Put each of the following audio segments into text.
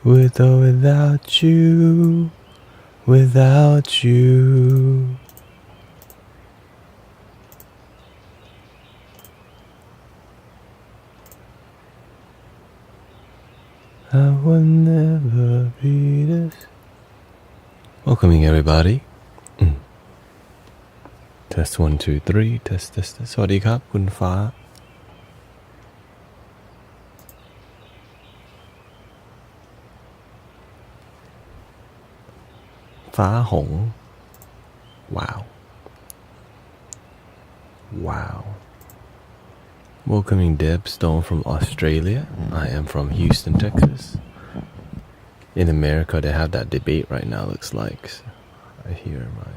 With or without you, without you. I will never be this. Welcoming everybody. Test 1 2 3 test สวัสดีครับคุณฟ้าฟ้าหง Wow. Welcoming Deb Stone from Australia. I am from Houston, Texas. In America, they have that debate right now, looks like. I hear my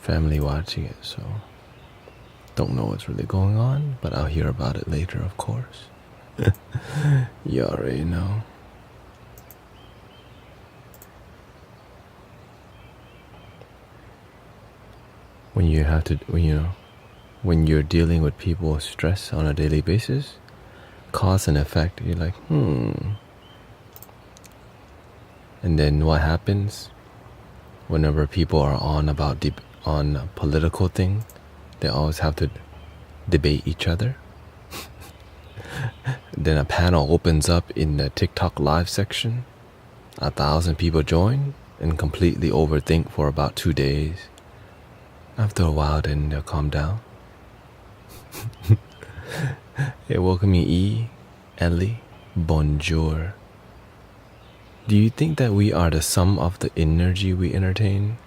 family watching it, so don't know what's really going on, but I'll hear about it later, of course. You already know. When you're dealing with people's stress on a daily basis, cause and effect, you're like, And then what happens whenever people are on a political thing, they always have to debate each other. Then a panel opens up in the TikTok live section. 1,000 people join and completely overthink for about 2 days. After a while, then they'll calm down. Hey, welcome E, Ellie, bonjour. Do you think that we are the sum of the energy we entertain?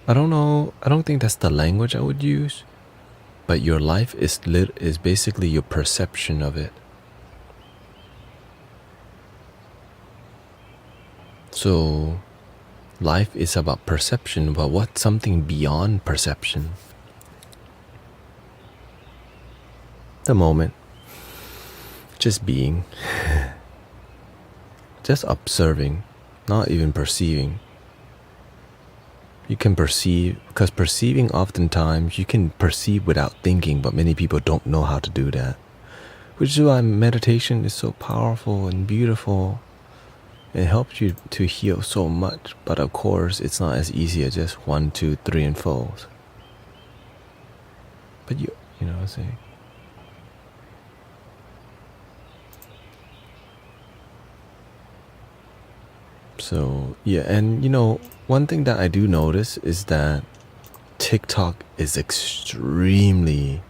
I don't know. I don't think that's the language I would use. But your life is basically your perception of it. So, life is about perception, but what's something beyond perception? The moment. Just being. Just observing, not even perceiving. You can perceive, because perceiving oftentimes, you can perceive without thinking, but many people don't know how to do that. Which is why meditation is so powerful and beautiful. It helps you to heal so much, but of course, it's not as easy as just 1, 2, 3, and 4. But you know what I'm saying? So, yeah, and one thing that I do notice is that TikTok is extremely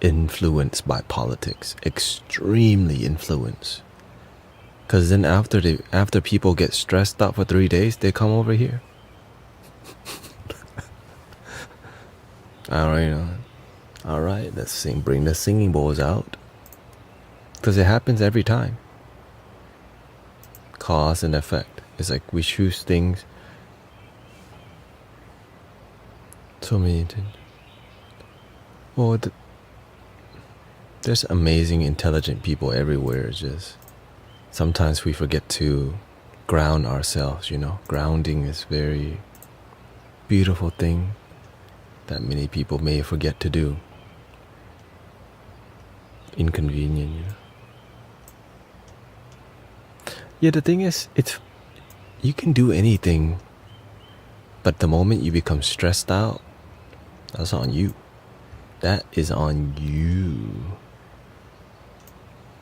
influenced by politics. Extremely influenced. Because then after people get stressed out for 3 days, they come over here. Alright, let's sing. Bring the singing bowls out. Because it happens every time. Cause and effect. It's like we choose things. So many things. Well, there's amazing, intelligent people everywhere. It's just sometimes we forget to ground ourselves, Grounding is very beautiful thing that many people may forget to do. Inconvenient, Yeah, the thing is, you can do anything, but the moment you become stressed out, that's on you. That is on you.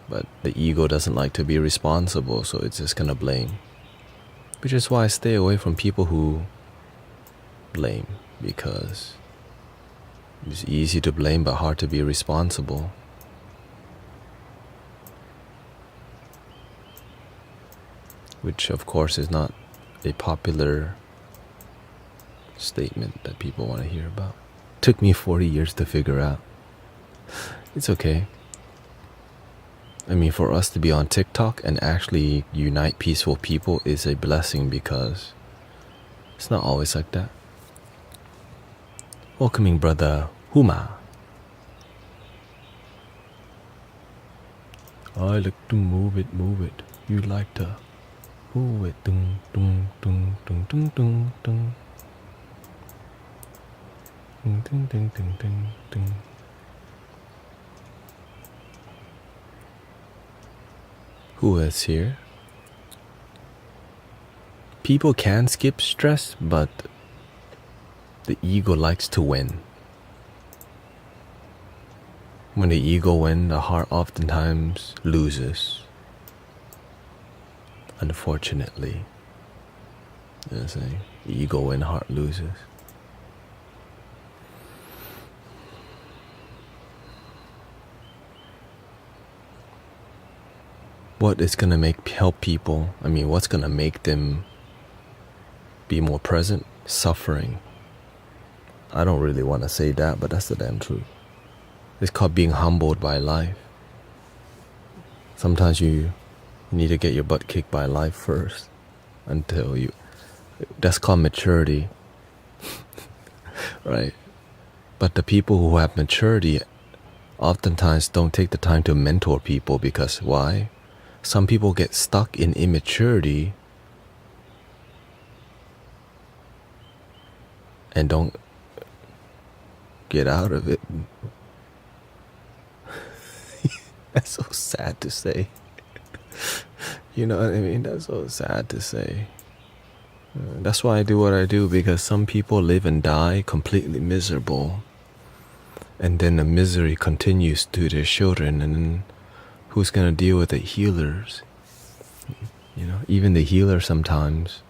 But the ego doesn't like to be responsible, so it's just gonna blame. Which is why I stay away from people who blame, because it's easy to blame but hard to be responsible. Which of course is not a popular statement that people want to hear about. Took me 40 years to figure out. It's okay. I mean, for us to be on TikTok and actually unite peaceful people is a blessing, because it's not always like that. Welcoming brother Huma. I like to move it. You like to move it. Dung, dung, dung, dung, dung, dung, dung. Ding, ding, ding, ding, ding, ding. Who is here? People can skip stress, but the ego likes to win. When the ego wins, the heart oftentimes loses. Unfortunately. You know what I'm saying? Ego wins, heart loses. What is gonna help people? I mean, what's gonna make them be more present? Suffering. I don't really want to say that, but that's the damn truth. It's called being humbled by life. Sometimes you need to get your butt kicked by life first until you. That's called maturity. Right? But the people who have maturity oftentimes don't take the time to mentor people because why? Some people get stuck in immaturity and don't get out of it. That's so sad to say. You know what I mean? That's so sad to say. That's why I do what I do, because some people live and die completely miserable. And then the misery continues to their children, and then who's going to deal with it? Healers. You know, even the healer sometimes,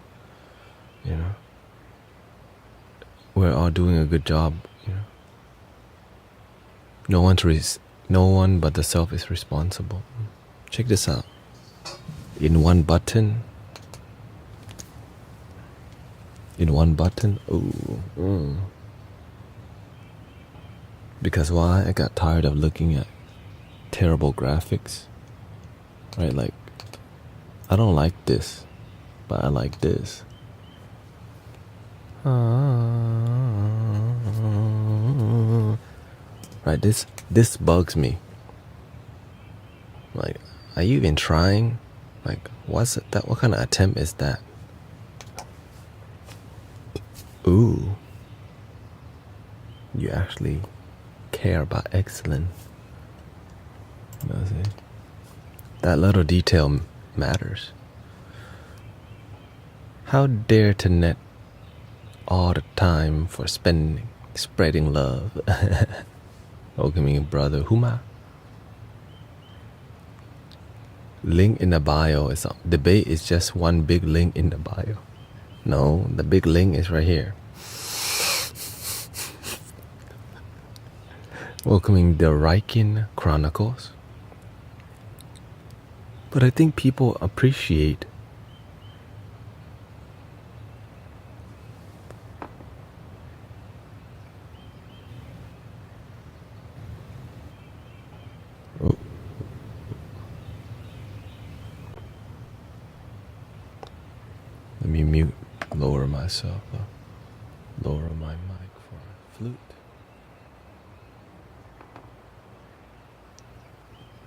you know, we're all doing a good job, you know. No one but the self is responsible. Check this out. In one button. Ooh. Because why? I got tired of looking at terrible graphics. Right? Like, I don't like this, but I like this. Right? This bugs me. Like, are you even trying? Like, what's that? What kind of attempt is that? Ooh. You actually care about excellence. You know what I'm saying? That little detail matters. How dare to net all the time for spreading love. Welcoming brother Huma. Link in the bio is debate is just one big link in the bio. No, the big link is right here. Welcoming the Riken Chronicles. But I think people appreciate Let me mute, lower myself, lower my mic for flute.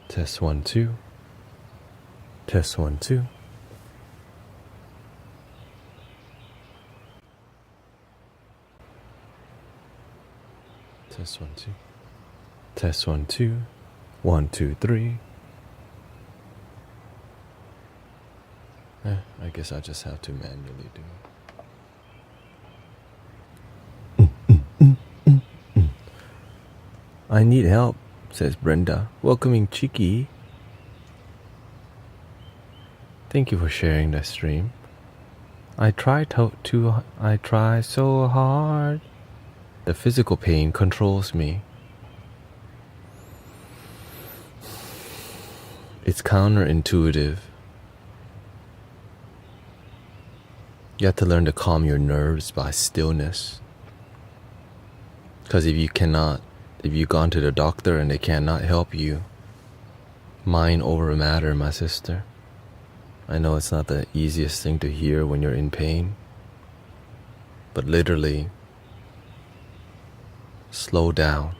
Test 1 2. Test 1 2. Test 1 2. Test 1 2. 1 2 3. I guess I just have to manually do it. I need help, says Brenda, welcoming Chiki. Thank you for sharing the stream. I try so hard. The physical pain controls me. It's counterintuitive. You have to learn to calm your nerves by stillness. Because if you've gone to the doctor and they cannot help you, mind over matter, my sister. I know it's not the easiest thing to hear when you're in pain, but literally, slow down.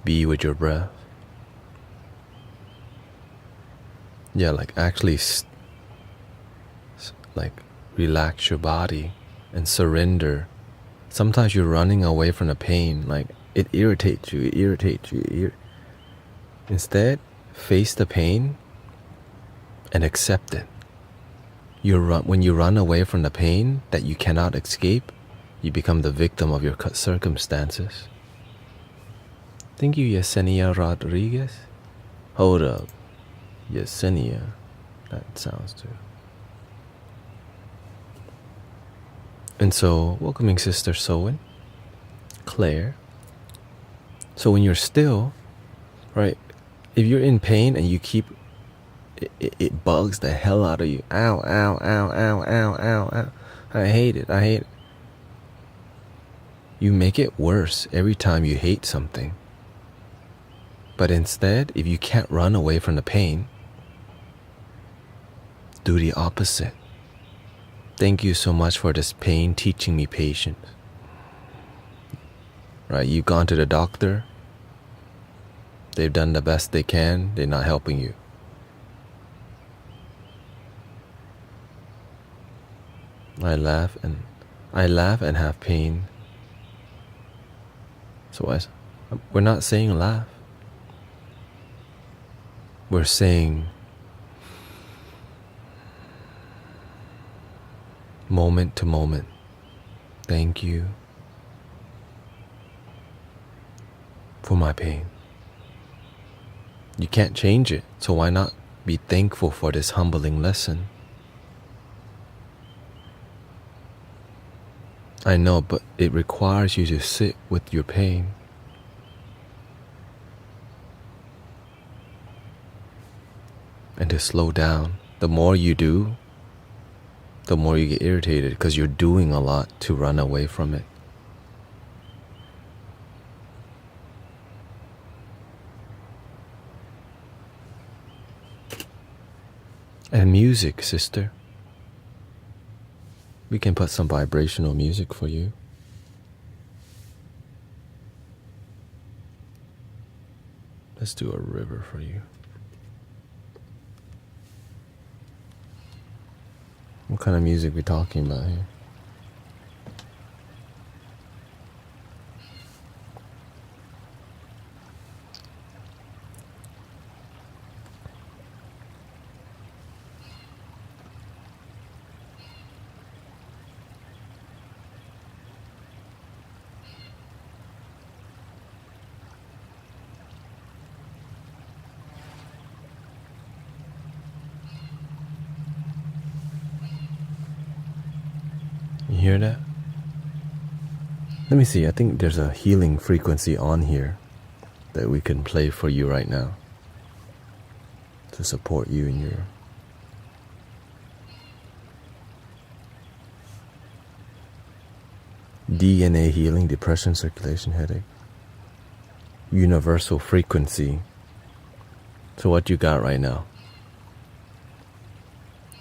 Be with your breath. Yeah, like actually relax your body and surrender. Sometimes you're running away from the pain, like it irritates you. Instead, face the pain and accept it. When you run away from the pain that you cannot escape, you become the victim of your circumstances. Thank you, Yesenia Rodriguez. Hold up. Yesenia. That sounds too. And so, welcoming Sister Sowen, Claire. So when you're still, right, if you're in pain and you keep, it bugs the hell out of you. Ow, ow, ow, ow, ow, ow, ow. I hate it. You make it worse every time you hate something. But instead, if you can't run away from the pain, do the opposite. Thank you so much for this pain teaching me patience. Right, you've gone to the doctor. They've done the best they can. They're not helping you. I laugh and have pain. So we're not saying laugh. We're saying moment to moment, thank you for my pain. You can't change it, so why not be thankful for this humbling lesson? I know, but it requires you to sit with your pain. And to slow down. The more you do, the more you get irritated because you're doing a lot to run away from it. And music, sister. We can put some vibrational music for you. Let's do a river for you. What kind of music we talking about here? You hear that? Let me see, I think there's a healing frequency on here that we can play for you right now to support you in your DNA healing, depression, circulation, headache. Universal frequency. So what you got right now?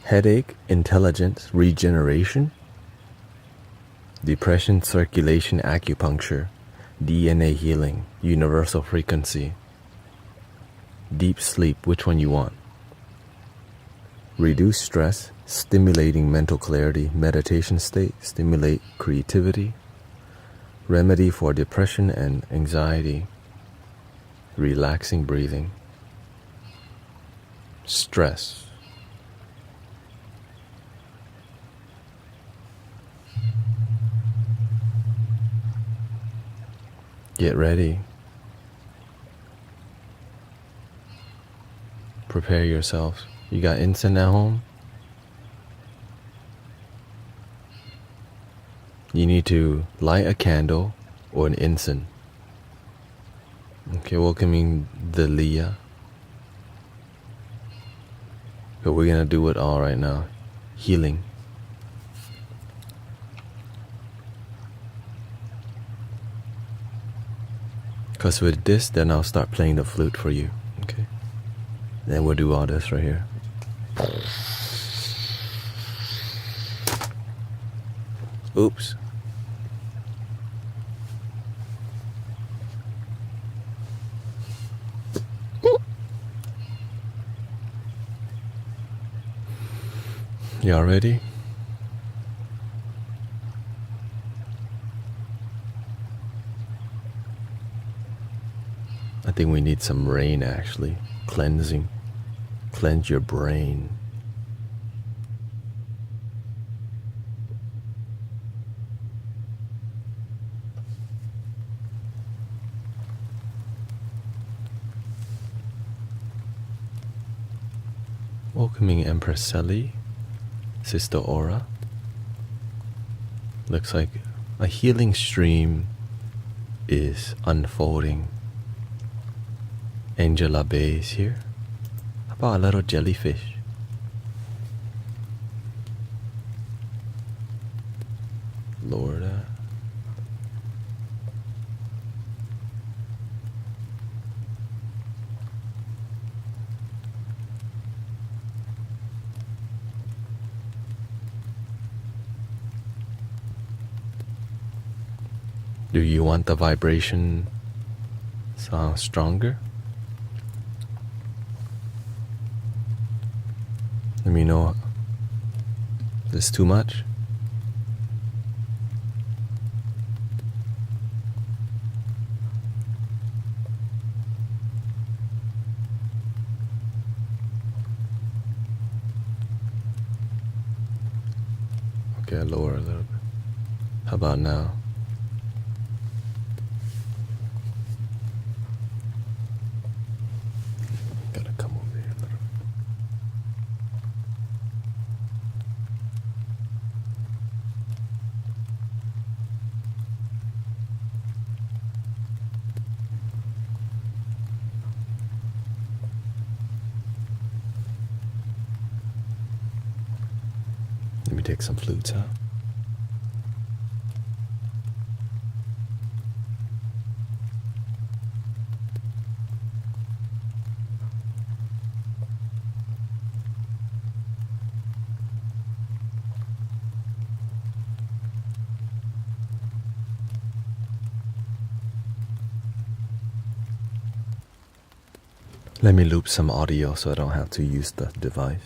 Headache, intelligence, regeneration. Depression, circulation, acupuncture, DNA healing, universal frequency, deep sleep, which one you want? Reduce stress, stimulating mental clarity, meditation state, stimulate creativity, remedy for depression and anxiety, relaxing breathing, stress. Get ready. Prepare yourselves. You got incense at home? You need to light a candle or an incense. Okay, welcoming the Leah. But we're gonna do it all right now. Healing. Because with this, then I'll start playing the flute for you, okay? Then we'll do all this right here. Oops. Y'all ready? I think we need some rain actually. Cleansing. Cleanse your brain. Welcoming Empress Sally, Sister Aura. Looks like a healing stream is unfolding. Angela Bay is here. How about a little jellyfish? Lorda. Do you want the vibration sound stronger? Let me know. Is this too much? Okay, lower a little bit. How about now? Gotta come over here a little. Let me take some flutes out. Let me loop some audio so I don't have to use the device.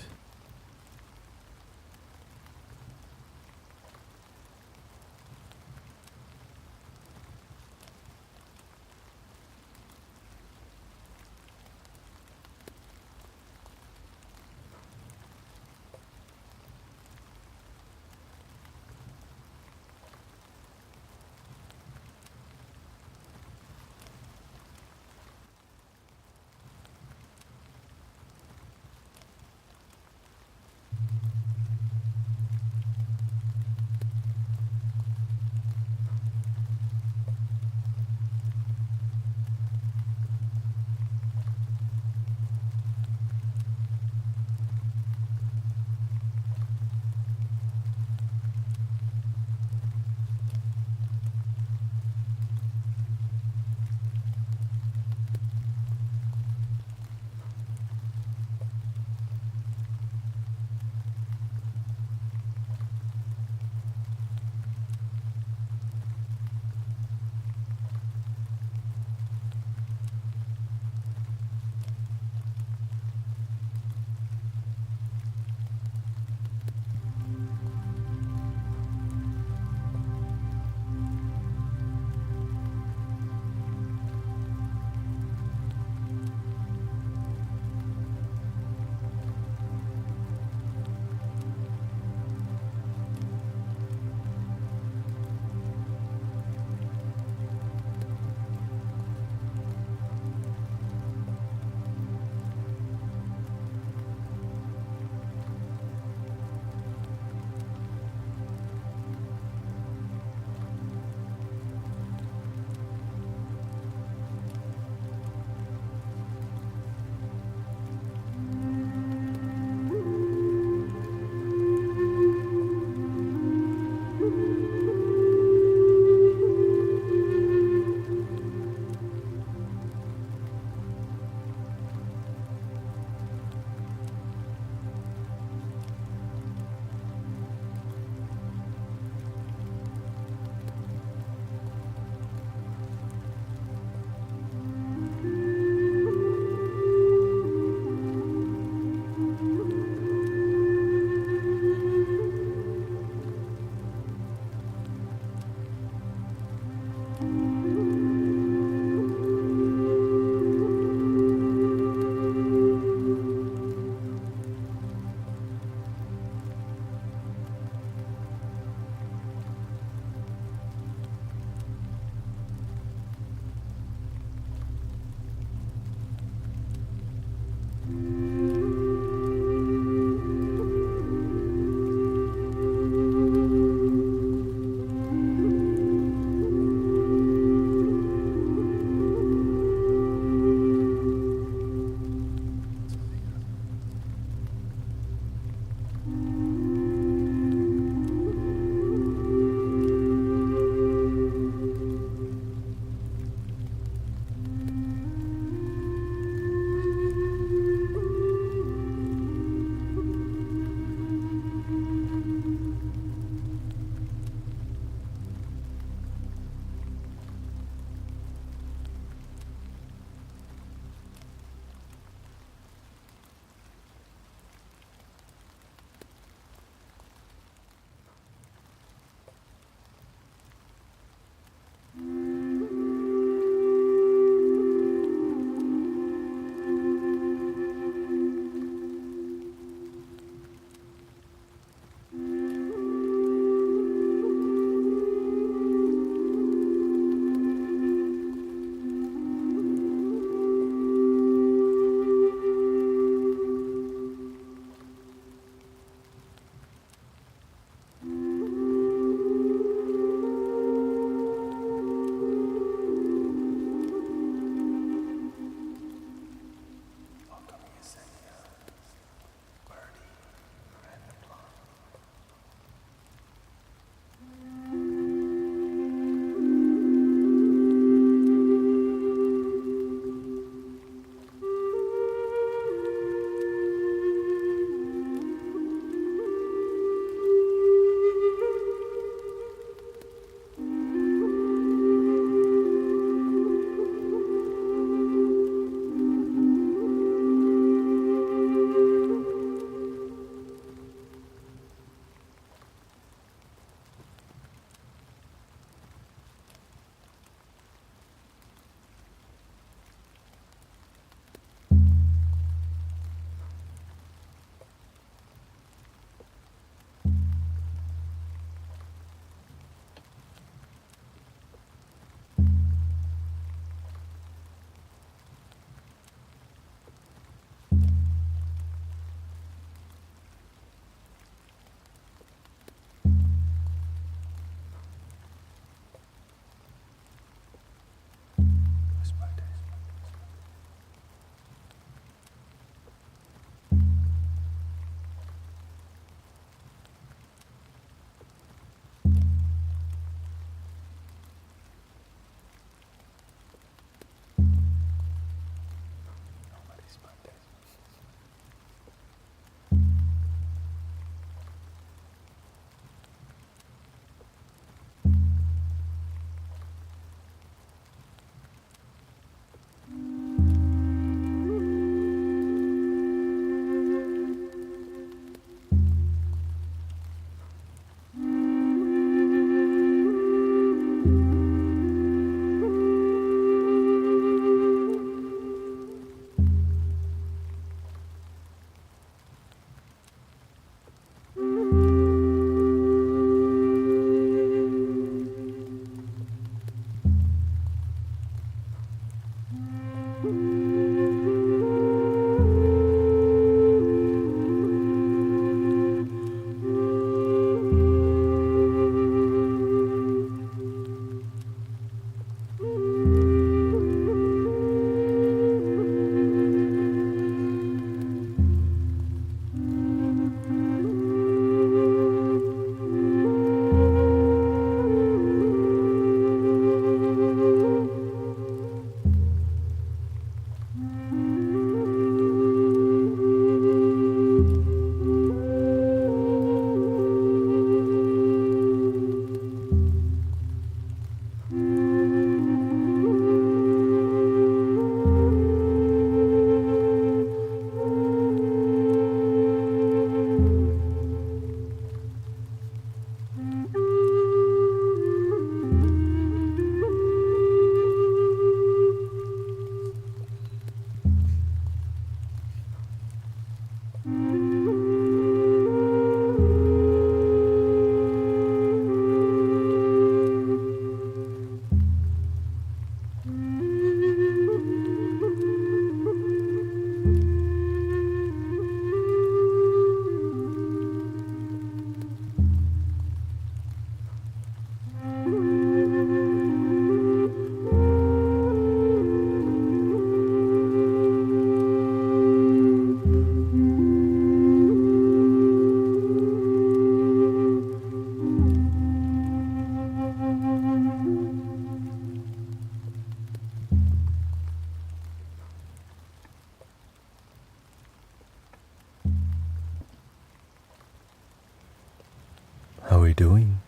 you doing?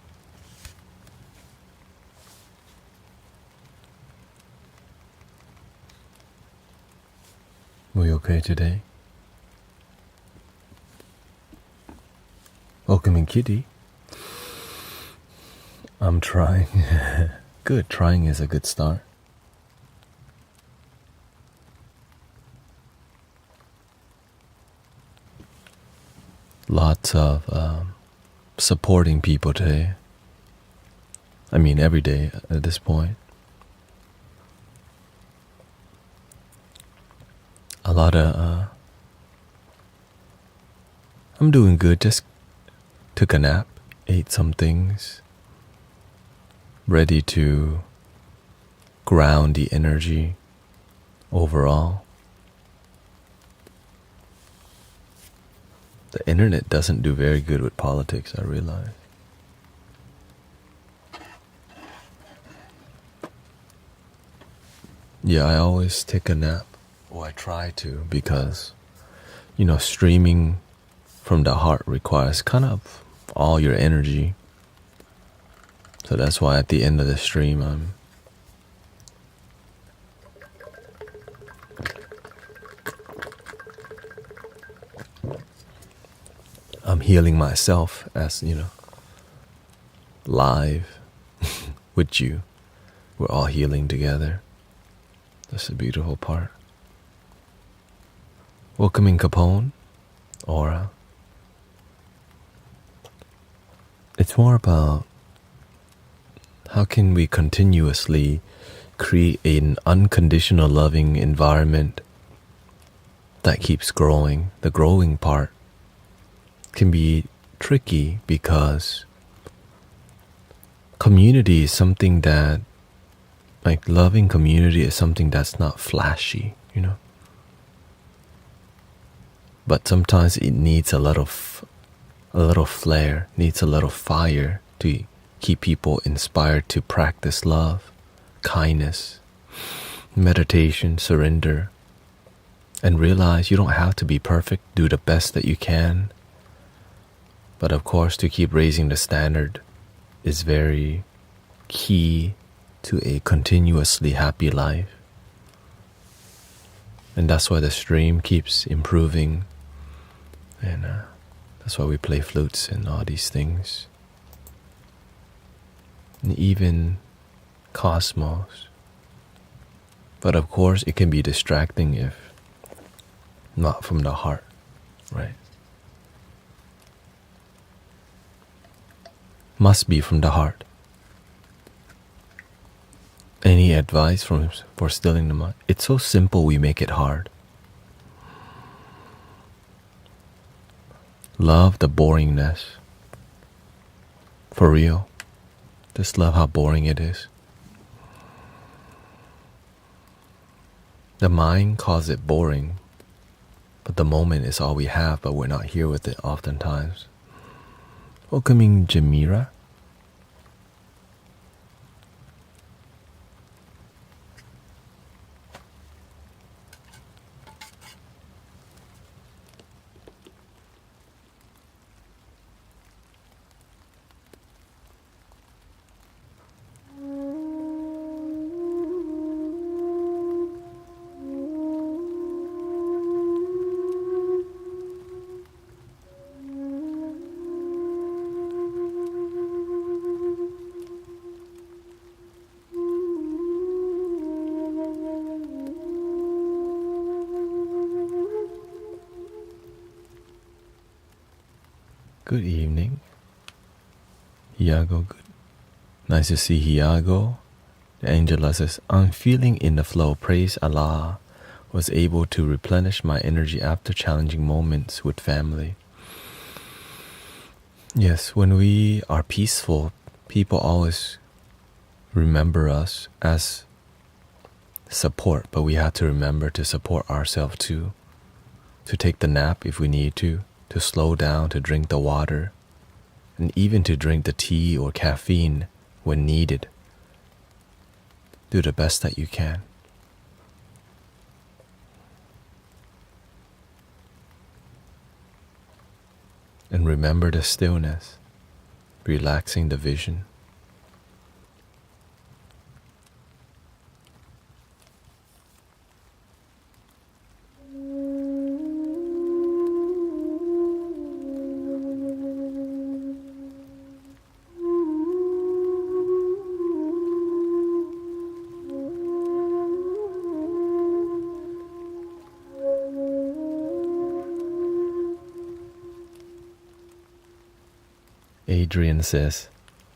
Were you okay today? Welcome in, Kitty. I'm trying. Good, trying is a good start. Lots of supporting people today. I mean, every day at this point. A lot of, I'm doing good, just took a nap, ate some things, ready to ground the energy overall. The internet doesn't do very good with politics, I realize. Yeah, I always take a nap, or I try to, because, streaming from the heart requires kind of all your energy. So that's why at the end of the stream, I'm healing myself as, live with you. We're all healing together. That's the beautiful part. Welcoming Capone, Aura. It's more about how can we continuously create an unconditional loving environment that keeps growing. The growing part can be tricky because community is something that, like, loving community is something that's not flashy, But sometimes it needs a little flair, needs a little fire to keep people inspired to practice love, kindness, meditation, surrender, and realize you don't have to be perfect. Do the best that you can. But of course, to keep raising the standard is very key to a continuously happy life. And that's why the stream keeps improving. And that's why we play flutes and all these things. And even cosmos. But of course, it can be distracting if not from the heart, right? Must be from the heart. Any advice for stilling the mind? It's so simple, we make it hard. Love the boringness. For real. Just love how boring it is. The mind calls it boring, but the moment is all we have, but we're not here with it oftentimes. Welcoming Jamira. Good evening. Iago, good. Nice to see Iago. The Angela says, I'm feeling in the flow. Praise Allah. Was able to replenish my energy after challenging moments with family. Yes, when we are peaceful, people always remember us as support, but we have to remember to support ourselves too. To take the nap if we need to slow down, to drink the water, and even to drink the tea or caffeine when needed. Do the best that you can. And remember the stillness. relaxing the vision. Adrian says,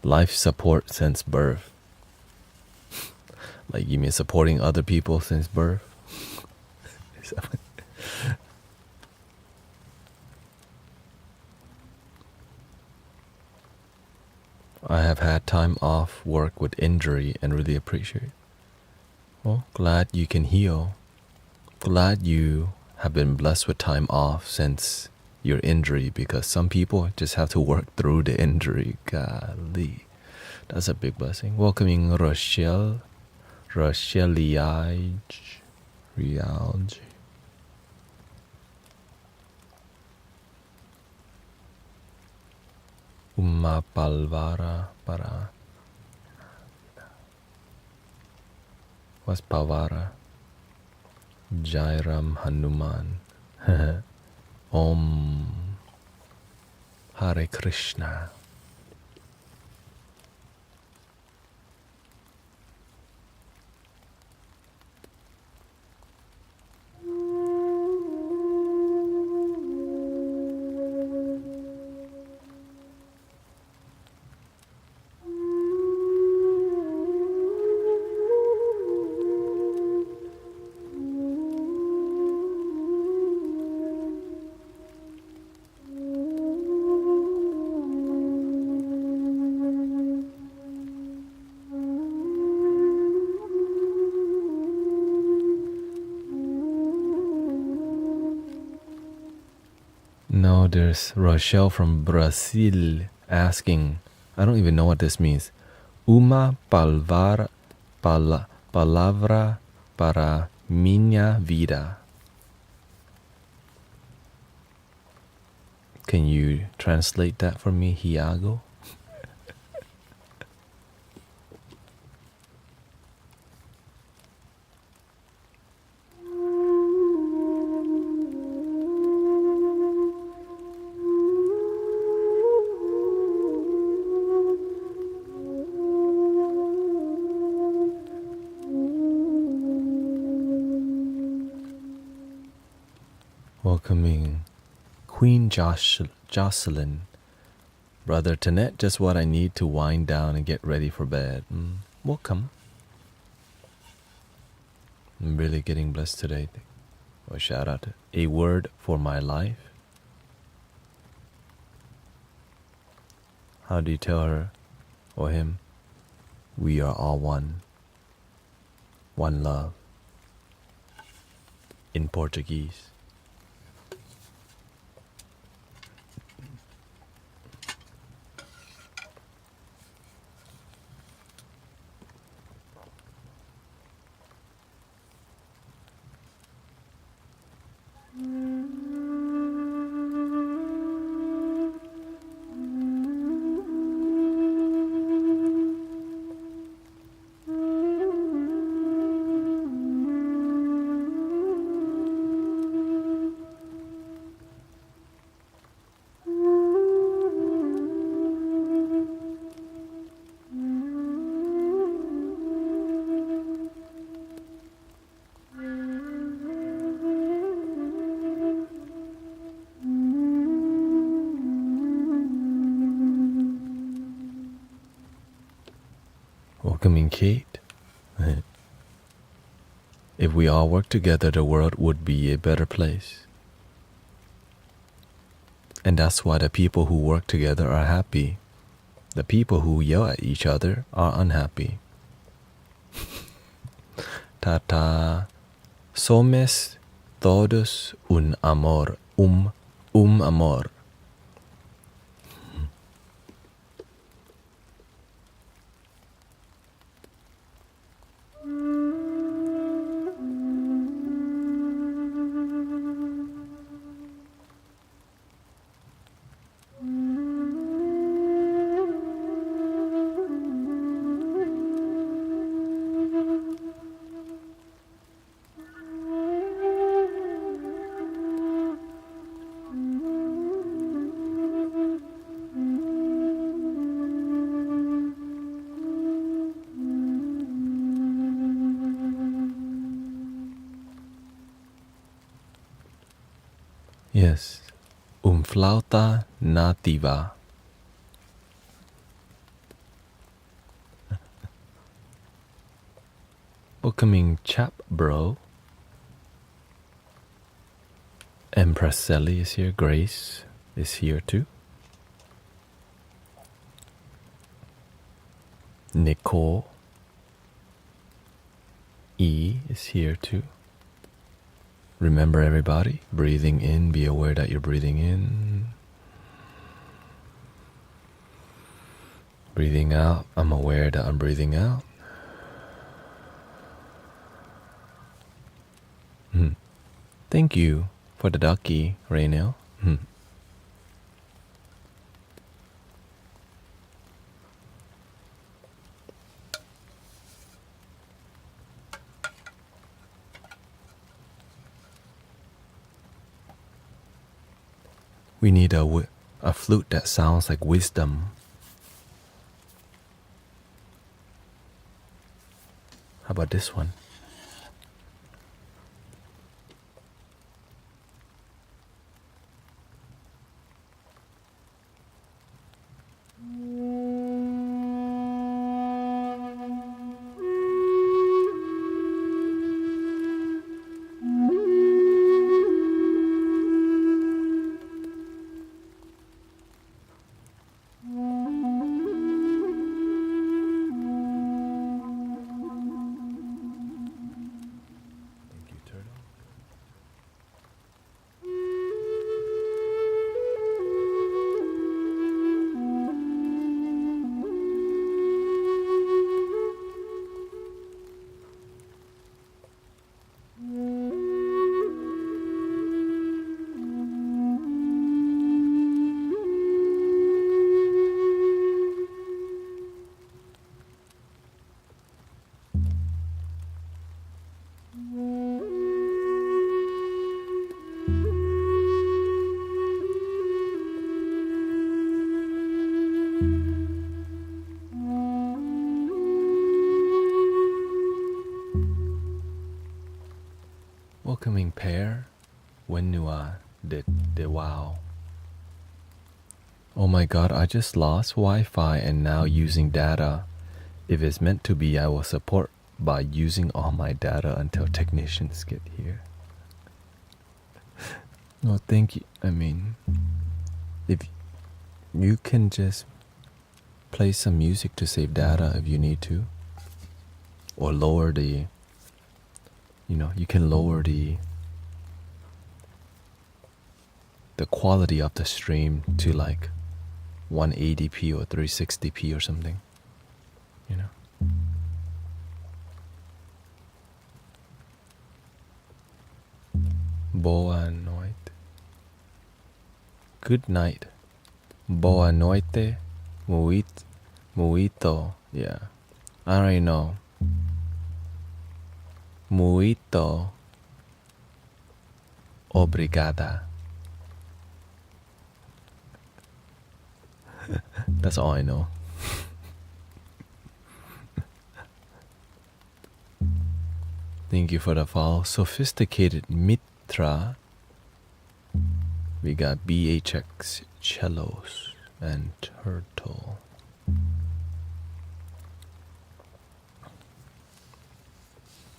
life support since birth. Like, you mean supporting other people since birth? I have had time off work with injury and really appreciate it. Well, glad you can heal. Glad you have been blessed with time off since your injury, because some people just have to work through the injury. Golly, that's a big blessing. Welcoming Rochelle Rialj. Uma Palvara para. What's Pavara? Jairam Hanuman. Om Hare Krishna. No, there's Rochelle from Brazil asking, I don't even know what this means. Uma palavra para minha vida. Can you translate that for me, Hiago? Welcoming Queen Jocelyn. Brother Tanet, just what I need to wind down and get ready for bed. Welcome. I'm really getting blessed today. Well, shout out to A Word for My Life. How do you tell her or him? We are all one. One love. In Portuguese. Welcoming Kate. If we all work together, the world would be a better place. And that's why the people who work together are happy. The people who yell at each other are unhappy. Tata, somos todos un amor, amor. Yes. Flauta nativa. Welcoming Chap Bro. Empress Sally is here. Grace is here too. Nicole E is here too. Remember everybody, breathing in, be aware that you're breathing in. Breathing out, I'm aware that I'm breathing out. Thank you for the ducky, Raynell. We need a flute that sounds like wisdom. How about this one? Welcoming pair, Wenua de wow. Oh my god, I just lost Wi-Fi and now using data. If it's meant to be, I will support by using all my data until technicians get here. No, thank you. I mean, if you can just play some music to save data if you need to, or lower the, you can lower the quality of the stream to like 180p or 360p or something, Boa noite. Good night. Boa noite. Muito. Yeah. I already know. Muito. Obrigada. That's all I know. Thank you for the follow. Sophisticated Mitra. We got BHX cellos and turtle.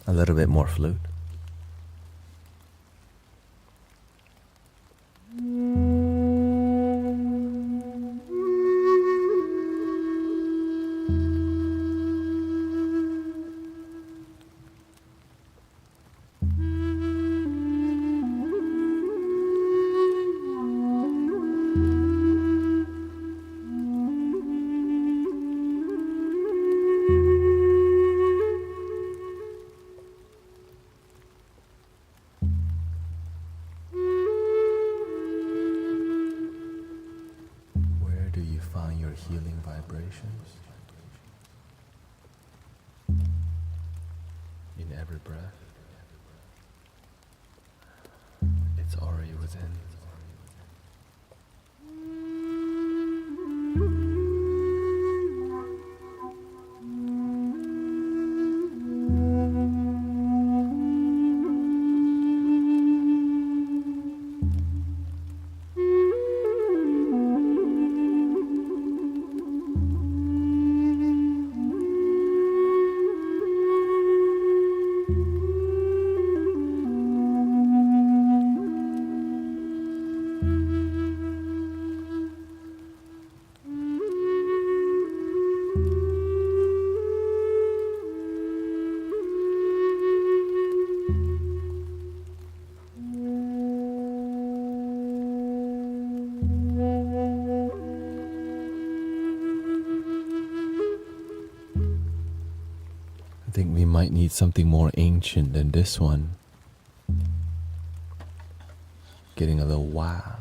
A little bit more flute. Healing vibrations in every breath. It's already within. I think we might need something more ancient than this one. Getting a little wow.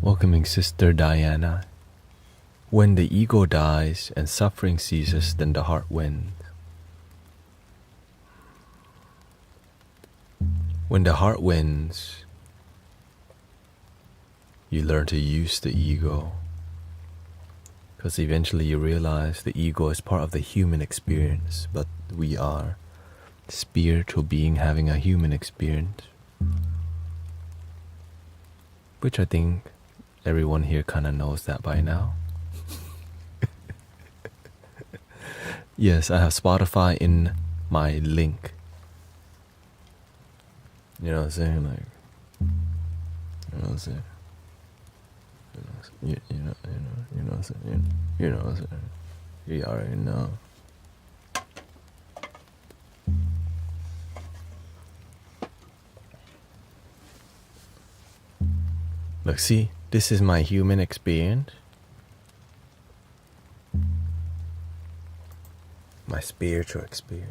Welcoming Sister Diana. When the ego dies and suffering ceases, then the heart wins. When the heart wins, you learn to use the ego. Because eventually you realize the ego is part of the human experience, but we are spiritual being having a human experience. Which I think everyone here kind of knows that by now. Yes, I have Spotify in my link. You know what I'm saying? Like, you know what I'm saying? You know what I'm saying? You know what I'm saying? You already know. Look, see, this is my human experience. My spiritual experience.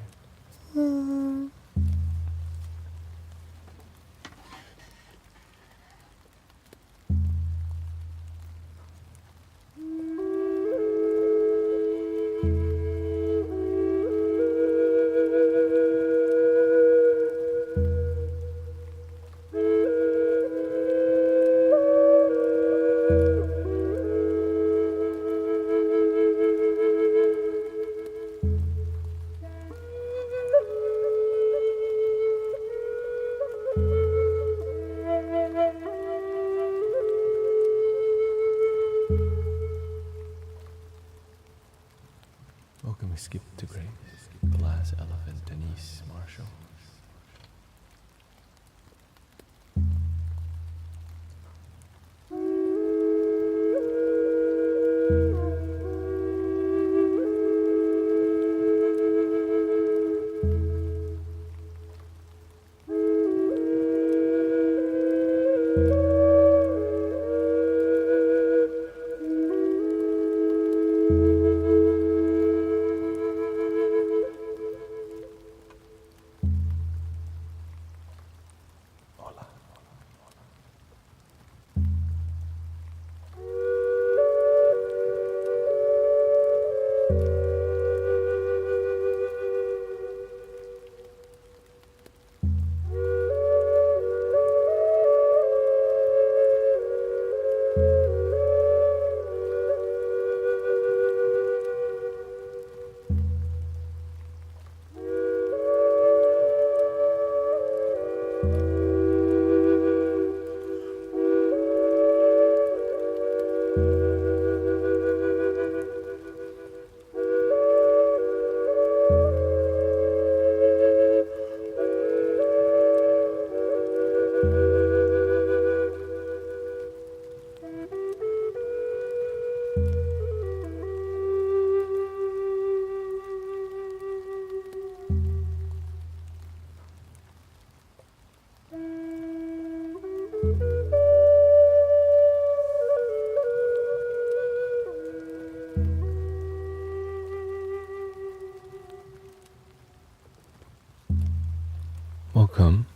Welcome.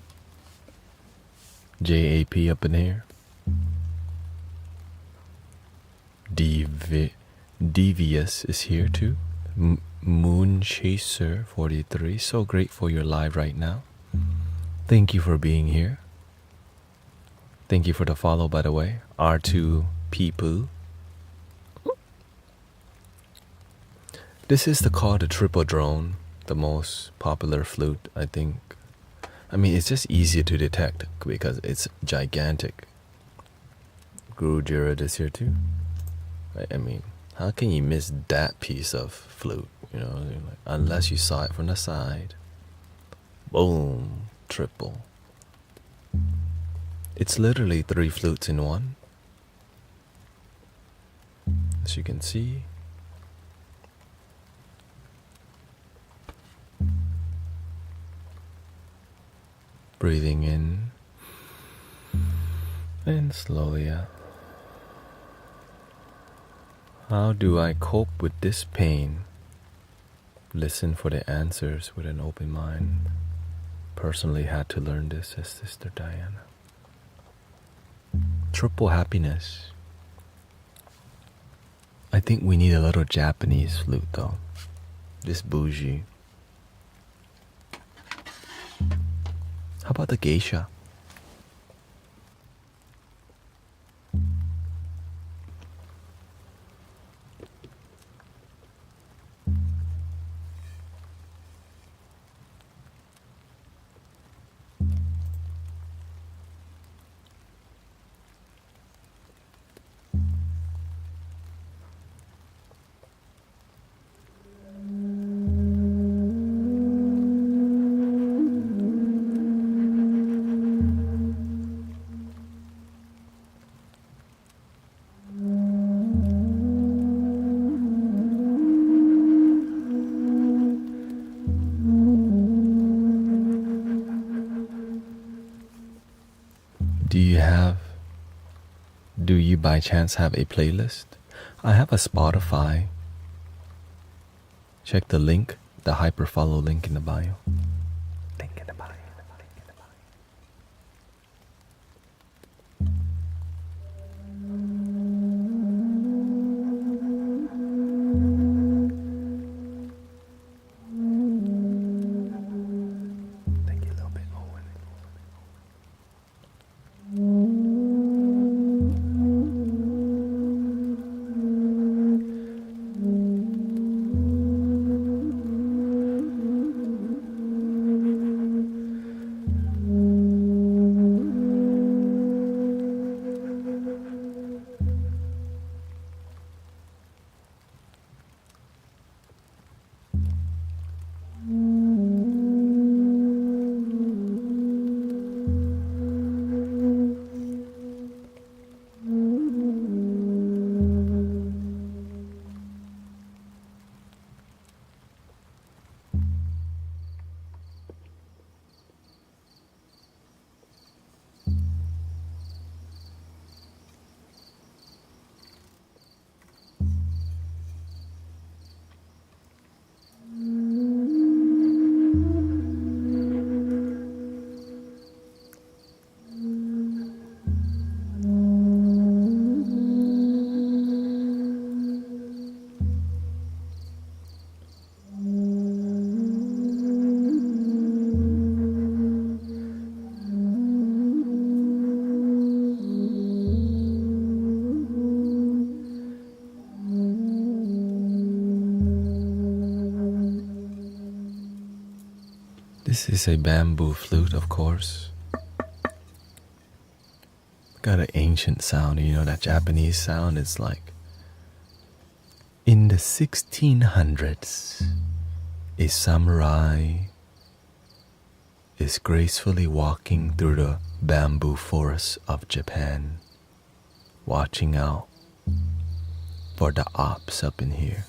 JAP up in here. Devious is here too. Moon Chaser 43. So grateful you're live right now. Thank you for being here. Thank you for the follow, by the way. R2 Peepoo. This is called the triple drone, the most popular flute, I think. I mean, it's just easier to detect because it's gigantic. Guru Jared is here too. I mean, how can you miss that piece of flute? You know, like, unless you saw it from the side. Boom, triple. It's literally 3 flutes in one. As you can see. Breathing in and slowly out. How do I cope with this pain? Listen for the answers with an open mind. Personally had to learn this as Sister Diana. Triple happiness. I think we need a little Japanese flute though. This bougie. How about the geisha? Do you by chance have a playlist? I have a Spotify. Check the link, the hyperfollow link in the bio. Link in the bio. Thank you a little bit, Owen. This is a bamboo flute, of course. Got an ancient sound, you know, that Japanese sound is like. In the 1600s, a samurai is gracefully walking through the bamboo forests of Japan, watching out for the ops up in here.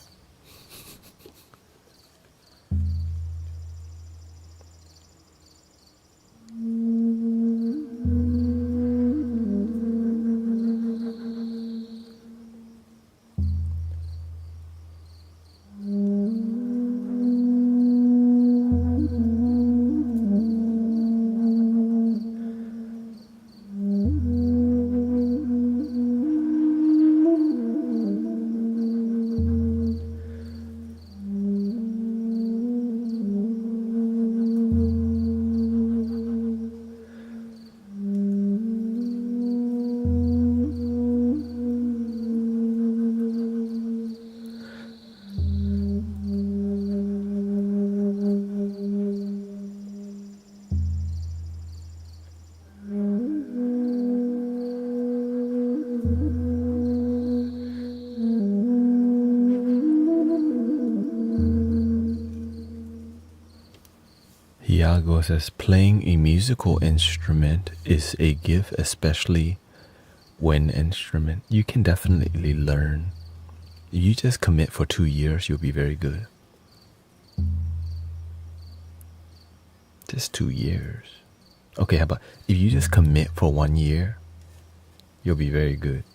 Iago says, playing a musical instrument is a gift, especially wind instrument. You can definitely learn. If you just commit for 2 years, you'll be very good. Just 2 years. Okay, how about if you just commit for 1 year, you'll be very good.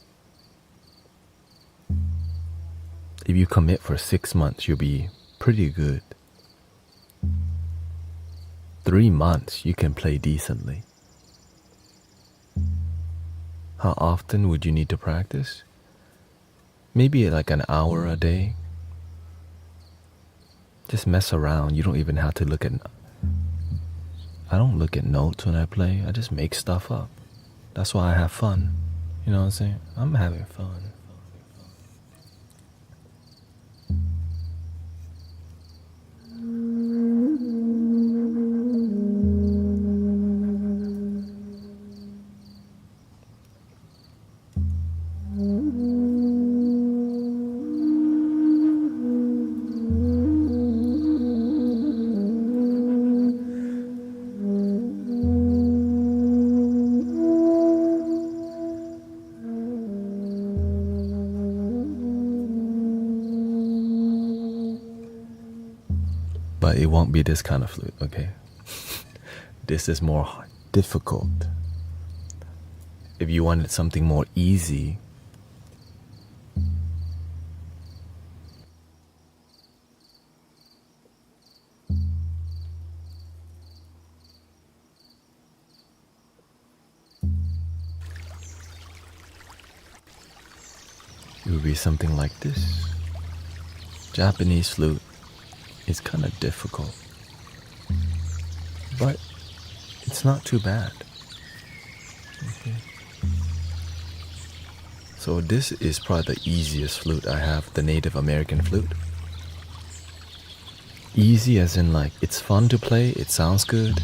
If you commit for 6 months, you'll be pretty good. 3 months, you can play decently. How often would you need to practice? Maybe like an hour a day. Just mess around. You don't even have to look at... I don't look at notes when I play. I just make stuff up. That's why I have fun. You know what I'm saying? I'm having fun. But it won't be this kind of flute, okay? This is more difficult. If you wanted something more easy, it would be something like this. Japanese flute is kind of difficult, but it's not too bad. Okay. So this is probably the easiest flute I have, the Native American flute. Easy as in like it's fun to play, it sounds good,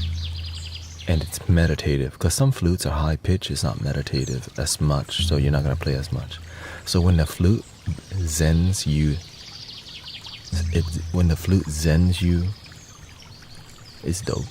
and it's meditative. Because some flutes are high pitch, it's not meditative as much, so you're not going to play as much. So when the flute zens you, it's dope.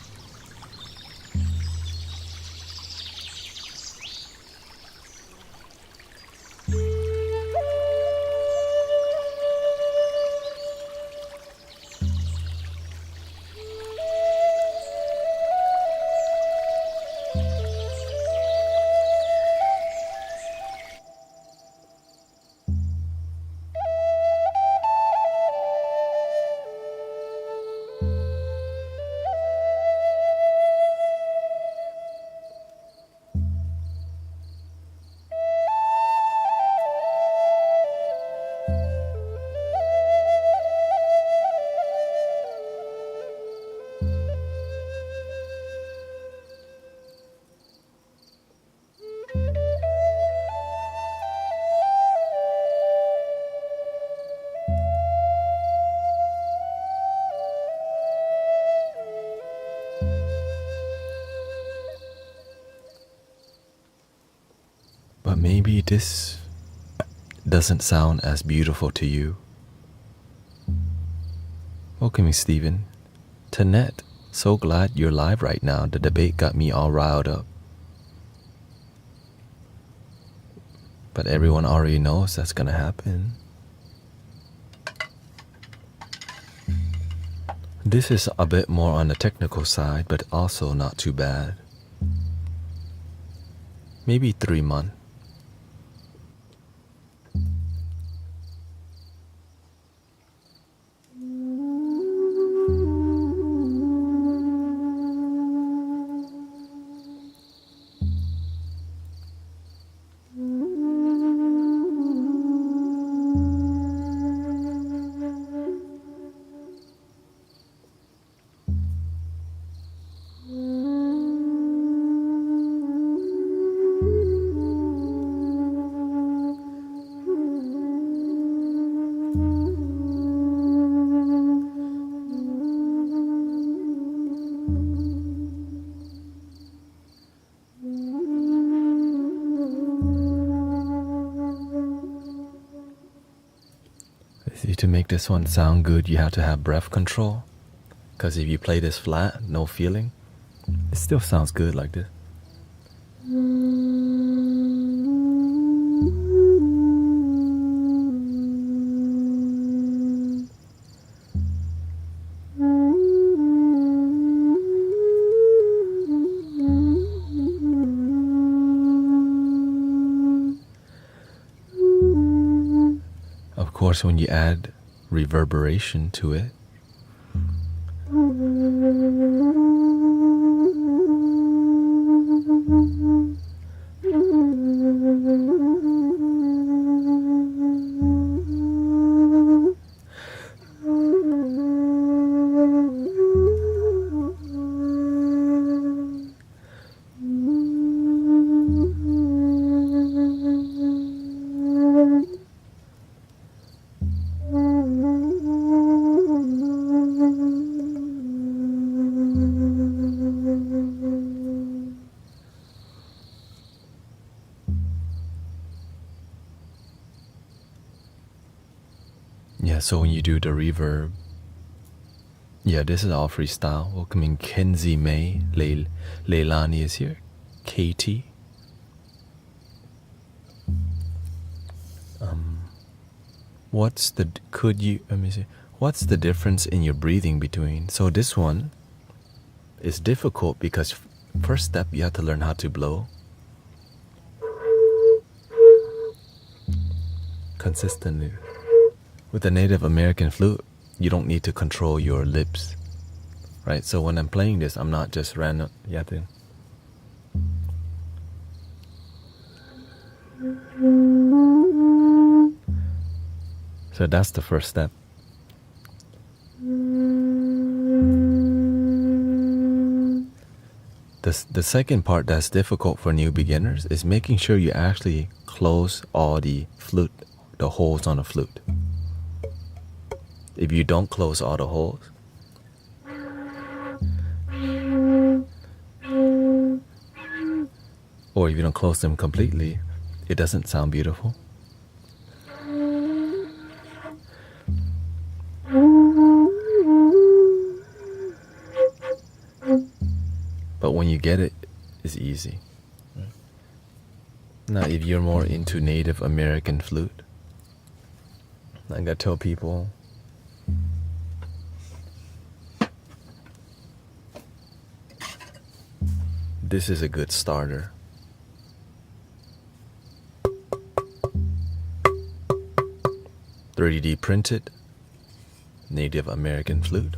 But maybe this doesn't sound as beautiful to you. Welcome, Stephen. Tanette, so glad you're live right now. The debate got me all riled up. But everyone already knows that's gonna happen. This is a bit more on the technical side, but also not too bad. Maybe 3 months. To make this one sound good, you have to have breath control. Because if you play this flat, no feeling, it still sounds good like this. Of course, when you add reverberation to it, yeah, so when you do the reverb, yeah, this is all freestyle. Welcoming Kenzie May, Leilani is here, Katie. What's the difference in your breathing between? So this one is difficult because first step you have to learn how to blow consistently. With the Native American flute, you don't need to control your lips, right? So when I'm playing this, I'm not just random yapping. So that's the first step. The second part that's difficult for new beginners is making sure you actually close all the holes on the flute. If you don't close all the holes, or if you don't close them completely, it doesn't sound beautiful. But when you get it, it's easy. Now, if you're more into Native American flute, I gotta tell people, this is a good starter. .3D printed Native American flute,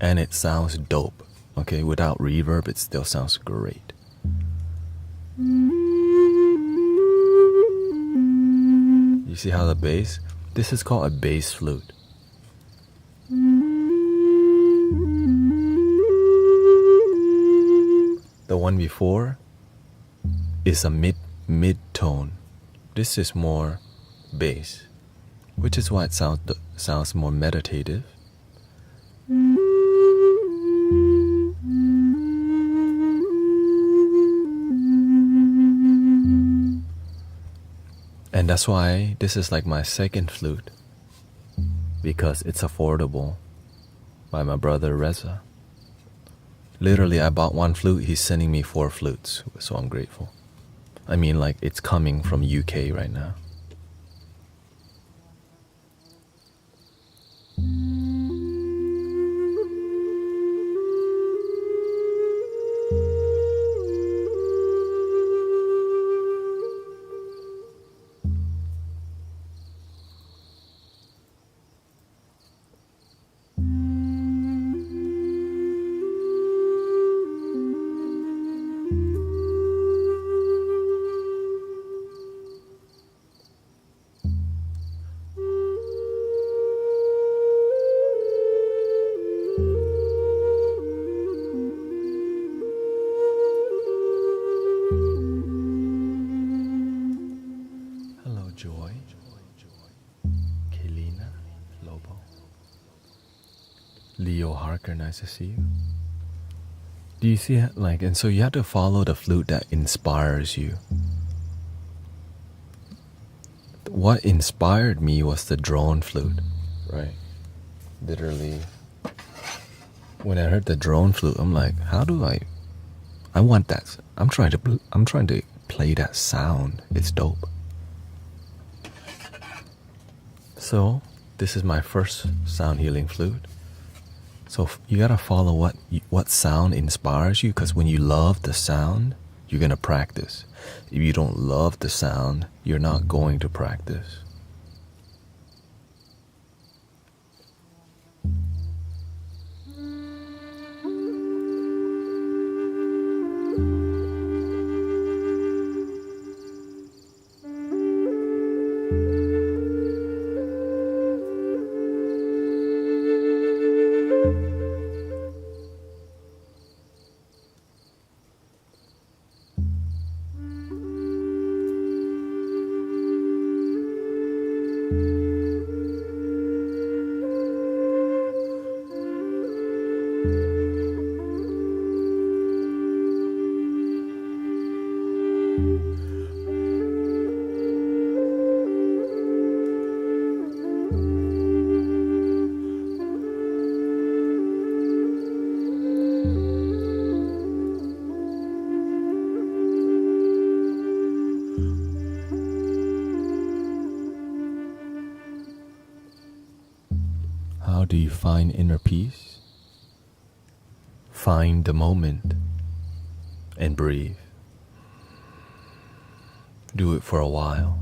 and it sounds dope. Okay, without reverb, it still sounds great. You see how the bass? This is called a bass flute. The one before is a mid tone. This is more bass, which is why it sounds more meditative. And that's why this is like my second flute, because it's affordable, by my brother Reza. Literally, I bought one flute, he's sending me 4 flutes, so I'm grateful. I mean, like, it's coming from UK right now. Leo Harker, nice to see you. Do you see it? Like, and so you have to follow the flute that inspires you. What inspired me was the drone flute, right? Literally, When I heard the drone flute, I'm like, how do I want that. I'm trying to play that sound. It's dope. So, this is my first sound healing flute. So you gotta follow what sound inspires you, because when you love the sound, you're gonna practice. If you don't love the sound, you're not going to practice. How do you find inner peace? Find the moment and breathe. Do it for a while.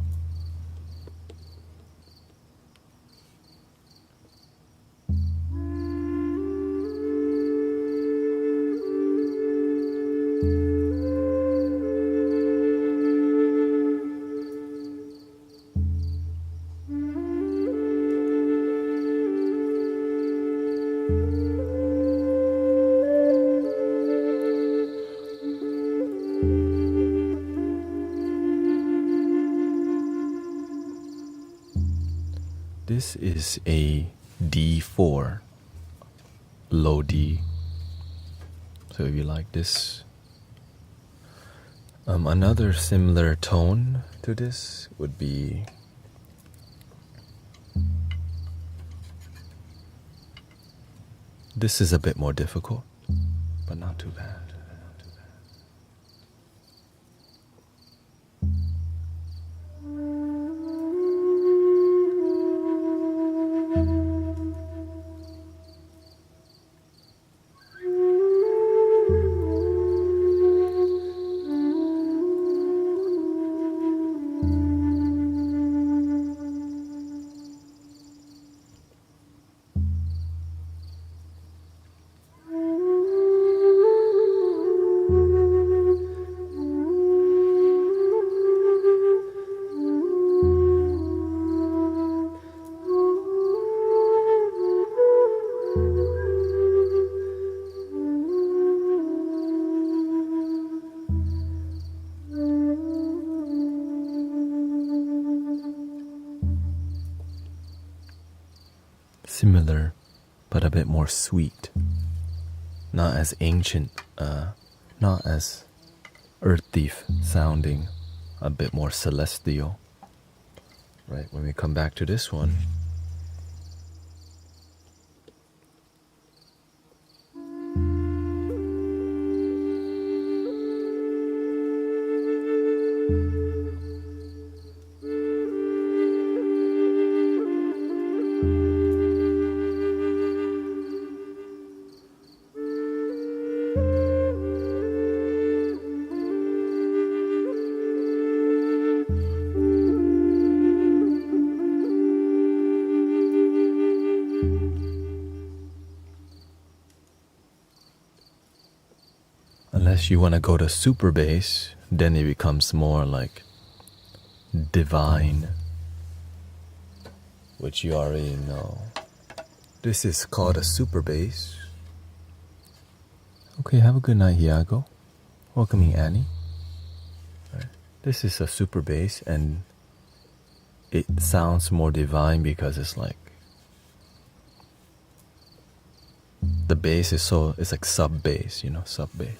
This is a D4, low D. So if you like this, another similar tone to this would be this is a bit more difficult, but not too bad. Similar, but a bit more sweet. Not as ancient, not as earthy sounding, a bit more celestial. Right, when we come back to this one, unless you want to go to super bass, then it becomes more like divine, which you already know. This is called a super bass. Okay, have a good night, Iago. Welcoming Annie. Right. This is a super bass, and it sounds more divine because it's like the bass is it's like sub bass, sub bass.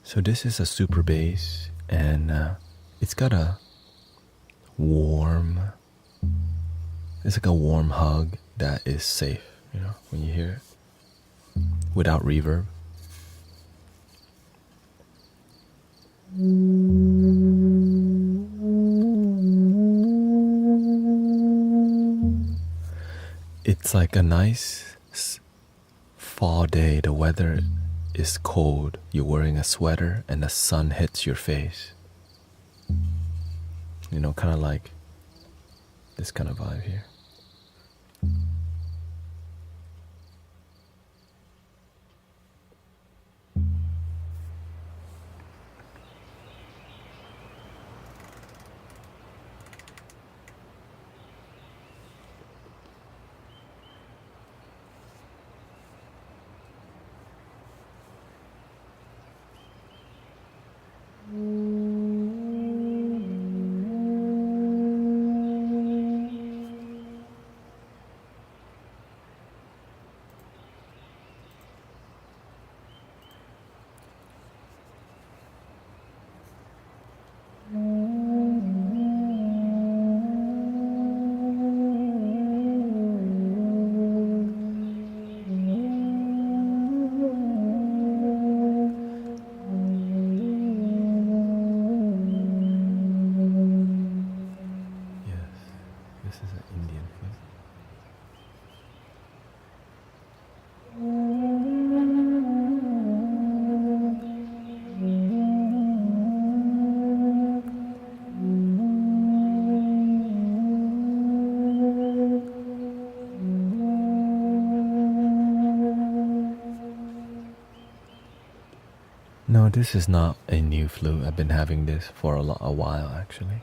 So this is a super bass, and it's got a warm, it's like a warm hug that is safe, you know, when you hear it, without reverb. It's like a nice fall day. The weather is cold. You're wearing a sweater and the sun hits your face. You know, kind of like this kind of vibe here. No, this is not a new flute. I've been having this for a while actually.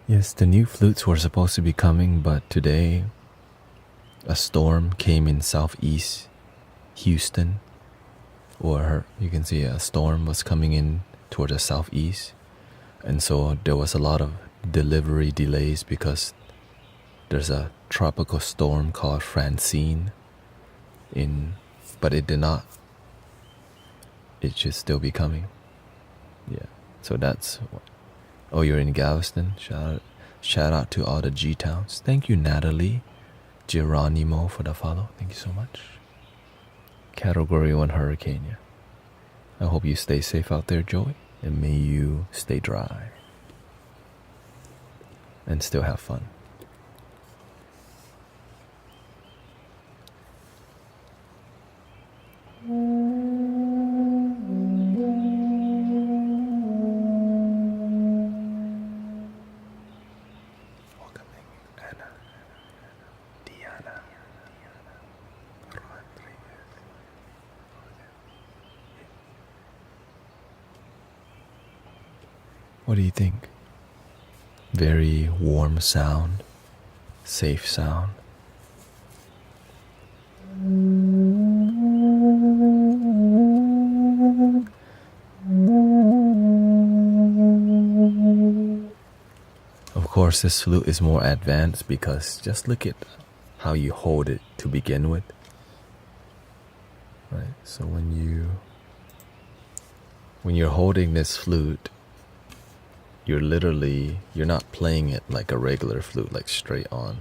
Yes, the new flutes were supposed to be coming, but today a storm came in southeast Houston, or you can see a storm was coming in toward the southeast, and so there was a lot of delivery delays because there's a tropical storm called Francine but it did not. It should still be coming. Yeah, so that's what. Oh, you're in Galveston? Shout out to all the G-Towns. Thank you, Natalie Geronimo, for the follow. Thank you so much. Category 1 hurricane, yeah. I hope you stay safe out there, Joey, and may you stay dry and still have fun. What do you think? Very warm sound, safe sound. Of course, this flute is more advanced because just look at how you hold it to begin with. Right? So when you're holding this flute, you're not playing it like a regular flute, like straight on,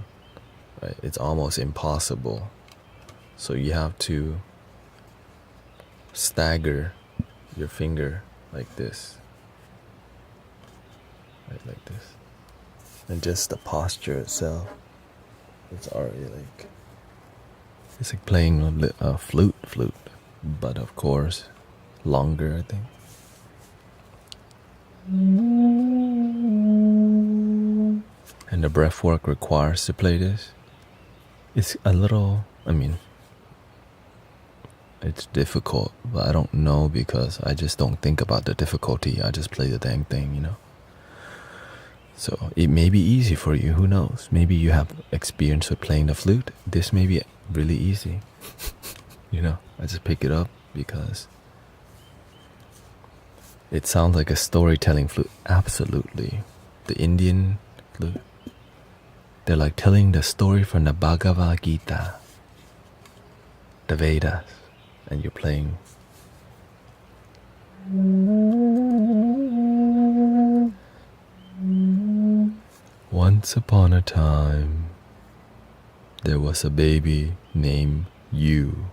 right? It's almost impossible. So you have to stagger your finger like this, right, like this. And just the posture itself, it's already like, it's like playing a flute, but of course, longer, I think. and the breath work requires to play this. It's a little, it's difficult, but I don't know because I just don't think about the difficulty. I just play the dang thing, So it may be easy for you, who knows? Maybe you have experience with playing the flute. This may be really easy. I just pick it up because it sounds like a storytelling flute. Absolutely. The Indian flute. They're like telling the story from the Bhagavad Gita, the Vedas, and you're playing. Once upon a time, there was a baby named You.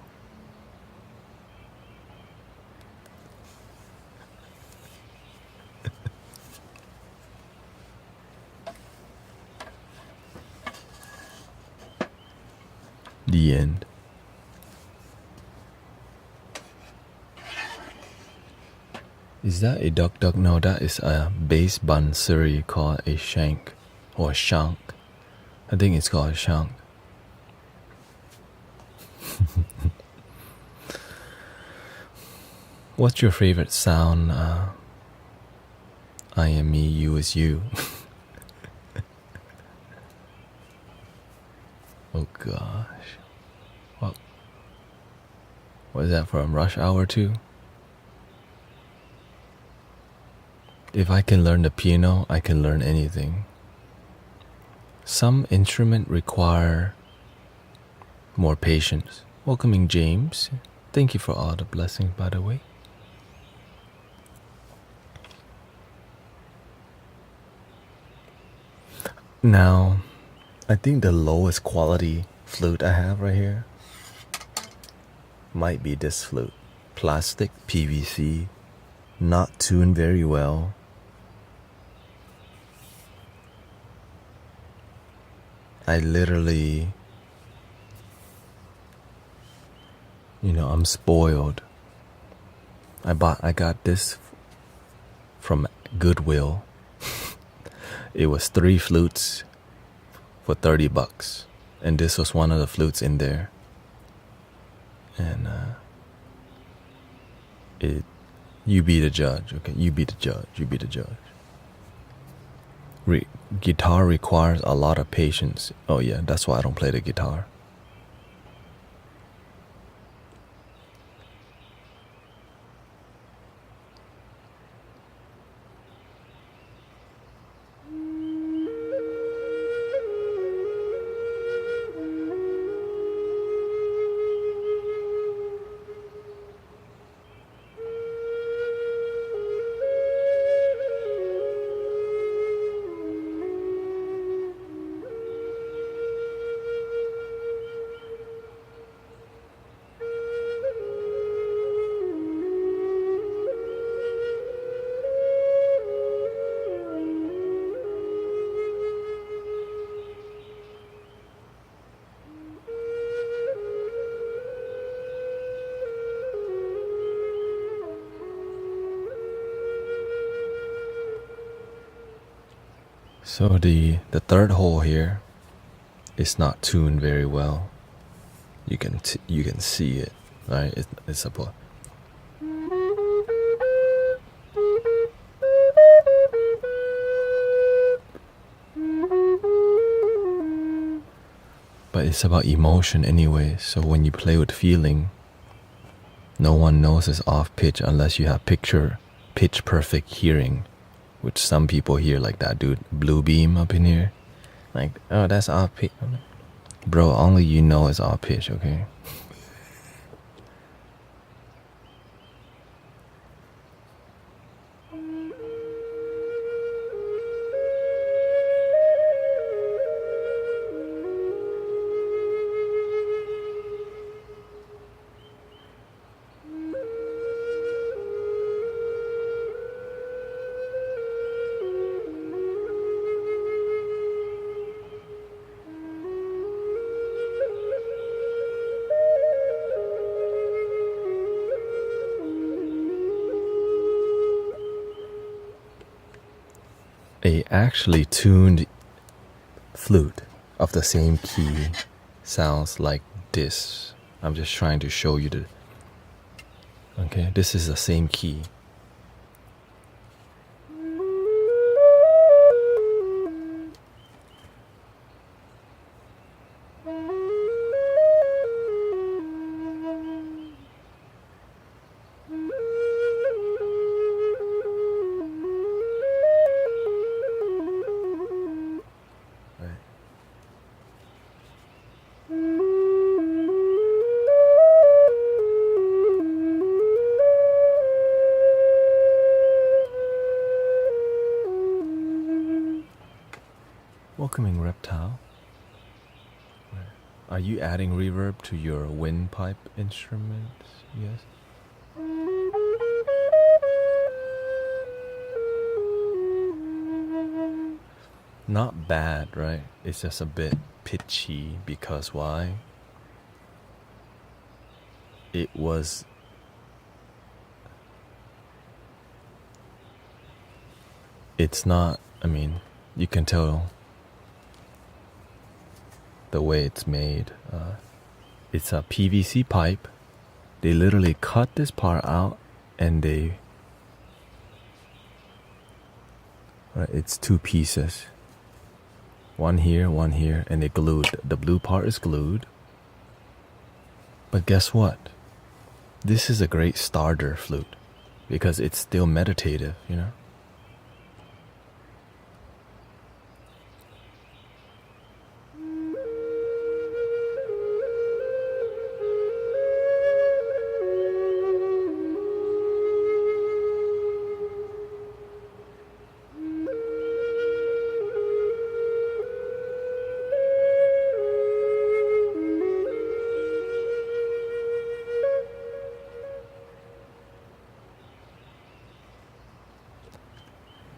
The end. Is that a duck? No, that is a bass bansuri called a shank or a shank. I think it's called a shank. What's your favorite sound? I am me, you is you. Oh gosh. What is that from? Rush Hour 2? If I can learn the piano, I can learn anything. Some instrument require more patience. Welcoming James. Thank you for all the blessings, by the way. Now, I think the lowest quality flute I have right here might be this flute. Plastic, PVC, not tuned very well. I literally, I'm spoiled. I got this from Goodwill. It was 3 flutes for $30, and this was one of the flutes in there. And you be the judge, okay? You be the judge. Guitar requires a lot of patience. Oh yeah, that's why I don't play the guitar. So the third hole here is not tuned very well. You can see it, right? It's a but it's about emotion anyway. So when you play with feeling, no one knows it's off pitch unless you have pitch perfect hearing, which some people hear like that dude Blue Beam up in here, like, oh, that's off pitch. Bro, only you know it's off pitch, okay? A actually tuned flute of the same key sounds like this. I'm just trying to show you the... Okay, this is the same key. Welcoming reptile. Are you adding reverb to your windpipe instruments? Yes. Not bad, right? It's just a bit pitchy because why? It's not, I mean, you can tell the way it's made. It's a PVC pipe. They literally cut this part out and it's two pieces. One here, and they glued. The blue part is glued. But guess what? This is a great starter flute because it's still meditative, you know?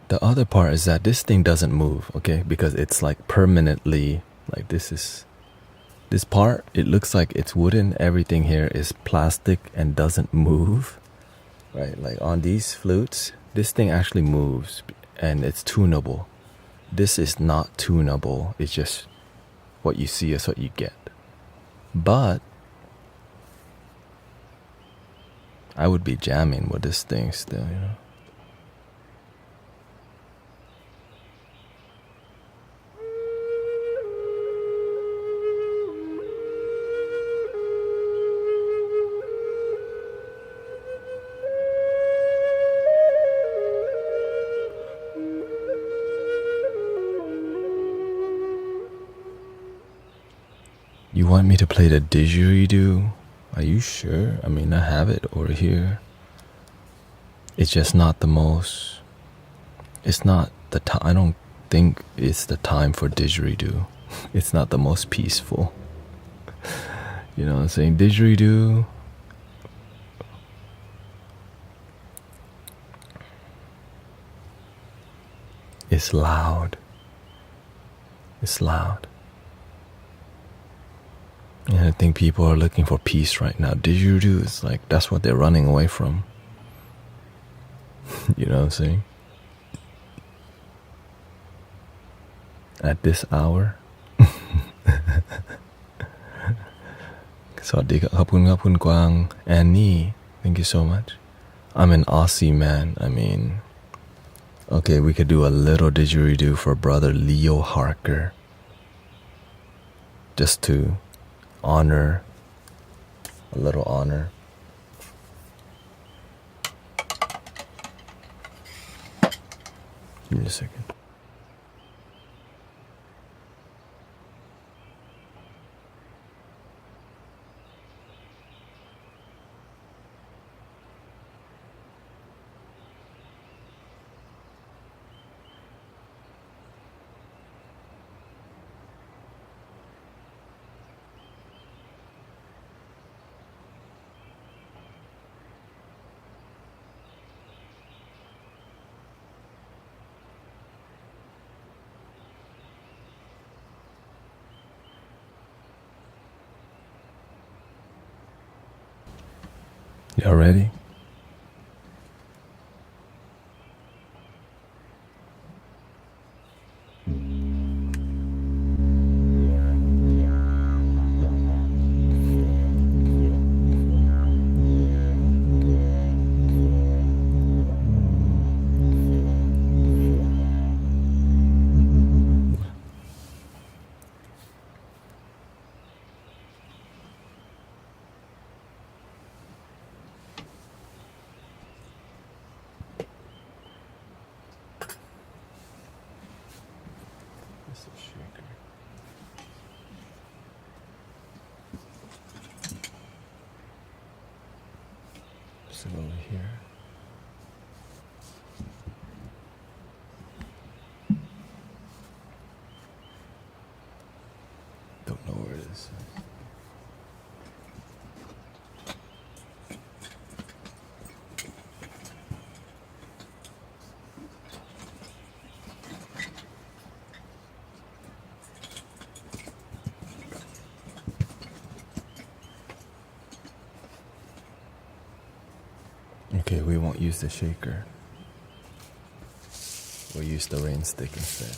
The other part is that this thing doesn't move, okay? Because it's like permanently, like this part, it looks like it's wooden. Everything here is plastic and doesn't move, right? Like on these flutes, this thing actually moves and it's tunable. This is not tunable. It's just what you see is what you get. But I would be jamming with this thing still, you know? You want me to play the didgeridoo? Are you sure? I mean, I have it over here. It's just not the most... It's not the time... I don't think it's the time for didgeridoo. It's not the most peaceful. You know what I'm saying? Didgeridoo... It's loud. It's loud. And I think people are looking for peace right now. Didgeridoo is like, that's what they're running away from. You know what I'm saying? At this hour. Sawasdee kapun Guang. Annie, thank you so much. I'm an Aussie man. I mean, okay, we could do a little didgeridoo for brother Leo Harker. Just to honor, a little honor. Give me a second. Y'all ready? This is shaker. Put it over here. Don't know where it is. Okay, we won't use the shaker. We'll use the rain stick instead.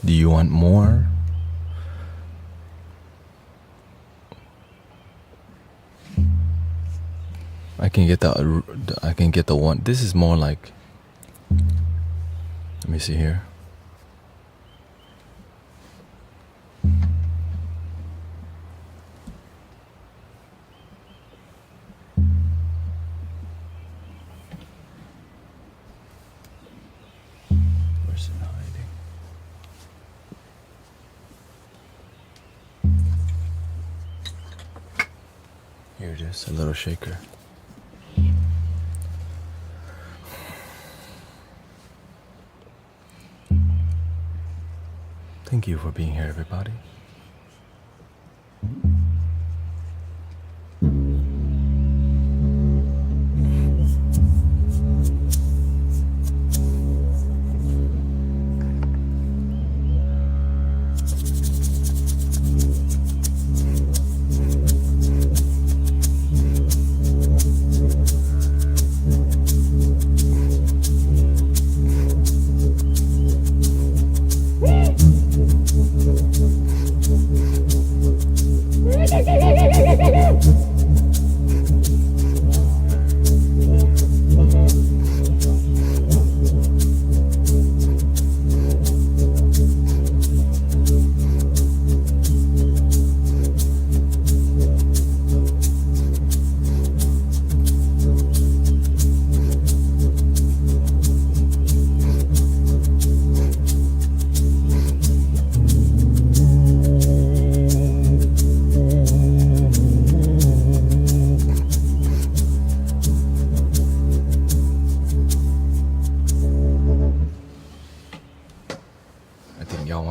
Do you want more? I can get the one. This is more like, let me see here. Where's it hiding? Here it is, a little shaker. Thank you for being here, everybody.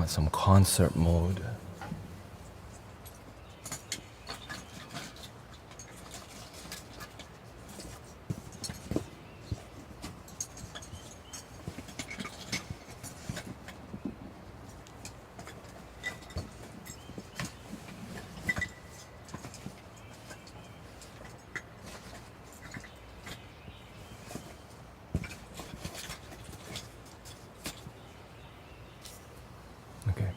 Some concert mode. Okay.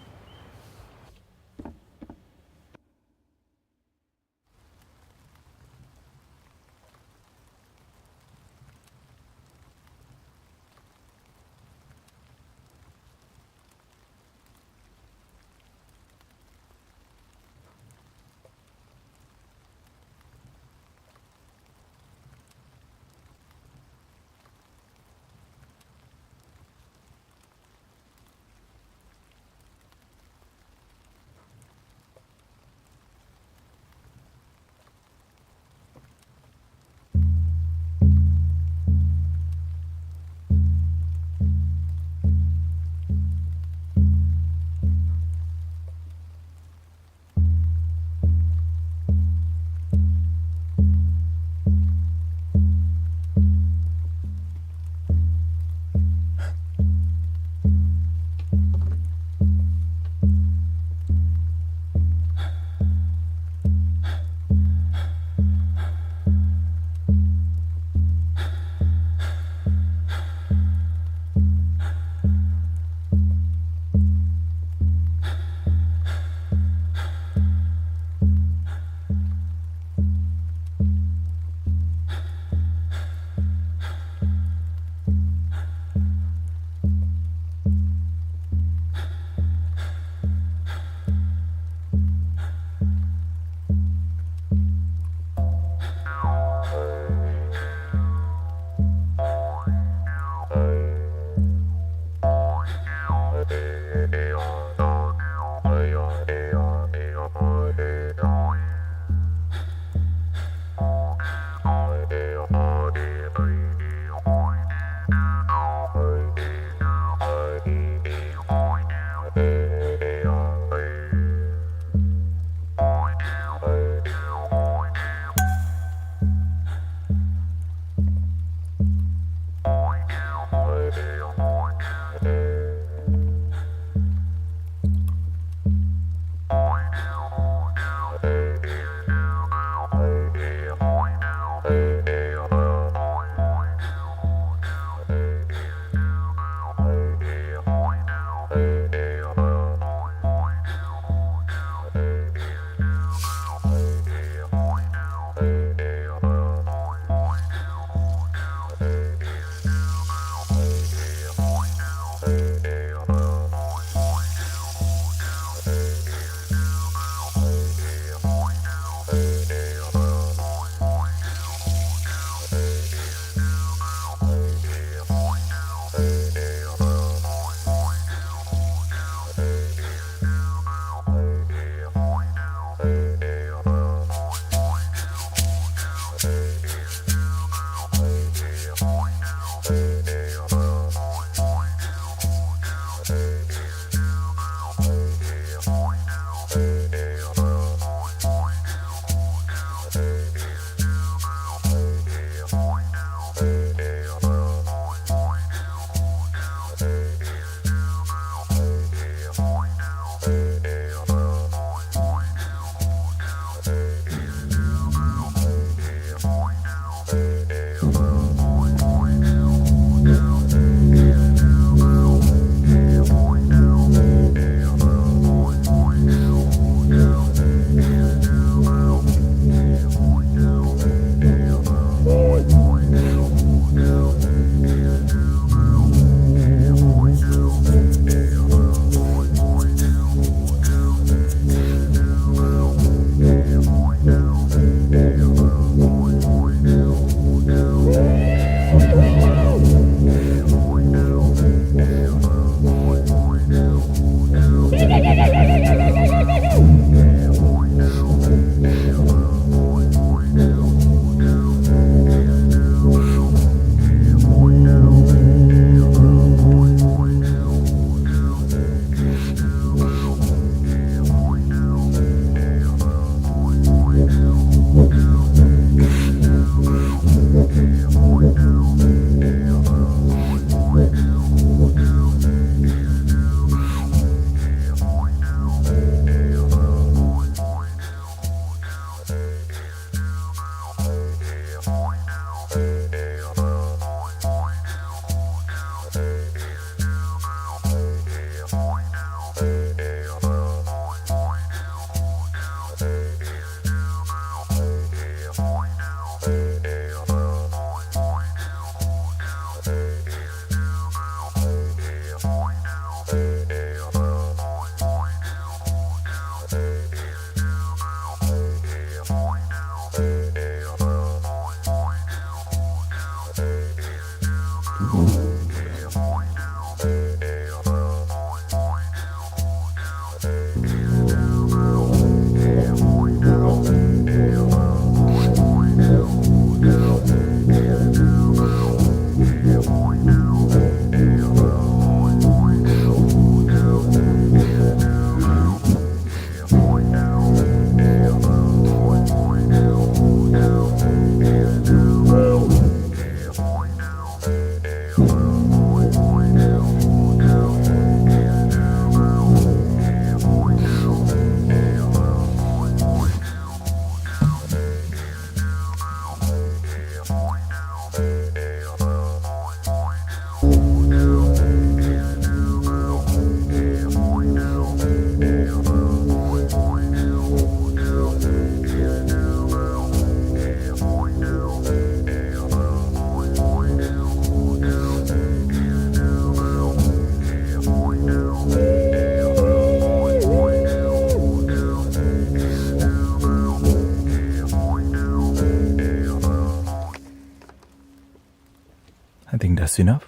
I think that's enough.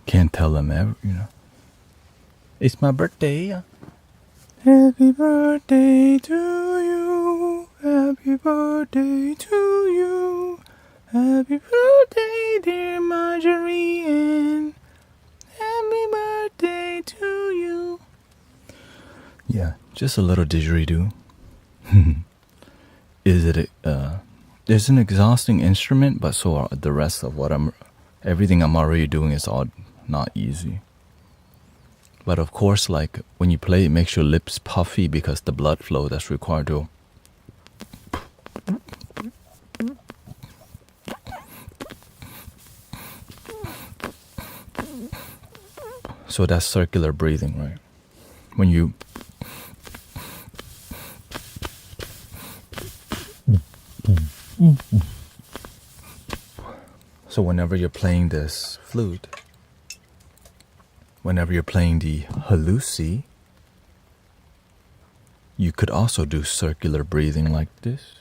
Can't tell them ever, It's my birthday. Happy birthday to you. Happy birthday to you. Happy birthday, dear Marjorie Ann. Happy birthday to you. Yeah, just a little didgeridoo. It's an exhausting instrument, but so are the rest of everything I'm already doing is all not easy. But of course, like when you play, it makes your lips puffy because the blood flow that's required to. So that's circular breathing, right? When you So whenever you're playing this flute, whenever you're playing the halusi, you could also do circular breathing like this.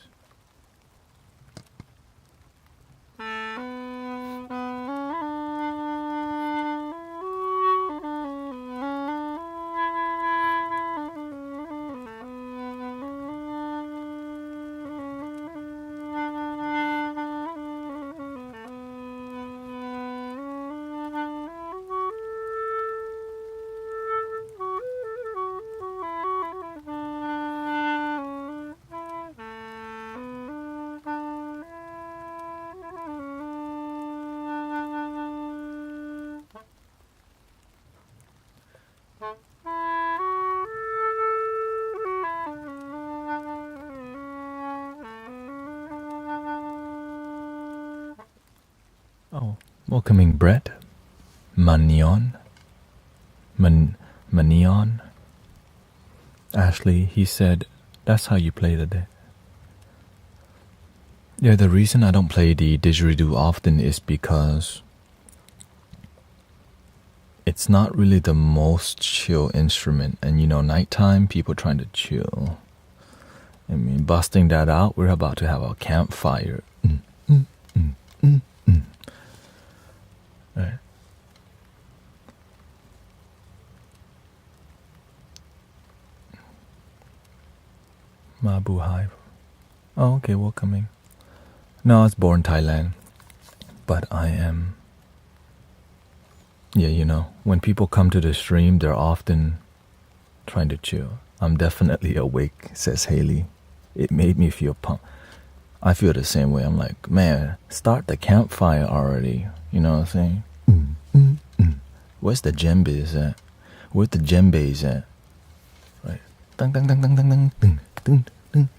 Oh, welcoming Brett, Manion, Manion. Ashley, he said, that's how you play the day. Yeah, the reason I don't play the didgeridoo often is because it's not really the most chill instrument. And nighttime, people trying to chill. I mean, busting that out, we're about to have a campfire. Right. Mabu Hive. Oh, okay, welcoming. No, I was born in Thailand, but I am. Yeah, when people come to the stream, they're often trying to chill. I'm definitely awake, says Haley. It made me feel pumped. I feel the same way. I'm like, man, start the campfire already. You know what I'm saying? Where's the djembes at? Where's the djembes at? Right. Dun, dun, dun, dun, dun, dun, dun, dun, dun.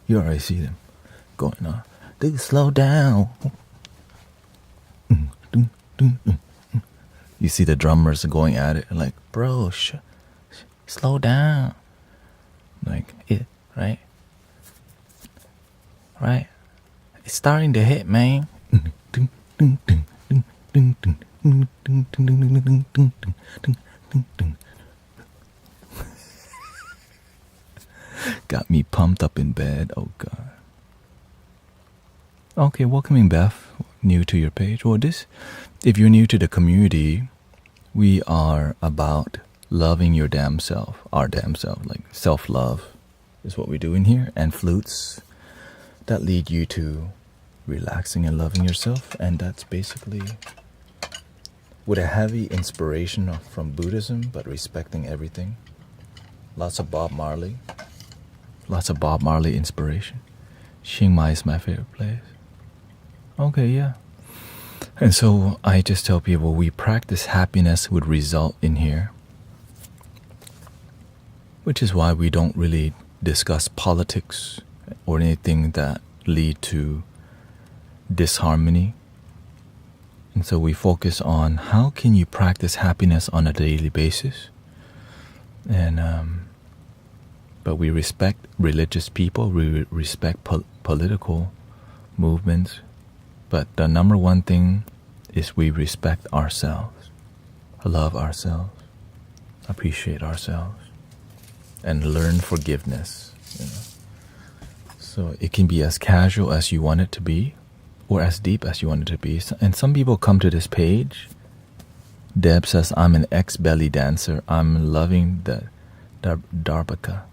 You already see them going on. Dude, slow down. You see the drummers going at it like, bro, slow down. Like, it, right? Right? It's starting to hit, man. Got me pumped up in bed. Oh, God. Okay, welcoming Beth, new to your page. Well, if you're new to the community, we are about loving your damn self, our damn self, like self-love is what we do in here, and flutes that lead you to relaxing and loving yourself. And that's basically with a heavy inspiration from Buddhism, but respecting everything. Lots of Bob Marley inspiration. Chiang Mai is my favorite place. Okay, yeah. And so I just tell people we practice happiness with result in here, which is why we don't really discuss politics or anything that lead to disharmony. And so we focus on how can you practice happiness on a daily basis. And but we respect religious people, we respect political movements. But the number one thing is we respect ourselves, love ourselves, appreciate ourselves, and learn forgiveness. So it can be as casual as you want it to be, or as deep as you want it to be. And some people come to this page Deb says, I'm an ex-belly dancer. I'm loving the Darbaka.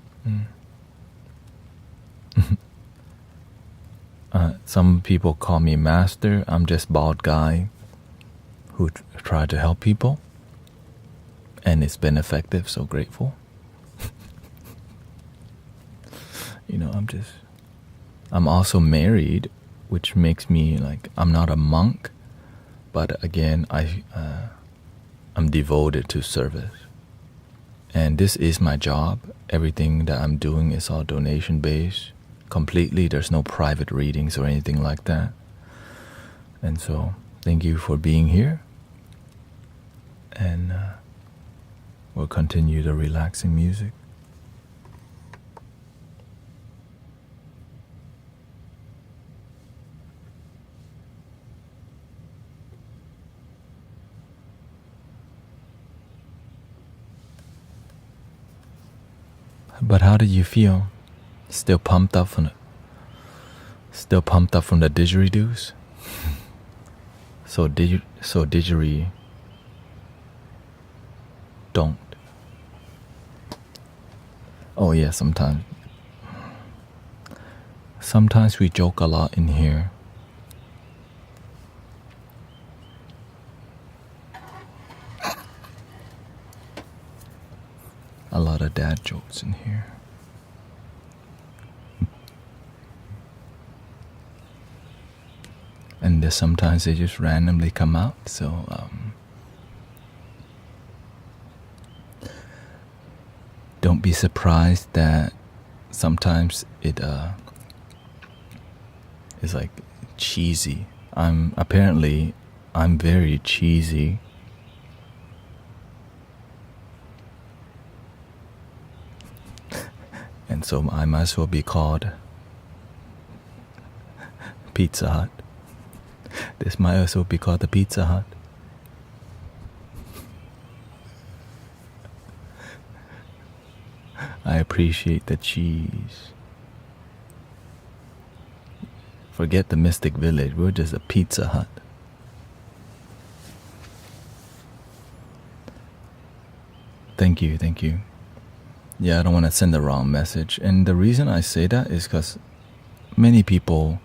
Some people call me master. I'm just bald guy who try to help people. And it's been effective, so grateful. I'm also married, which makes me like, I'm not a monk, but again, I'm devoted to service. And this is my job. Everything that I'm doing is all donation based. Completely, there's no private readings or anything like that. And so, thank you for being here. And we'll continue the relaxing music. But how did you feel? Still pumped up from the didgeridoos? So didgeridoo don't. Oh yeah, sometimes we joke a lot in here. A lot of dad jokes in here. And sometimes they just randomly come out, so don't be surprised that sometimes it is like cheesy. I'm very cheesy. And so I might as well be called Pizza Hut. This might also be called the Pizza Hut. I appreciate the cheese. Forget the Mystic Village. We're just a Pizza Hut. Thank you. Yeah, I don't want to send the wrong message. And the reason I say that is because many people,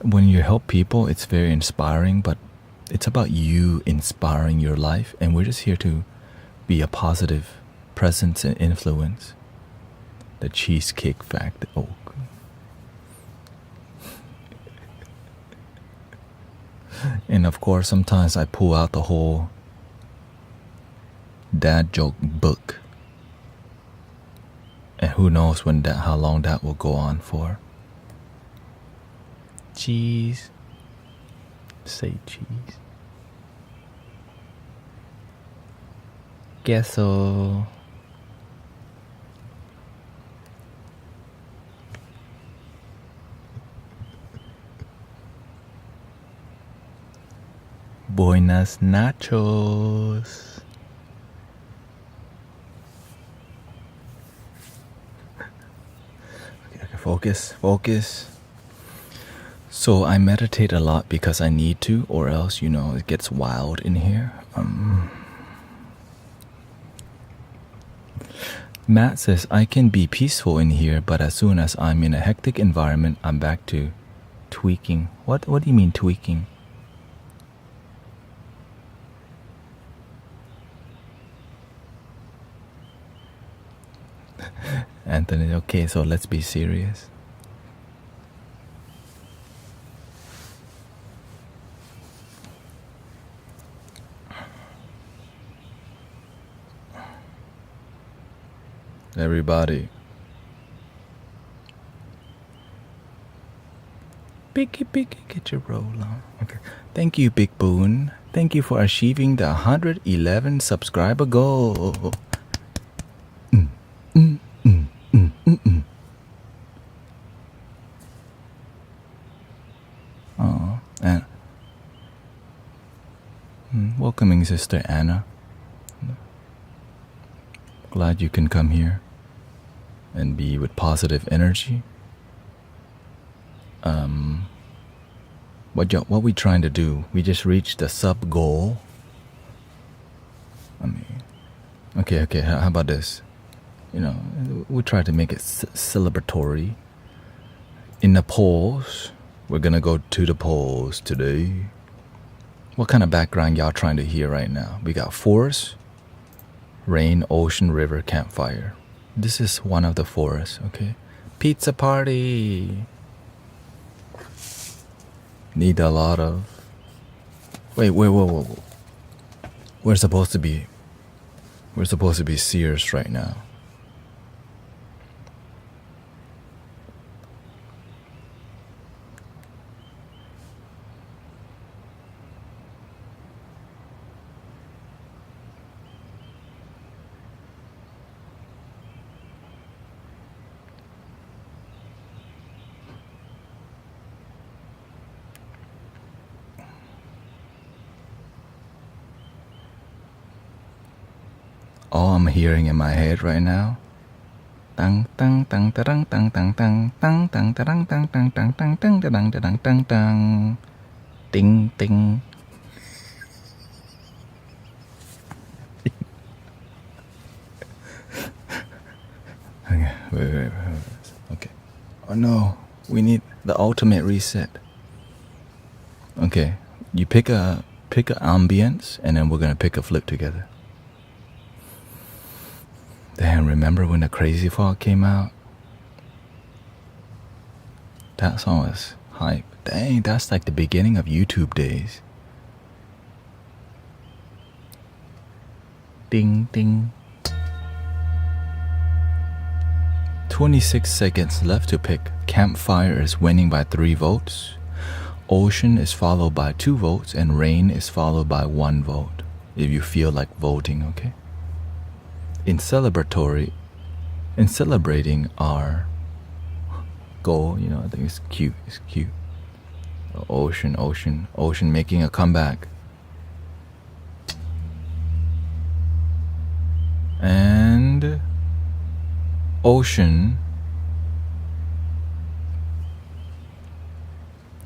when you help people, it's very inspiring, but it's about you inspiring your life. And we're just here to be a positive presence and influence. The cheesecake fact. Oh. And of course, sometimes I pull out the whole dad joke book. And who knows how long that will go on for. Cheese. Say cheese. Queso. Buenas nachos. Focus. So I meditate a lot because I need to, or else, it gets wild in here. Matt says, I can be peaceful in here, but as soon as I'm in a hectic environment, I'm back to tweaking. What do you mean tweaking? Anthony, okay, so let's be serious. Everybody. Biggie, get your roll on. Okay. Thank you, Big Boon. Thank you for achieving the 111 subscriber goal. Oh, and welcoming Sister Anna. Glad you can come here and be with positive energy. What we trying to do? We just reached the sub goal I mean, okay. How about this? You know, we try to make it celebratory. In the polls, we're gonna go to the polls today. What kind of background y'all trying to hear right now? We got forest, rain, ocean, river, campfire. This is one of the forests, okay? Pizza party. Need a lot of... Wait. We're supposed to be Sears right now. All I'm hearing in my head right now, dang dang dang dang dang dang dang dang dang dang dang dang dang dang dang dang dang dang dang, ding ding. Okay, wait. Okay. Oh no, we need the ultimate reset. Okay, you pick a ambience, and then we're gonna pick a flip together. Damn, remember when the Crazy Fog came out? That song was hype. Dang, that's like the beginning of YouTube days. Ding, ding. 26 seconds left to pick. Campfire is winning by 3 votes. Ocean is followed by 2 votes. And rain is followed by 1 vote. If you feel like voting, okay? In celebrating our goal, you know, I think it's cute. Ocean making a comeback. And Ocean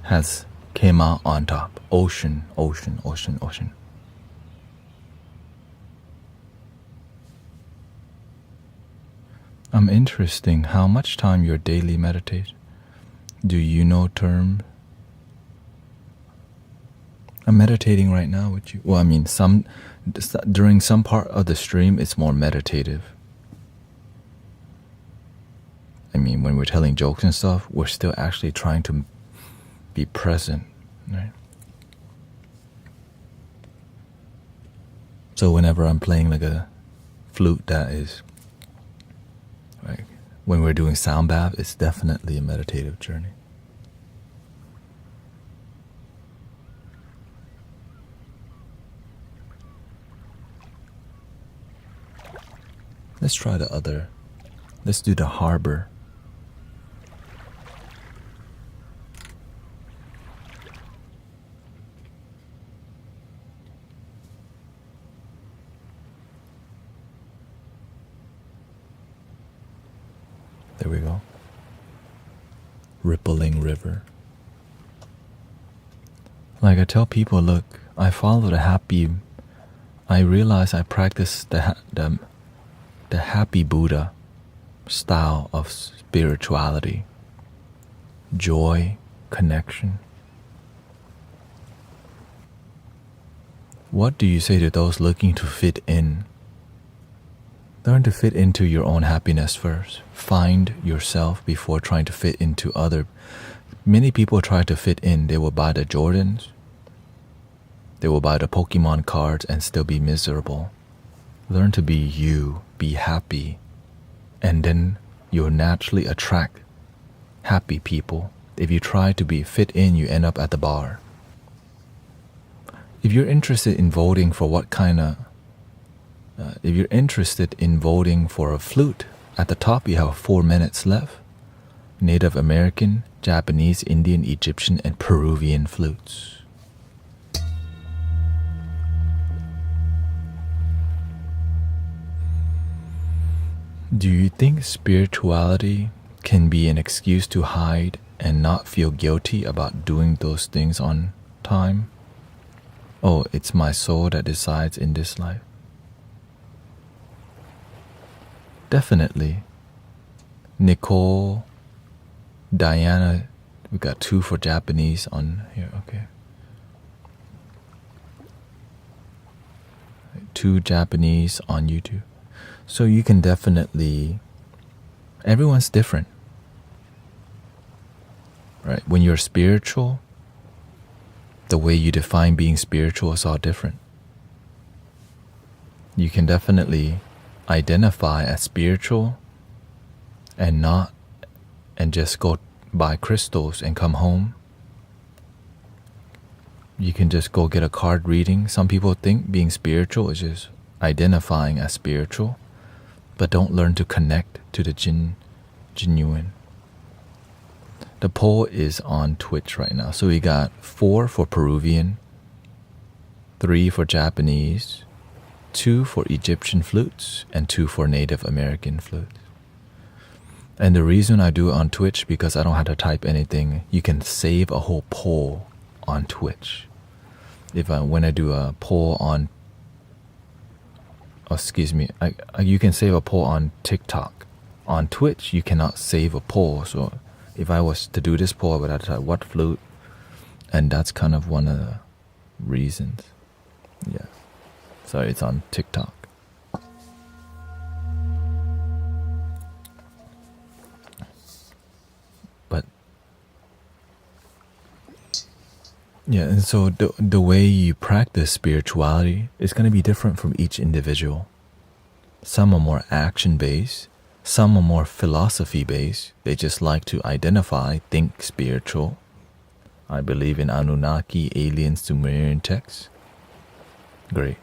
has came out on top. Ocean. I'm interesting. How much time your daily meditate? Do you know term? I'm meditating right now with you. Well, I mean, during some part of the stream, it's more meditative. I mean, when we're telling jokes and stuff, we're still actually trying to be present, right? So whenever I'm playing like a flute, that is... Like when we're doing Soundbath, it's definitely a meditative journey. Let's try the other. Let's do the harbor. There we go. Rippling river. Like I tell people, look, I follow I realize I practice the happy Buddha style of spirituality. Joy, connection. What do you say to those looking to fit in? Learn to fit into your own happiness first. Find yourself before trying to fit into other. Many people try to fit in. They will buy the Jordans. They will buy the Pokemon cards and still be miserable. Learn to be you. Be happy. And then you'll naturally attract happy people. If you try to be fit in, you end up at the bar. If you're interested in voting for if you're interested in voting for a flute, at the top you have 4 minutes left. Native American, Japanese, Indian, Egyptian, and Peruvian flutes. Do you think spirituality can be an excuse to hide and not feel guilty about doing those things on time? Oh, it's my soul that decides in this life. definitely. Nicole, Diana, we got 2 for Japanese on here. Okay. 2 Japanese on YouTube. So you can definitely, everyone's different. Right? When you're spiritual, the way you define being spiritual is all different. You can definitely identify as spiritual and just go buy crystals and come home. You can just go get a card reading. Some people think being spiritual is just identifying as spiritual, but don't learn to connect to the genuine. The poll is on Twitch right now. So we got 4 for Peruvian, 3 for Japanese, 2 for Egyptian flutes, and 2 for Native American flutes. And the reason I do it on Twitch, because I don't have to type anything. You can save a whole poll on Twitch. When I do a poll on, you can save a poll on TikTok. On Twitch, you cannot save a poll. So if I was to do this poll, I would have to type what flute, and that's kind of one of the reasons. Yeah. So it's on TikTok. But yeah, and so the way you practice spirituality is going to be different from each individual. Some are more action-based, some are more philosophy-based. They just like to identify, think spiritual. I believe in Anunnaki, aliens, Sumerian texts. Great.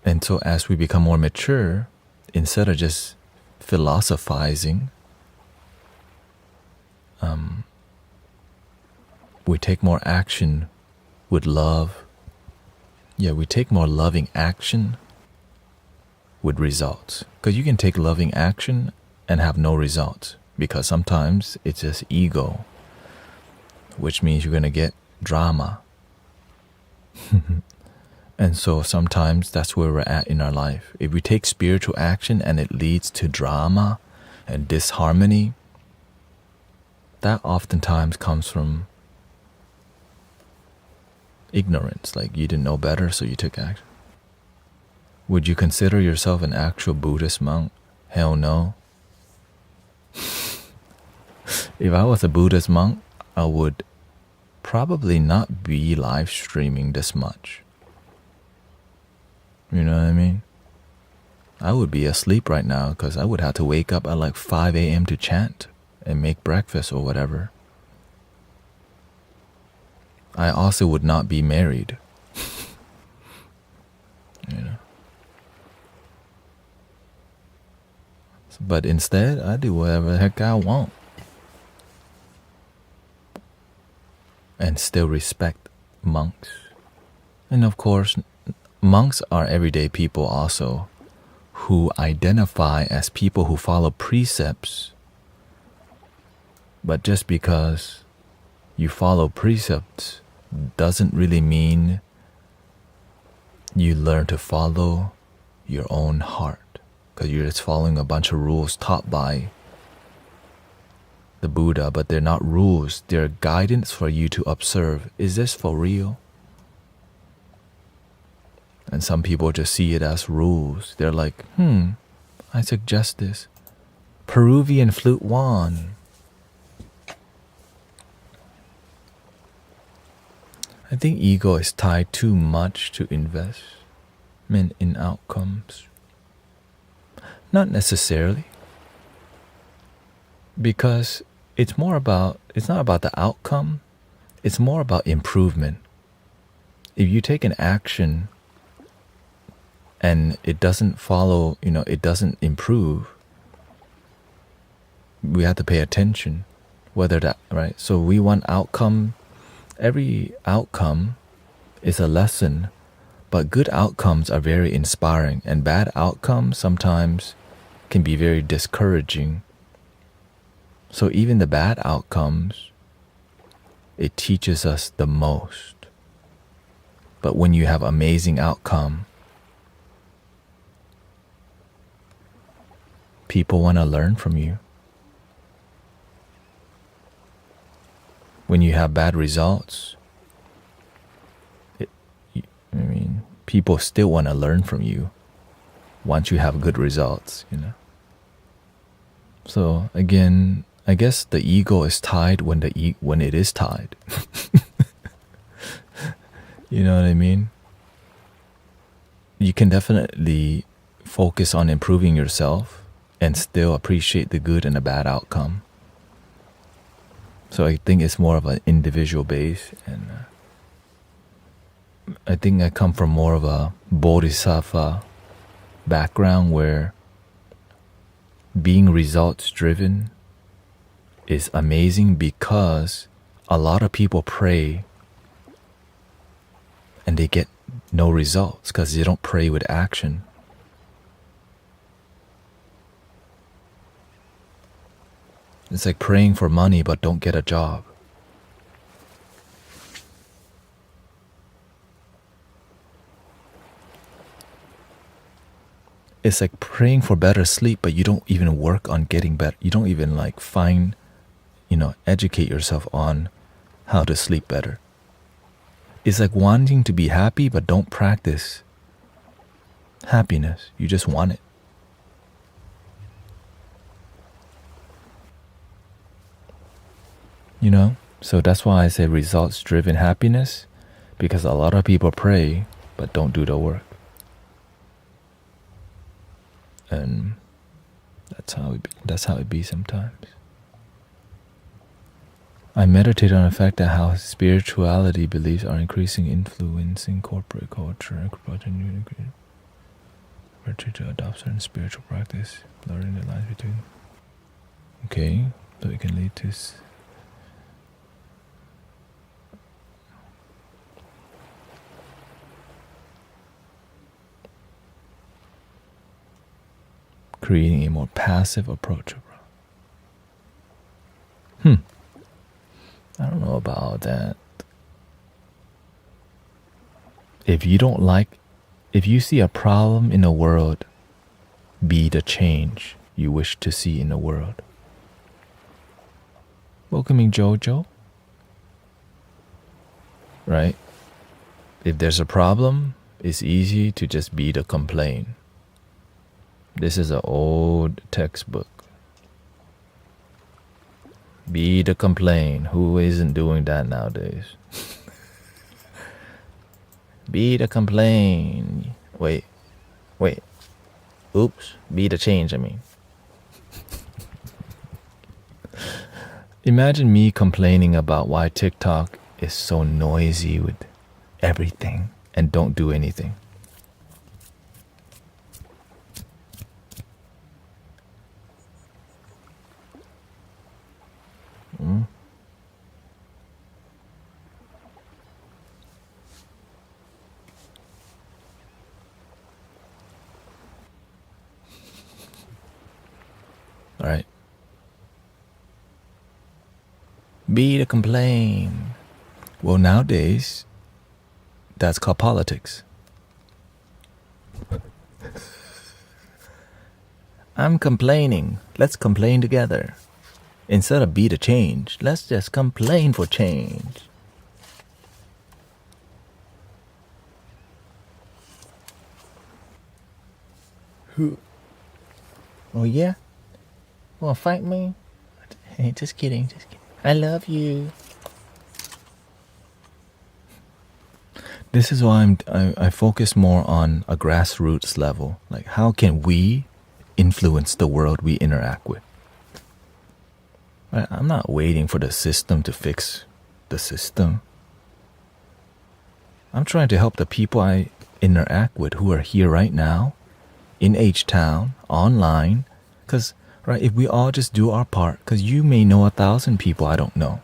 And so as we become more mature, instead of just philosophizing, we take more action with love. Yeah, we take more loving action with results. Because you can take loving action and have no results. Because sometimes it's just ego, which means you're going to get drama. And so sometimes that's where we're at in our life. If we take spiritual action and it leads to drama and disharmony, that oftentimes comes from ignorance. Like you didn't know better, so you took action. Would you consider yourself an actual Buddhist monk? Hell no. If I was a Buddhist monk, I would probably not be live streaming this much. You know what I mean? I would be asleep right now because I would have to wake up at like 5 a.m. to chant and make breakfast or whatever. I also would not be married. You know. But instead, I do whatever the heck I want. And still respect monks. And of course, monks are everyday people also who identify as people who follow precepts. But just because you follow precepts doesn't really mean you learn to follow your own heart. Because you're just following a bunch of rules taught by the Buddha, but they're not rules. They're guidance for you to observe. Is this for real? And some people just see it as rules. They're like, I suggest this. Peruvian flute wand. I think ego is tied too much to investment in outcomes. Not necessarily. Because it's not about the outcome. It's more about improvement. If you take an action and it doesn't follow, it doesn't improve, we have to pay attention whether that, right? So we want outcome. Every outcome is a lesson, but good outcomes are very inspiring, and bad outcomes sometimes can be very discouraging. So even the bad outcomes, it teaches us the most. But when you have amazing outcome, people want to learn from you. When you have bad results, people still want to learn from you once you have good results, you know. So again, I guess the ego is tied when it is tied. You know what I mean? You can definitely focus on improving yourself and still appreciate the good and the bad outcome. So I think it's more of an individual base, and I think I come from more of a bodhisattva background where being results driven is amazing because a lot of people pray and they get no results because they don't pray with action. It's like praying for money but don't get a job. It's like praying for better sleep, but you don't even work on getting better. You don't even like find, educate yourself on how to sleep better. It's like wanting to be happy, but don't practice happiness. You just want it. So that's why I say results-driven happiness, because a lot of people pray, but don't do the work. And that's how it be sometimes. I meditate on the fact that how spirituality beliefs are increasing influence in corporate culture and promoting to adopt certain spiritual practice, blurring the lines between. Okay, so it can lead to creating a more passive approach. I don't know about that. If you see a problem in the world, be the change you wish to see in the world. Welcoming Jojo. Right? If there's a problem, it's easy to just be the complaint. This is an old textbook. Be the complaint. Who isn't doing that nowadays? Be the complaint. Wait. Oops. Be the change, I mean. Imagine me complaining about why TikTok is so noisy with everything and don't do anything. All right. Be the complaint. Well, nowadays, that's called politics. I'm complaining. Let's complain together. Instead of be the change, let's just complain for change. Who? Oh, yeah? Wanna fight me? Hey, just kidding. I love you. This is why I focus more on a grassroots level. Like, how can we influence the world we interact with? I'm not waiting for the system to fix the system. I'm trying to help the people I interact with who are here right now, in H-Town, online. Because, right, if we all just do our part, because you may know 1,000 people I don't know.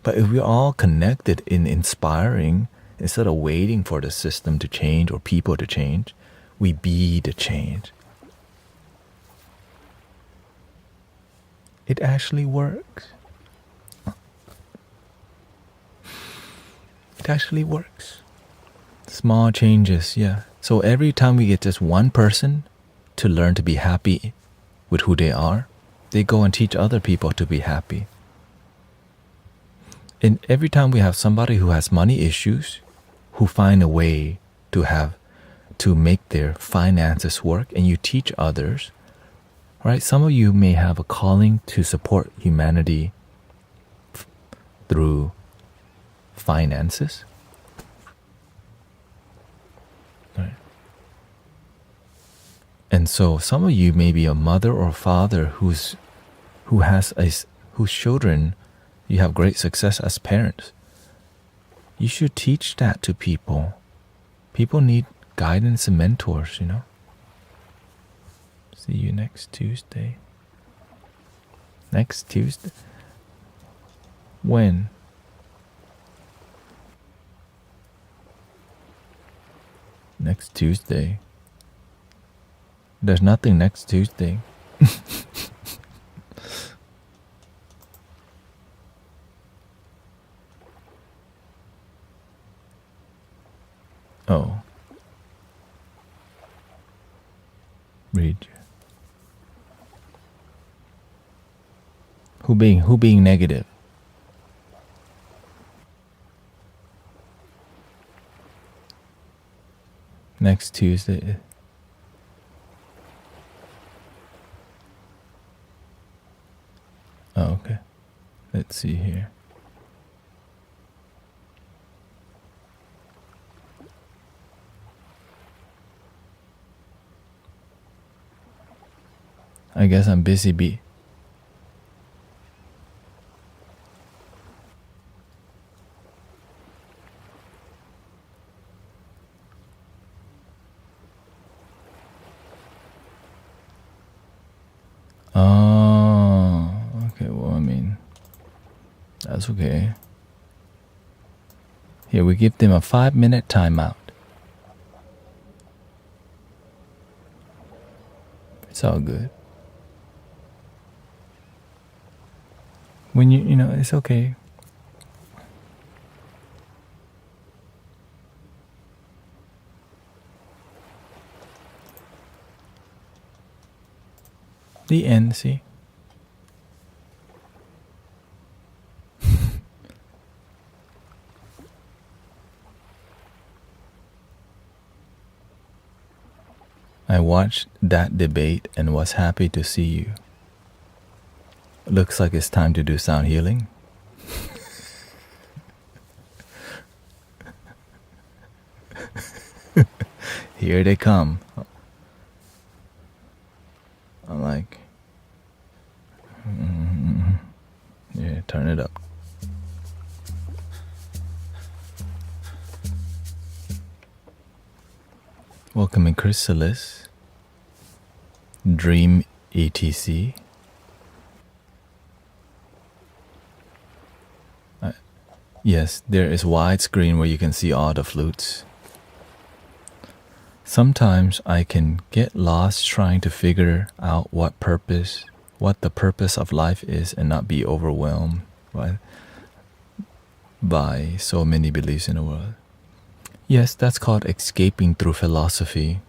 But if we're all connected in inspiring, instead of waiting for the system to change or people to change, we be the change. It actually works. It actually works. Small changes, yeah. So every time we get just one person to learn to be happy with who they are, they go and teach other people to be happy. And every time we have somebody who has money issues, who find a way to make their finances work, and you teach others, right? Some of you may have a calling to support humanity through finances, right? And so some of you may be a mother or father whose children, you have great success as parents. You should teach that to people. People need guidance and mentors, you know. See you next Tuesday. Next Tuesday? When? Next Tuesday. There's nothing next Tuesday. Oh. Read. Who being negative? Next Tuesday. Oh, okay. Let's see here. I guess I'm busy bee. Oh, okay. Well, I mean, that's okay. Here, we give them a 5-minute timeout. It's all good. When you know, it's okay. The end, see? I watched that debate and was happy to see you. Looks like it's time to do sound healing. Here they come. I'm like, yeah, turn it up. Welcome in Chrysalis, Dream ETC. Yes, there is widescreen where you can see all the flutes. Sometimes I can get lost trying to figure out what the purpose of life is, and not be overwhelmed by so many beliefs in the world. Yes, that's called escaping through philosophy.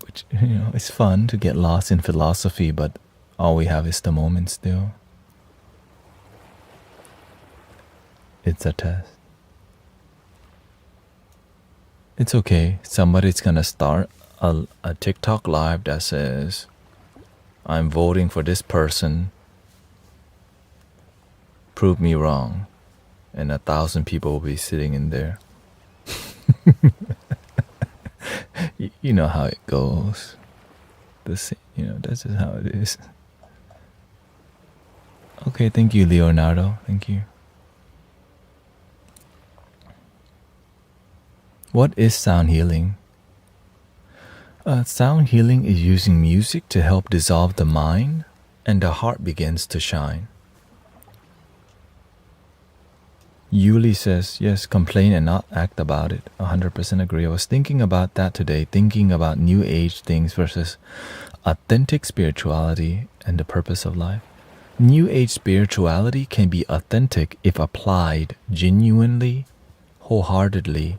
Which, you know, it's fun to get lost in philosophy, but all we have is the moment still. It's a test. It's okay. Somebody's gonna start a TikTok live that says, I'm voting for this person. Prove me wrong. And 1,000 people will be sitting in there. You know how it goes. That's just how it is. Okay, thank you, Leonardo. Thank you. What is sound healing? Sound healing is using music to help dissolve the mind, and the heart begins to shine. Yuli says, yes, complain and not act about it. 100% agree. I was thinking about that today, thinking about new age things versus authentic spirituality and the purpose of life. New age spirituality can be authentic if applied genuinely, wholeheartedly.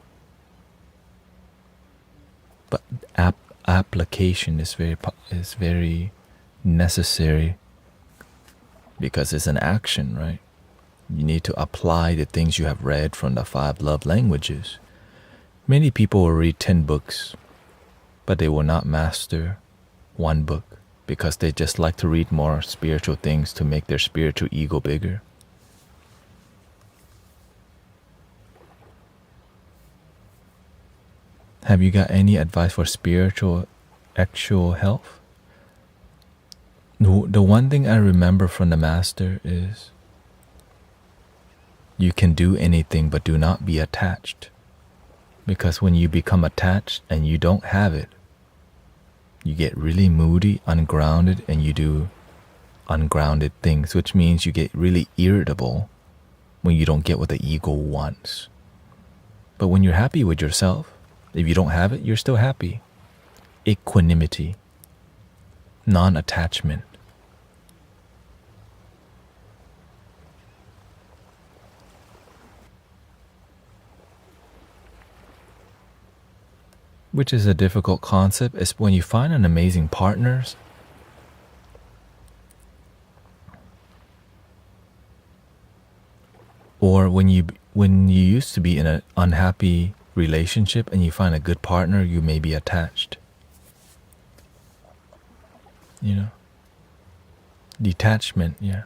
but application is very necessary because it's an action, right? You need to apply the things you have read from the 5 love languages. Many people will read 10 books, but they will not master one book because they just like to read more spiritual things to make their spiritual ego bigger. Have you got any advice for spiritual actual health? The one thing I remember from the master is you can do anything but do not be attached. Because when you become attached and you don't have it, you get really moody, ungrounded, and you do ungrounded things, which means you get really irritable when you don't get what the ego wants. But when you're happy with yourself, if you don't have it, you're still happy. Equanimity, non-attachment. Which is a difficult concept, is when you find an amazing partners, or when you used to be in an unhappy relationship and you find a good partner, you may be attached. You know? Detachment, yeah.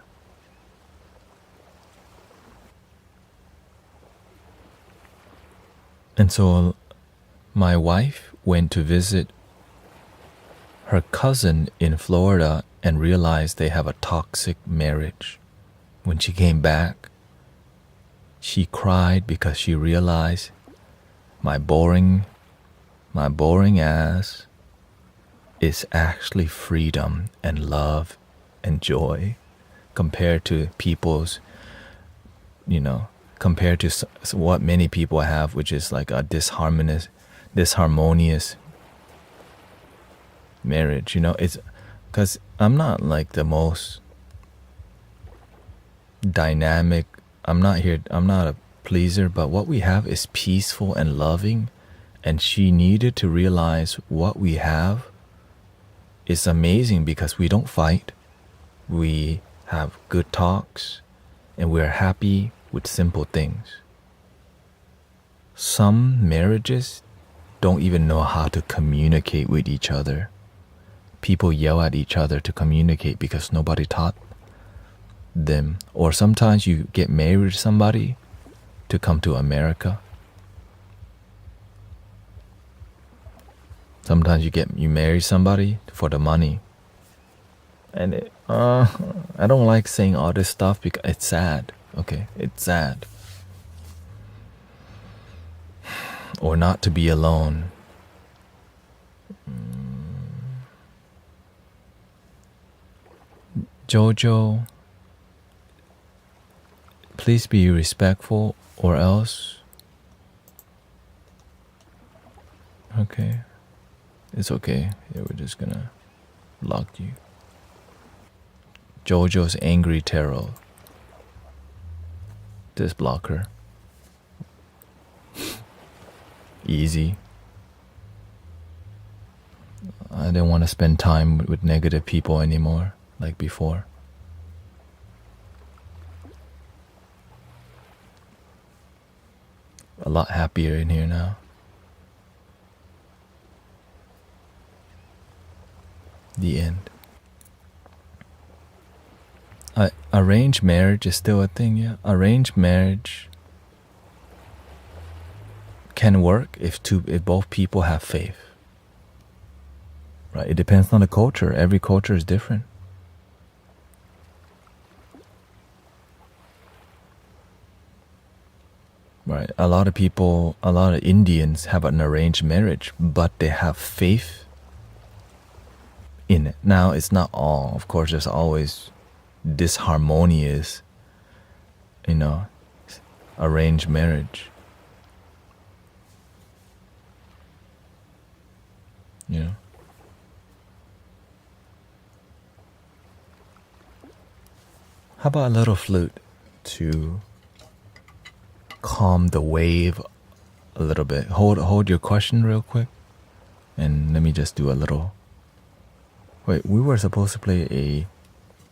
And so my wife went to visit her cousin in Florida and realized they have a toxic marriage. When she came back, she cried because she realized my boring ass is actually freedom and love and joy compared to people's, compared to what many people have, which is like a disharmonious marriage. It's because I'm not like the most dynamic. I'm not a pleaser, but what we have is peaceful and loving, and she needed to realize what we have is amazing because we don't fight, we have good talks, and we're happy with simple things. Some marriages don't even know how to communicate with each other. People yell at each other to communicate because nobody taught them. Or sometimes you get married to somebody to come to America. Sometimes you marry somebody for the money. And I don't like saying all this stuff because it's sad. Okay, it's sad. Or not to be alone. Jojo, please be respectful or else. Okay. It's okay. Yeah, we're just gonna block you. Jojo's angry tarot. Just block her. Easy. I didn't want to spend time with negative people anymore, like before. A lot happier in here now. The end. Arranged marriage is still a thing, yeah. Arranged marriage can work if both people have faith. Right? It depends on the culture. Every culture is different. Right? A lot of Indians have an arranged marriage, but they have faith in it. Now, it's not all. Of course, there's always disharmonious, arranged marriage. How about a little flute to calm the wave a little bit? Hold your question real quick. And let me just do a little. Wait, we were supposed to play a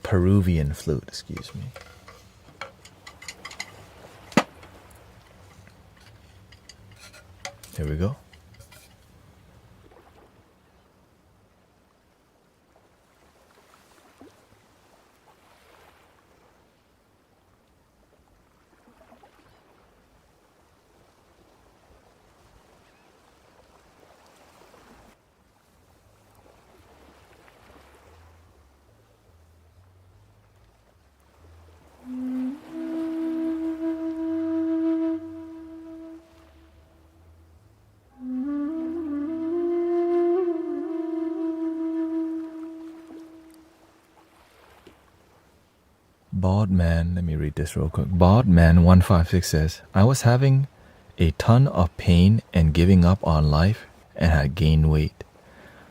Peruvian flute, excuse me. Here we go. Bald Man, let me read this real quick. Bald Man 156 says, I was having a ton of pain and giving up on life and had gained weight.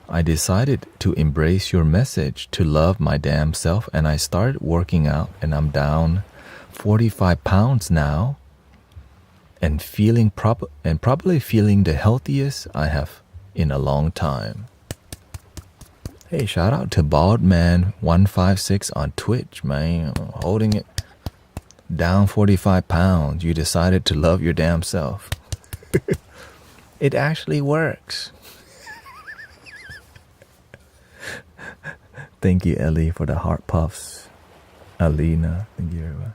I decided to embrace your message to love my damn self, and I started working out, and I'm down 45 pounds now and probably feeling the healthiest I have in a long time. Hey, shout out to Baldman156 on Twitch, man. Holding it down 45 pounds. You decided to love your damn self. It actually works. Thank you, Ellie, for the heart puffs. Alina, thank you very much.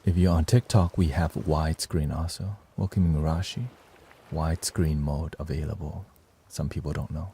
If you're on TikTok, we have widescreen also. Welcoming Rashi. Widescreen mode available. Some people don't know.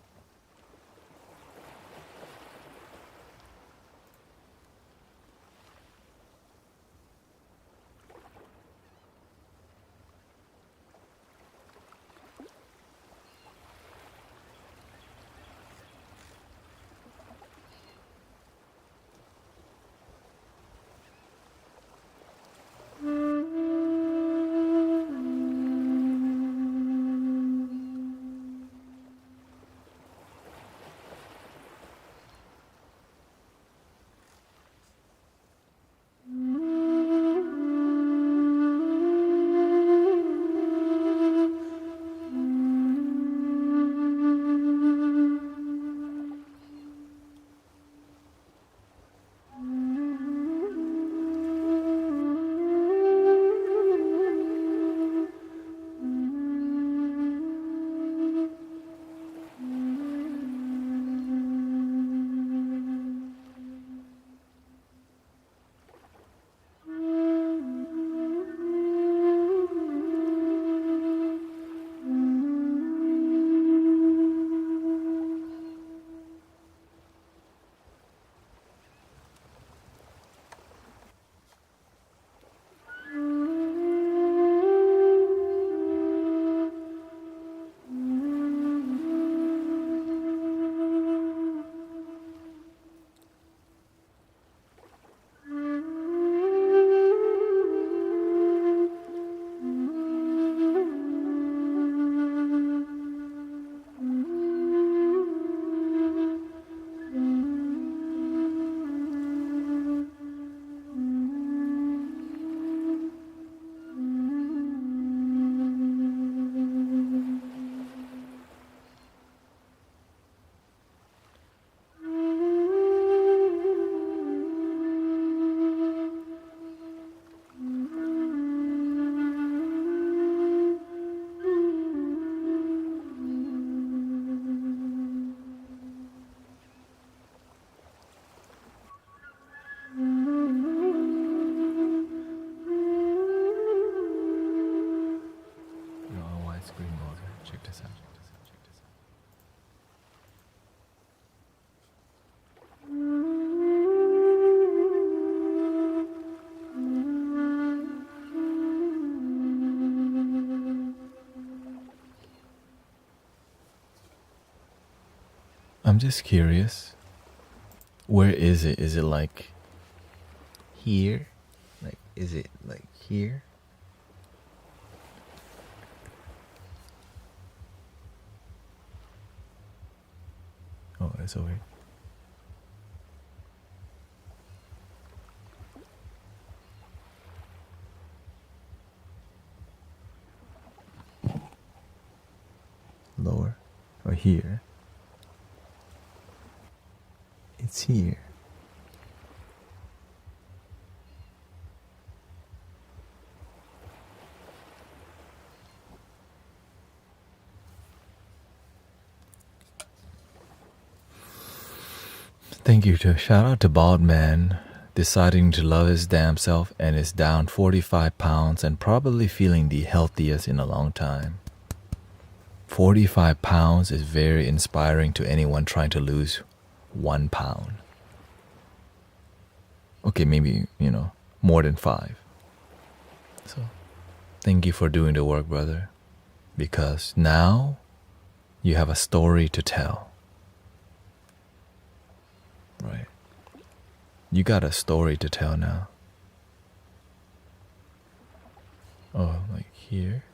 I'm just curious. Where is it? Is it like here? Like, is it like here? it's over here. Lower or here. It's here. Thank you to shout out to Bald Man deciding to love his damn self and is down 45 pounds and probably feeling the healthiest in a long time. 45 pounds is very inspiring to anyone trying to lose 1 pound. Okay, maybe, more than 5. So, thank you for doing the work, brother. Because now you have a story to tell. Right. You got a story to tell now. Oh, like here.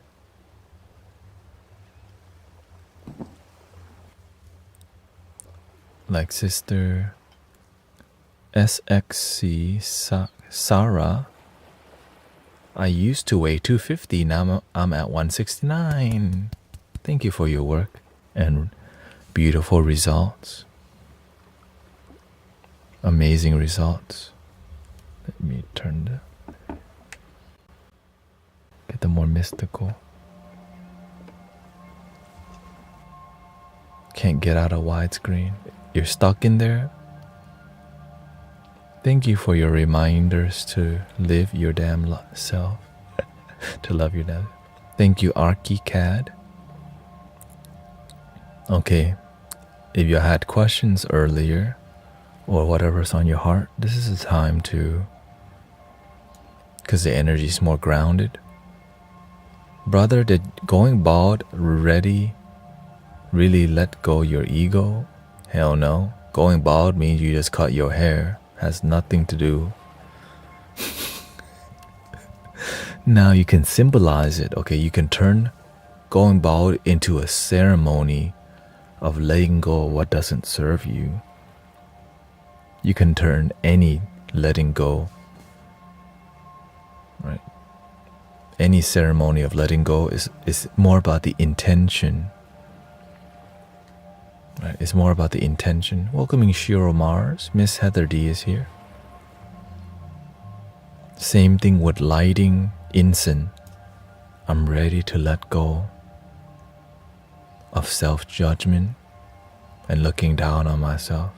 Like Sister SXC Sarah. I used to weigh 250, now I'm at 169. Thank you for your work and beautiful results. Amazing results. Let me turn get the more mystical. Can't get out of widescreen. You're stuck in there. Thank you for your reminders to live your damn self. To love your damn. Thank you, ArchiCAD. Okay, if you had questions earlier or whatever's on your heart, this is the time to, because the energy is more grounded. Brother, did going bald really let go your ego? Hell no. Going bald means you just cut your hair. Has nothing to do. Now you can symbolize it. Okay, you can turn going bald into a ceremony of letting go of what doesn't serve you. You can turn any letting go, right? Any ceremony of letting go is more about the intention. Right, it's more about the intention. Welcoming Shiro Mars. Miss Heather D is here. Same thing with lighting incense. I'm ready to let go of self-judgment and looking down on myself.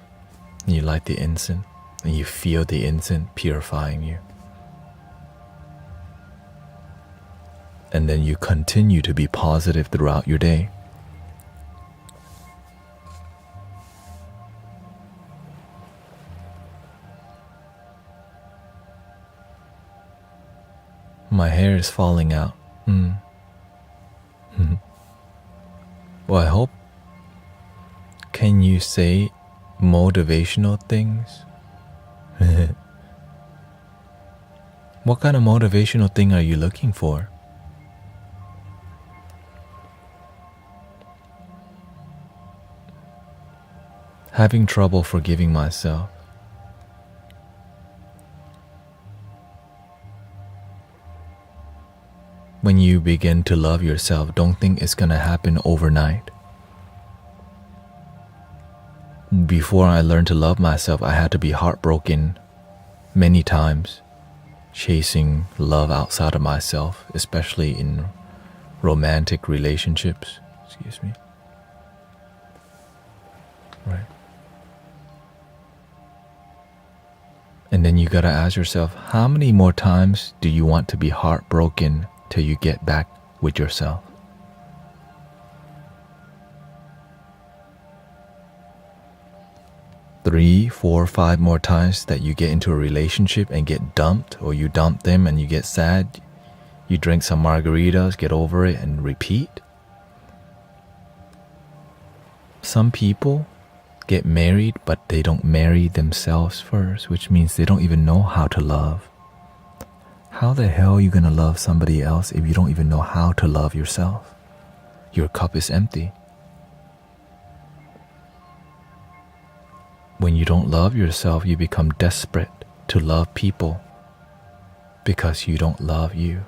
And you light the incense and you feel the incense purifying you. And then you continue to be positive throughout your day. My hair is falling out. Well, I hope. Can you say motivational things? What kind of motivational thing are you looking for? Having trouble forgiving myself. When you begin to love yourself, don't think it's gonna happen overnight. Before I learned to love myself, I had to be heartbroken many times, chasing love outside of myself, especially in romantic relationships. Excuse me. Right. And then you gotta ask yourself, how many more times do you want to be heartbroken till you get back with yourself? Three, 4, 5 more times that you get into a relationship and get dumped, or you dump them and you get sad, you drink some margaritas, get over it, and repeat. Some people get married, but they don't marry themselves first, which means they don't even know how to love. How the hell are you gonna love somebody else if you don't even know how to love yourself? Your cup is empty. when you don't love yourself, you become desperate to love people because you don't love you.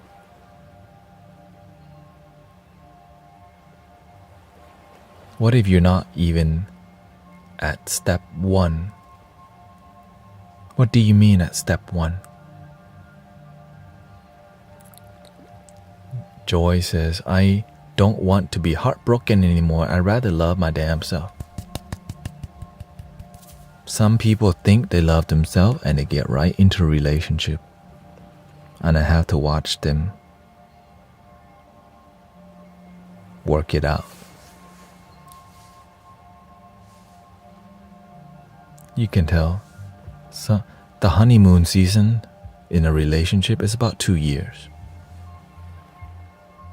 What if you're not even at step 1? What do you mean at step 1? Joy says, I don't want to be heartbroken anymore. I'd rather love my damn self. Some people think they love themselves and they get right into a relationship. And I have to watch them work it out. You can tell. So the honeymoon season in a relationship is about 2 years.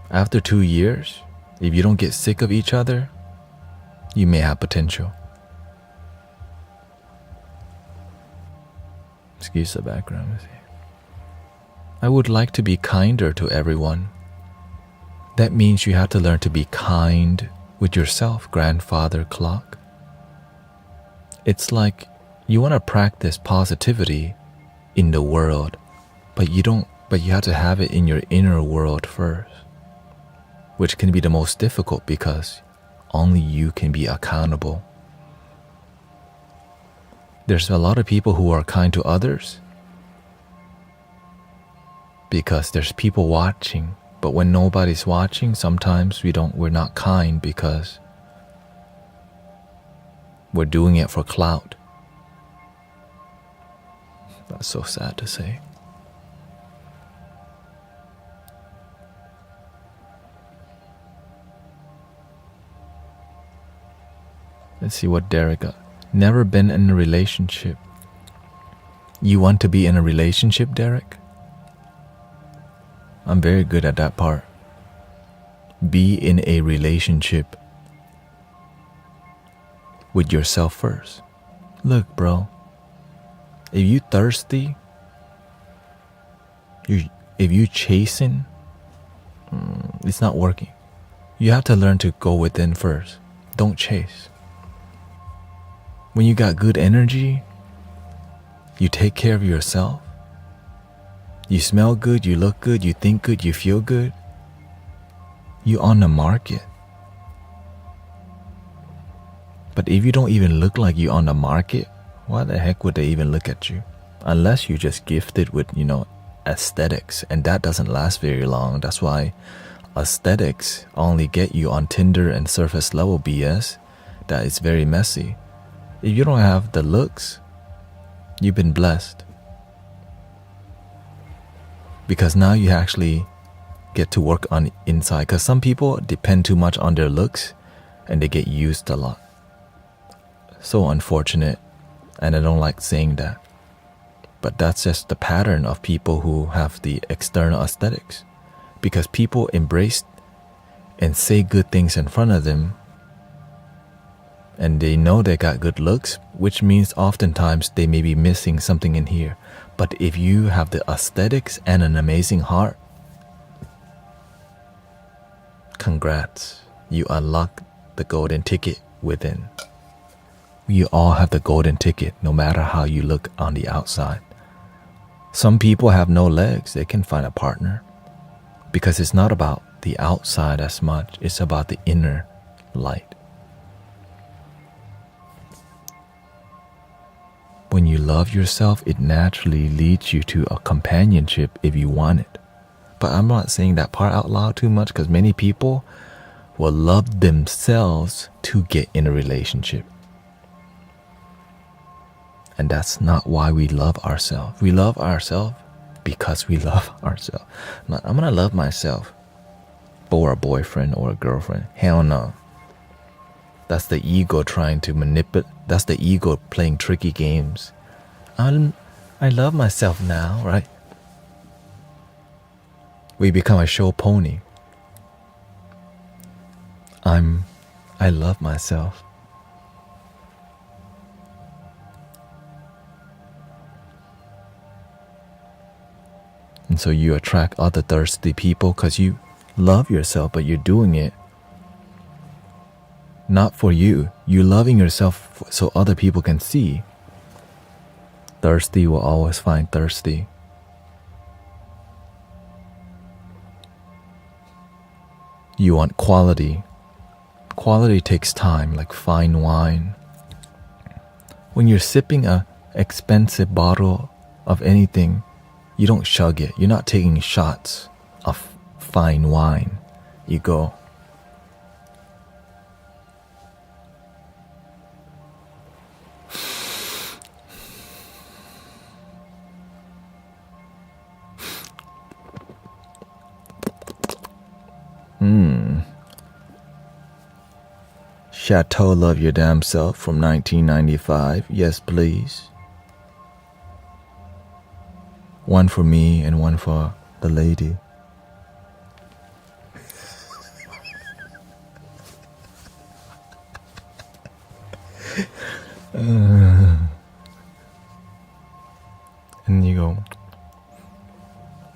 After 2 years, if you don't get sick of each other, you may have potential. Excuse the background. I would like to be kinder to everyone. That means you have to learn to be kind with yourself, grandfather clock. It's like you want to practice positivity in the world, but you have to have it in your inner world first, which can be the most difficult because only you can be accountable. There's a lot of people who are kind to others because there's people watching, but when nobody's watching, sometimes we're not kind because we're doing it for clout. That's so sad to say. Let's see what Derek got. Never been in a relationship. You want to be in a relationship, Derek? I'm very good at that part. Be in a relationship with yourself first. Look, bro. If you thirsty, if you chasing, it's not working. You have to learn to go within first. Don't chase. When you got good energy, you take care of yourself. You smell good, you look good, you think good, you feel good. You on the market. But if you don't even look like you on the market, why the heck would they even look at you? Unless you're just gifted with, aesthetics, and that doesn't last very long. That's why aesthetics only get you on Tinder and surface level BS. That is very messy. If you don't have the looks, you've been blessed. Because now you actually get to work on inside. Because some people depend too much on their looks and they get used a lot. So unfortunate, and I don't like saying that. But that's just the pattern of people who have the external aesthetics. Because people embrace and say good things in front of them, and they know they got good looks, which means oftentimes they may be missing something in here. But if you have the aesthetics and an amazing heart, congrats, you unlock the golden ticket within. You all have the golden ticket, no matter how you look on the outside. Some people have no legs, they can find a partner. Because it's not about the outside as much, it's about the inner light. When you love yourself, it naturally leads you to a companionship if you want it. But I'm not saying that part out loud too much because many people will love themselves to get in a relationship. And that's not why we love ourselves. We love ourselves because we love ourselves. I'm going to love myself for a boyfriend or a girlfriend. Hell no. That's the ego trying to manipulate. That's the ego playing tricky games. I love myself now, right? We become a show pony. I love myself. And so you attract other thirsty people because you love yourself, but you're doing it Not for you. You loving yourself so other people can see. Thirsty will always find thirsty. You want quality. Quality takes time, like fine wine. When you're sipping a expensive bottle of anything, you don't chug it. You're not taking shots of fine wine. You go, Chateau Love Your Damn Self from 1995. Yes, please. One for me and one for the lady. And you go,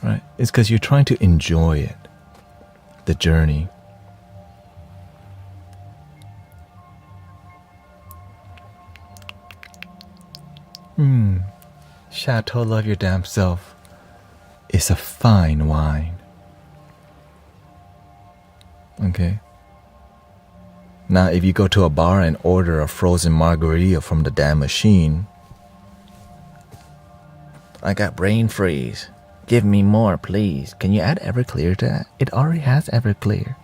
right? It's because you're trying to enjoy it, the journey. Chateau Love Your Damn Self is a fine wine. Okay? Now, if you go to a bar and order a frozen margarita from the damn machine, I got brain freeze. Give me more, please. Can you add Everclear to that? It already has Everclear.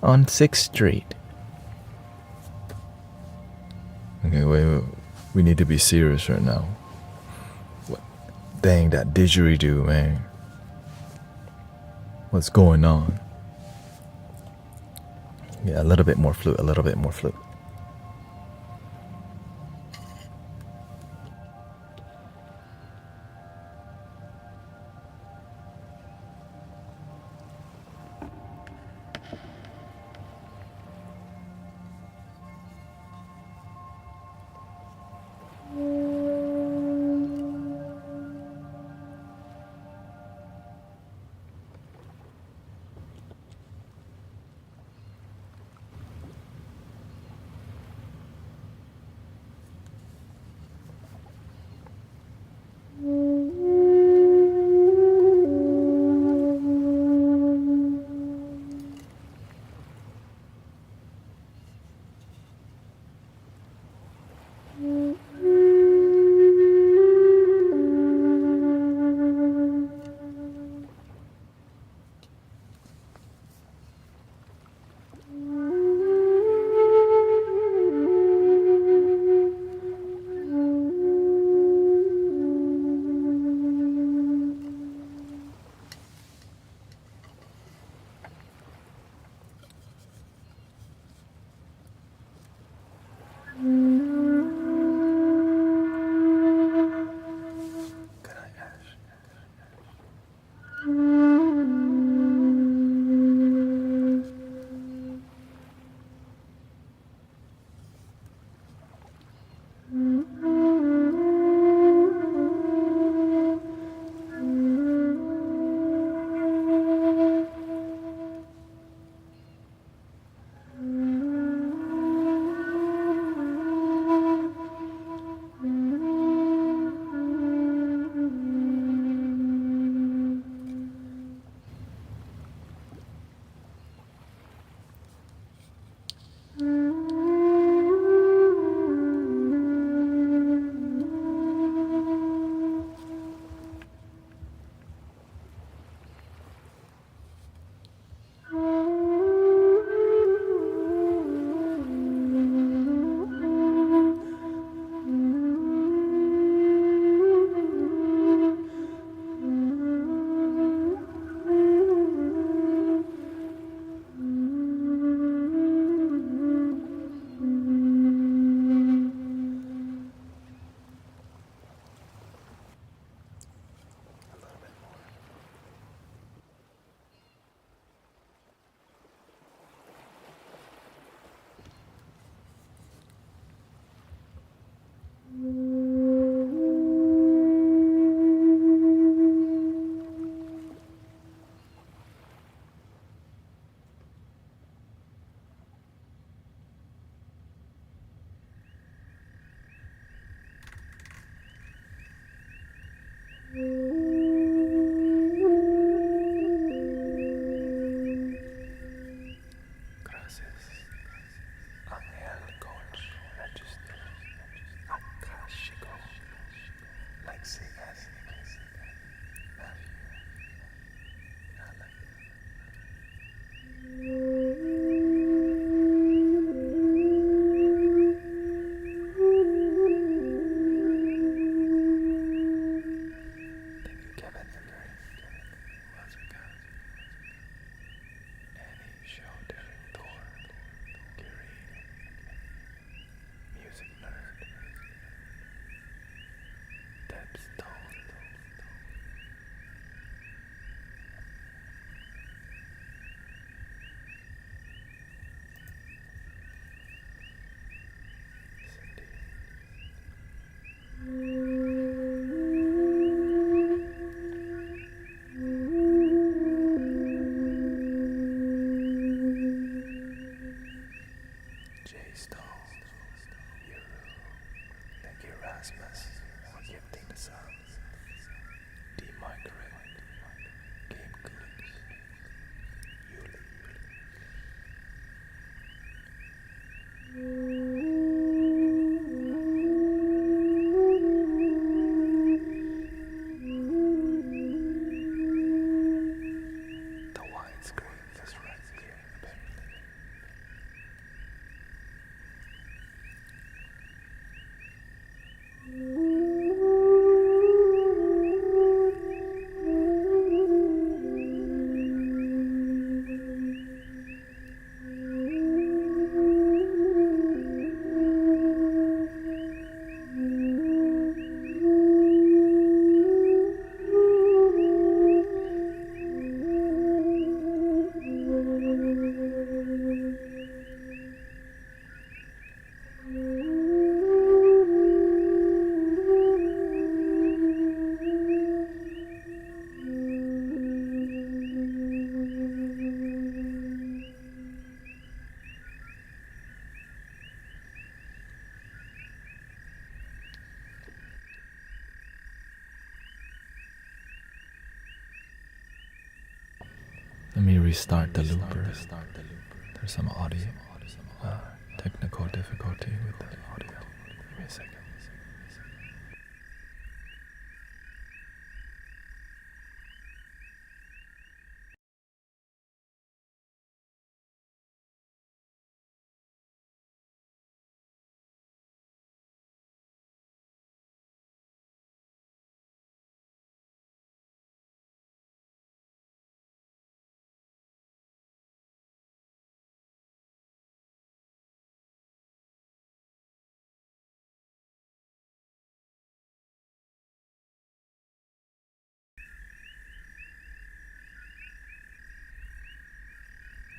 On 6th Street. Okay, wait. We need to be serious right now. What? Dang, that didgeridoo, man. What's going on? Yeah, a little bit more flute, a little bit more flute. Thank you, Rasmus, for gifting the sub. D. Margaret, Game Goods, Yuli. The widescreen is right here, apparently. Let me restart the looper. There's some audio, technical difficulty with the audio. Give me a second.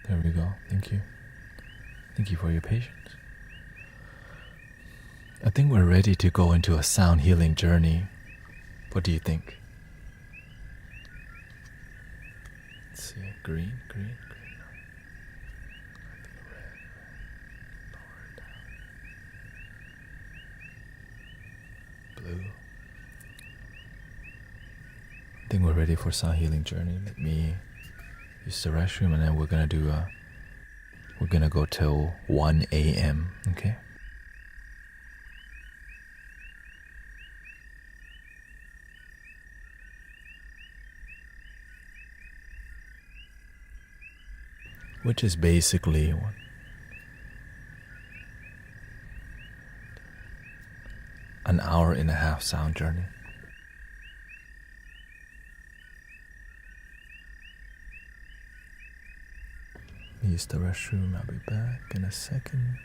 There we go. Thank you. Thank you for your patience. I think we're ready to go into a sound healing journey. What do you think? Let's see. Green. I think red. Lower down. Blue. I think we're ready for sound healing journey. Let me use the restroom, and then we're gonna go till 1 a.m. Okay? Which is basically an hour and a half sound journey. Use the restroom. I'll be back in a second.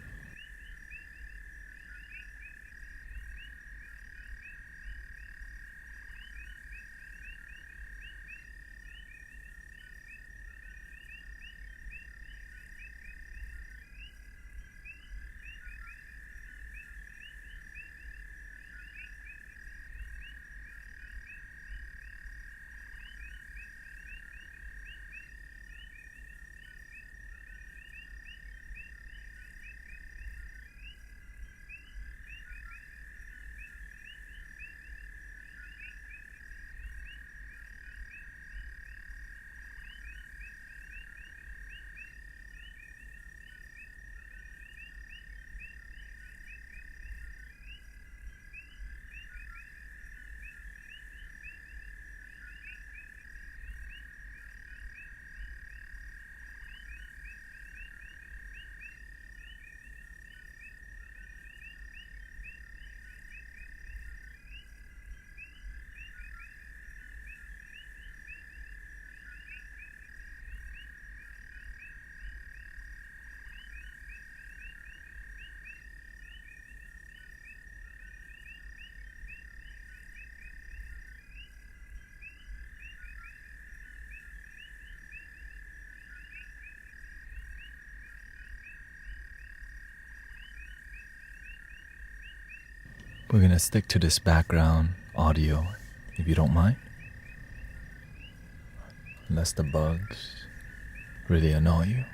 We're gonna stick to this background audio, if you don't mind. Unless the bugs really annoy you.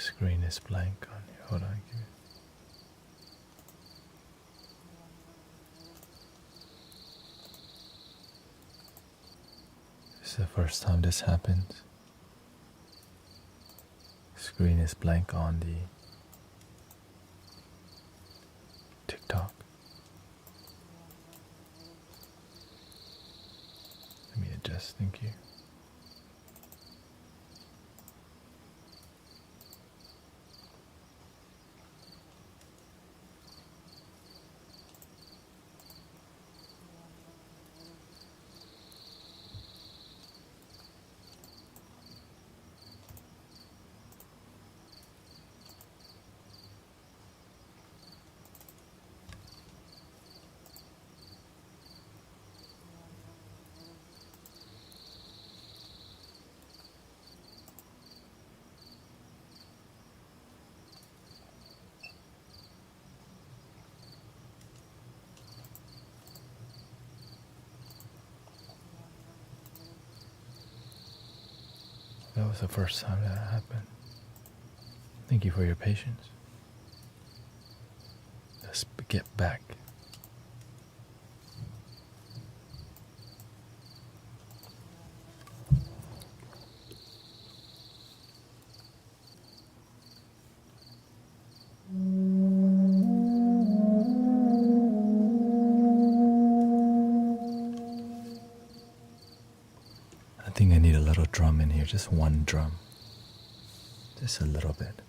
screen is blank on you. Hold on. This is the first time this happens. Screen is blank on the TikTok. Let me adjust, thank you. That was the first time that happened. Thank you for your patience. Let's get back. I think I need a little drum in here, just one drum. Just a little bit.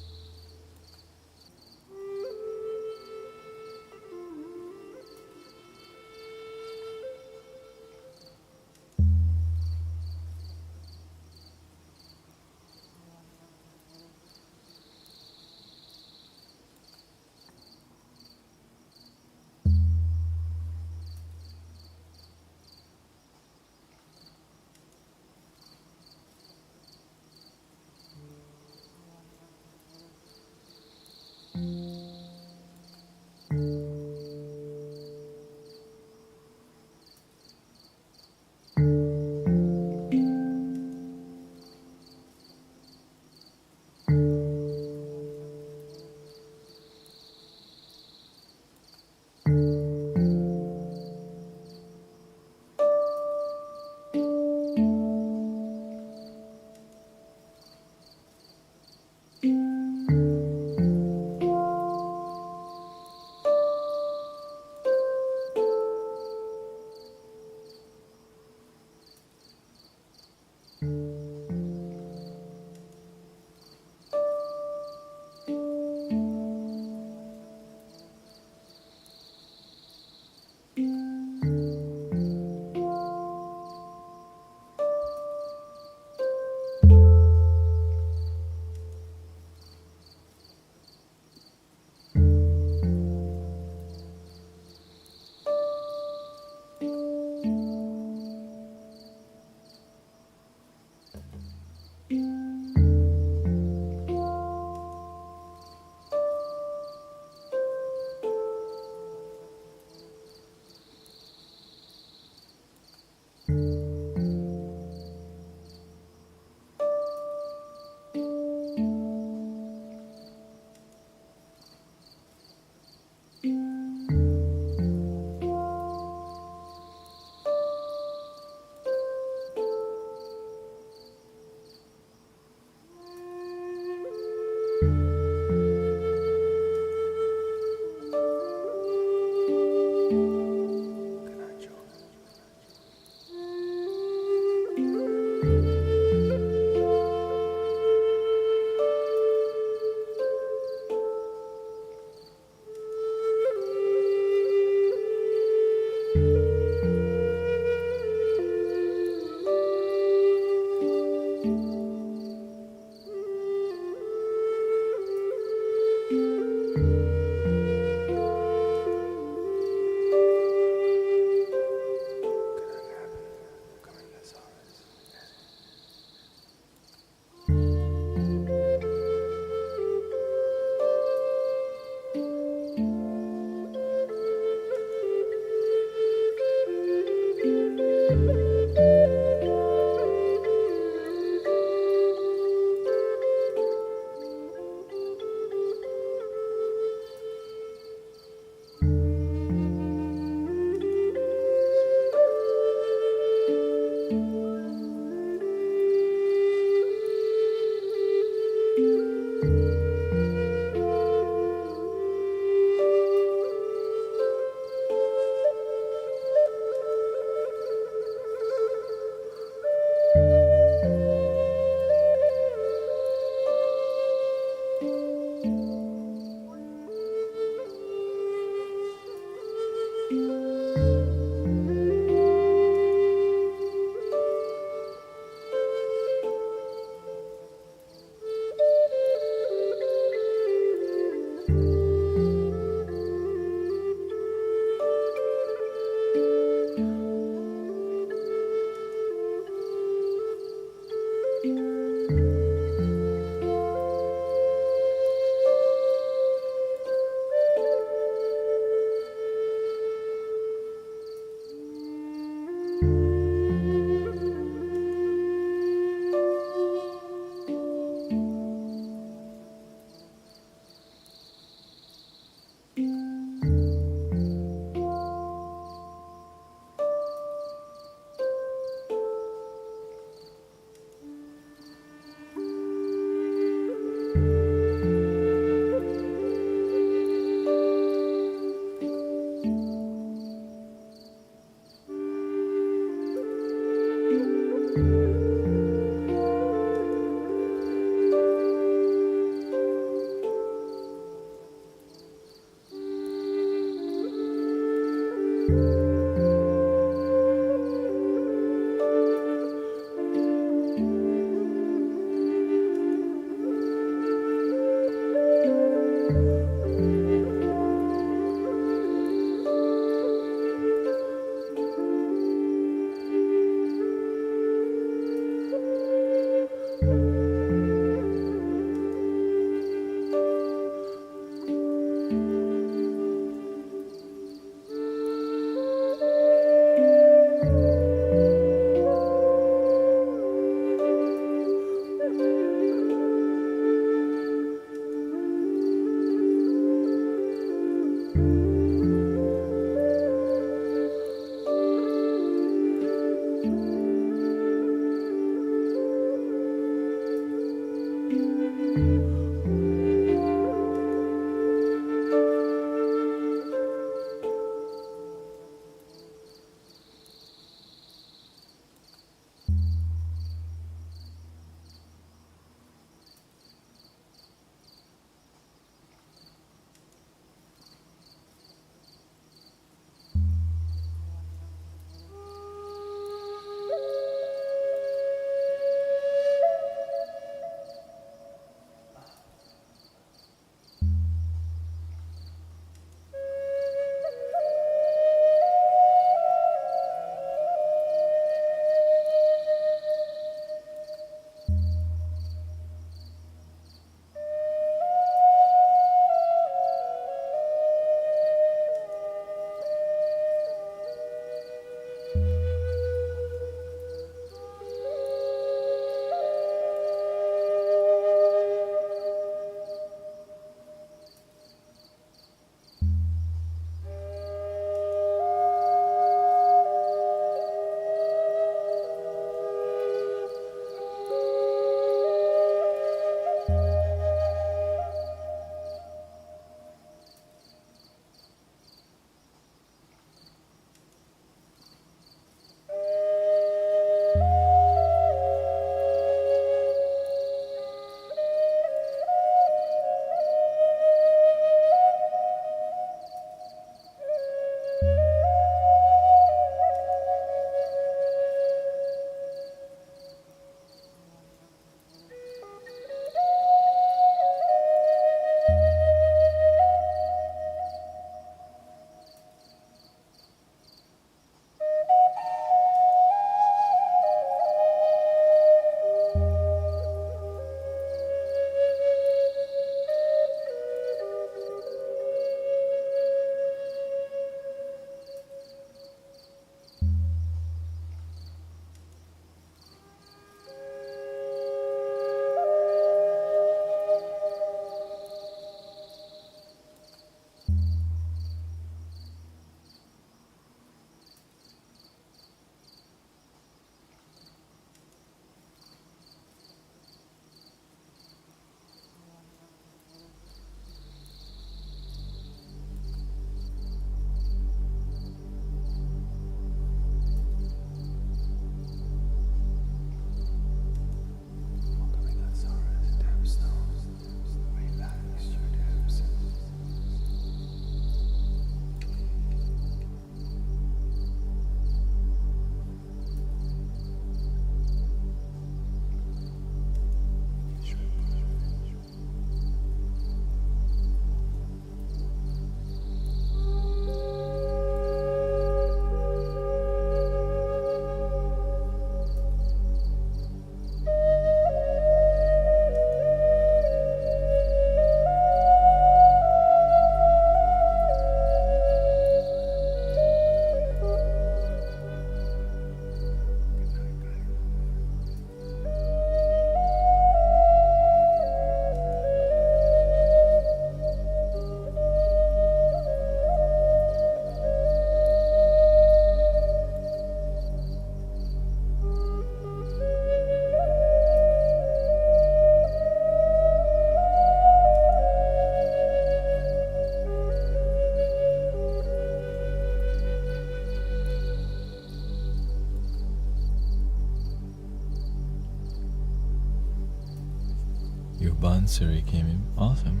Bansuri came in. Awesome.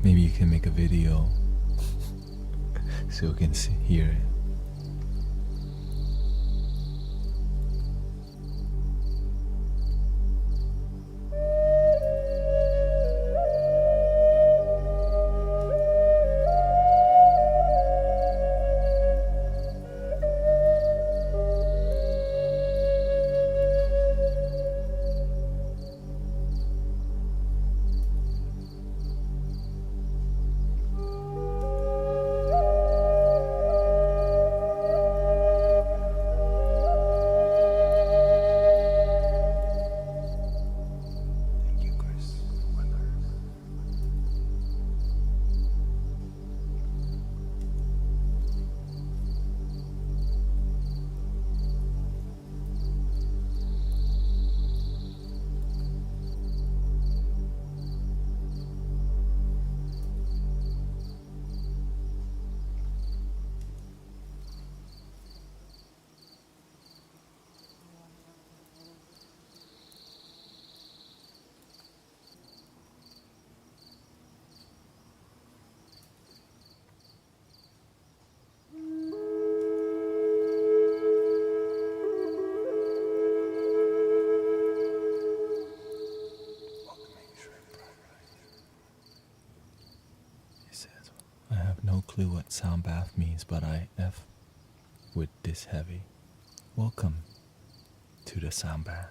Maybe you can make a video so we can hear it. I have no clue what Soundbath means, but I F with this heavy. Welcome to the Soundbath.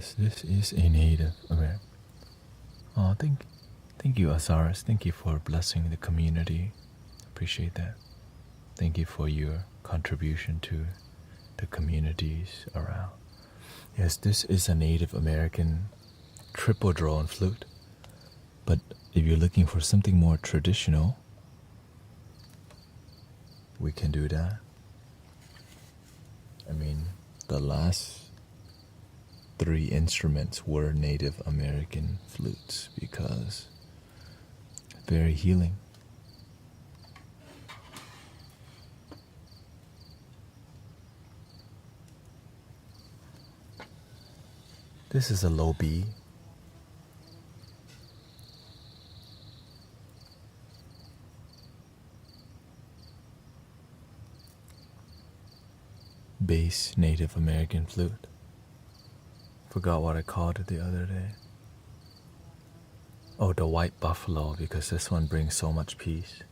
Yes, this is a Native American. Oh, thank you, Azaris. Thank you for blessing the community. Appreciate that. Thank you for your contribution to the communities around. Yes, this is a Native American triple drone flute. But if you're looking for something more traditional, we can do that. I mean, the last 3 instruments were Native American flutes because very healing. This is a low B. Bass Native American flute. Forgot what I called it the other day. Oh, the white buffalo, because this one brings so much peace.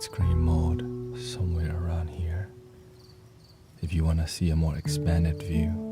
widescreen mode somewhere around here if you want to see a more expanded view.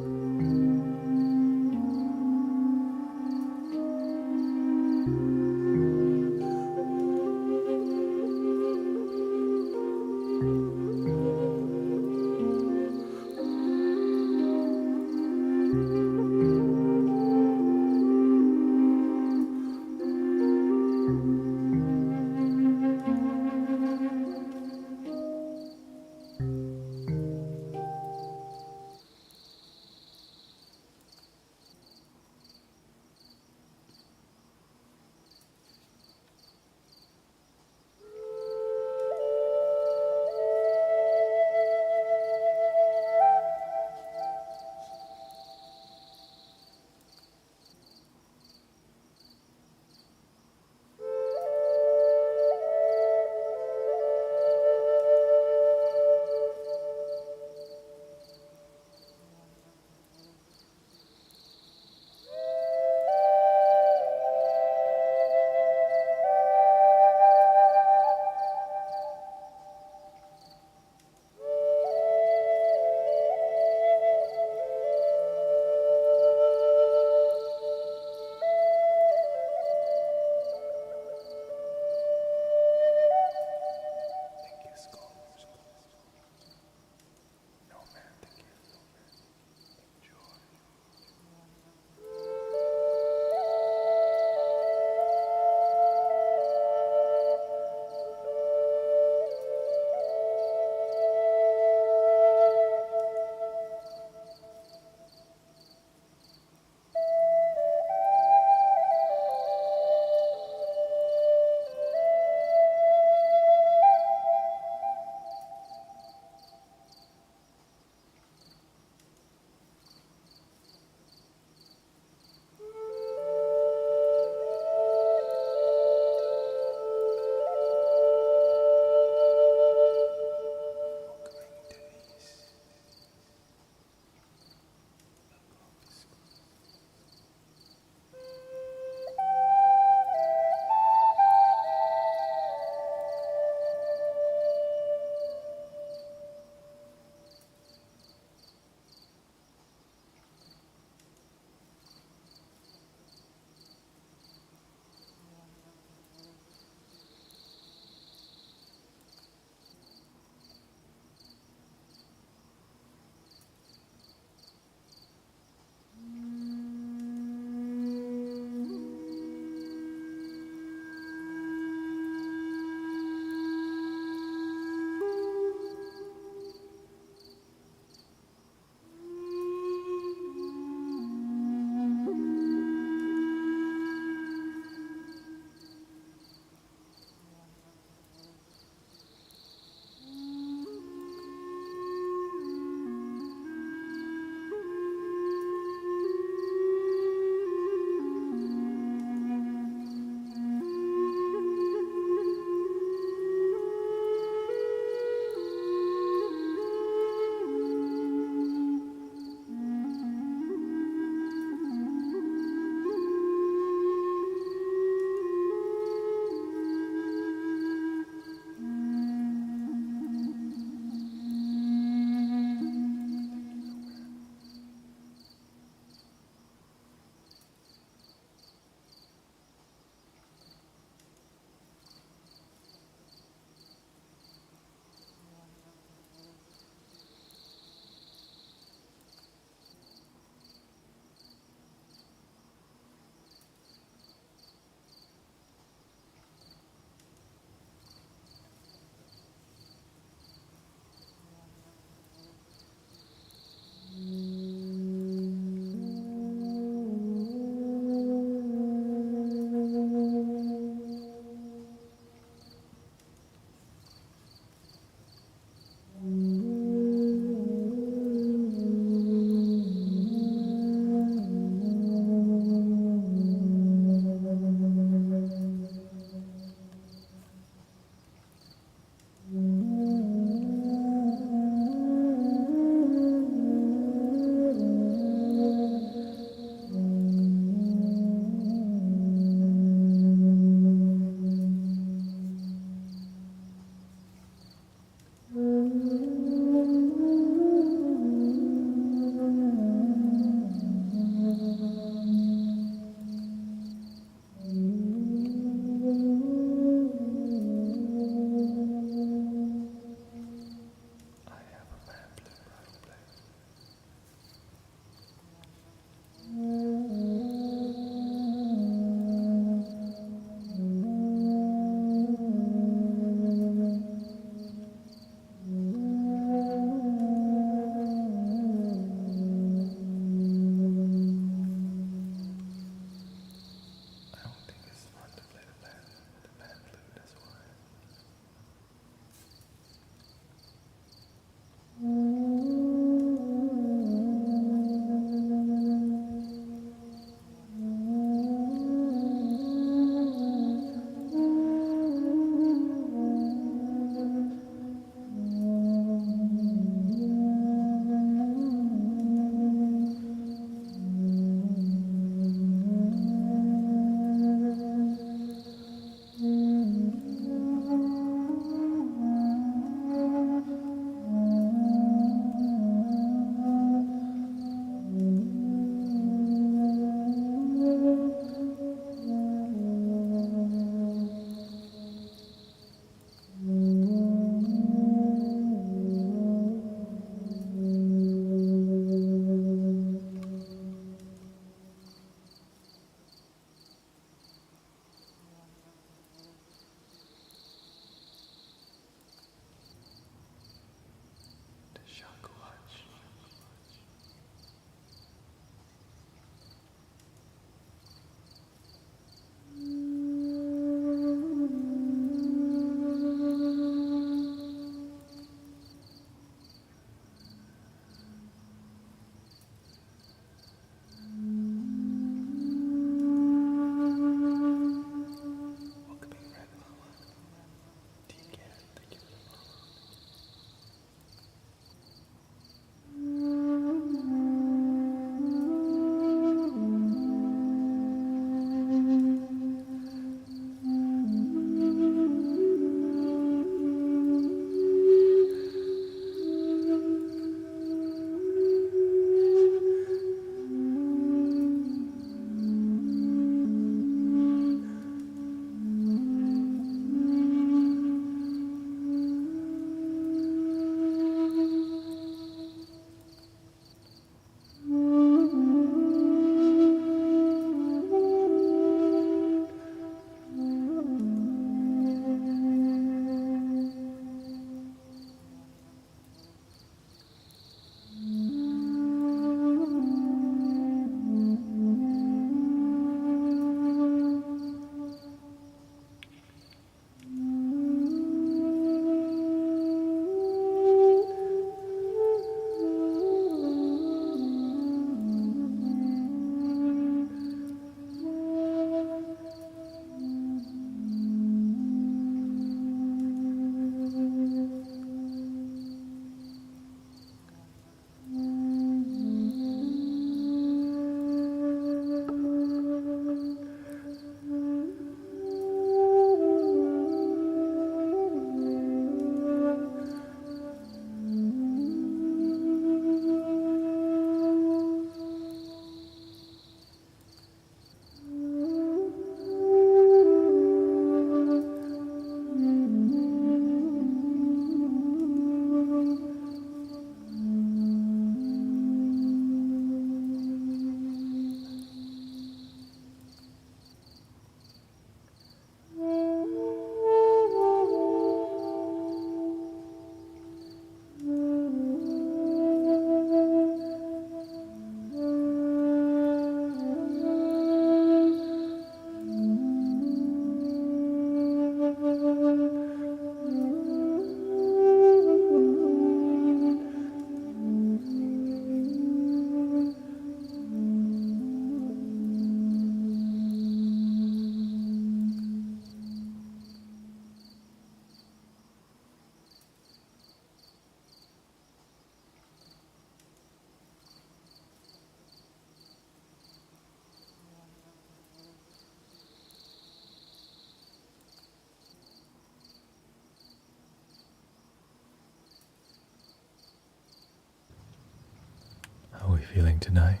feeling tonight?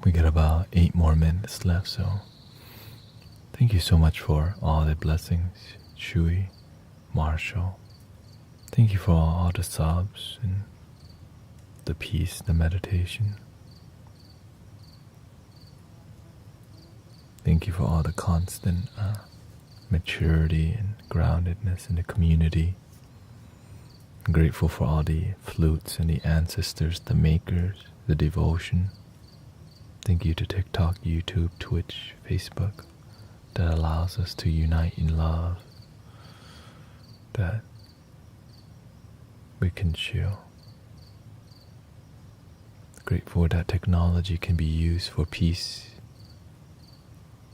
We got about 8 more minutes left, so thank you so much for all the blessings, Shui, Marshall. Thank you for all the subs and the peace, the meditation. Thank you for all the constant maturity and groundedness in the community. I'm grateful for all the flutes and the ancestors, the makers, the devotion. Thank you to TikTok, YouTube, Twitch, Facebook that allows us to unite in love, that we can chill. Grateful that technology can be used for peace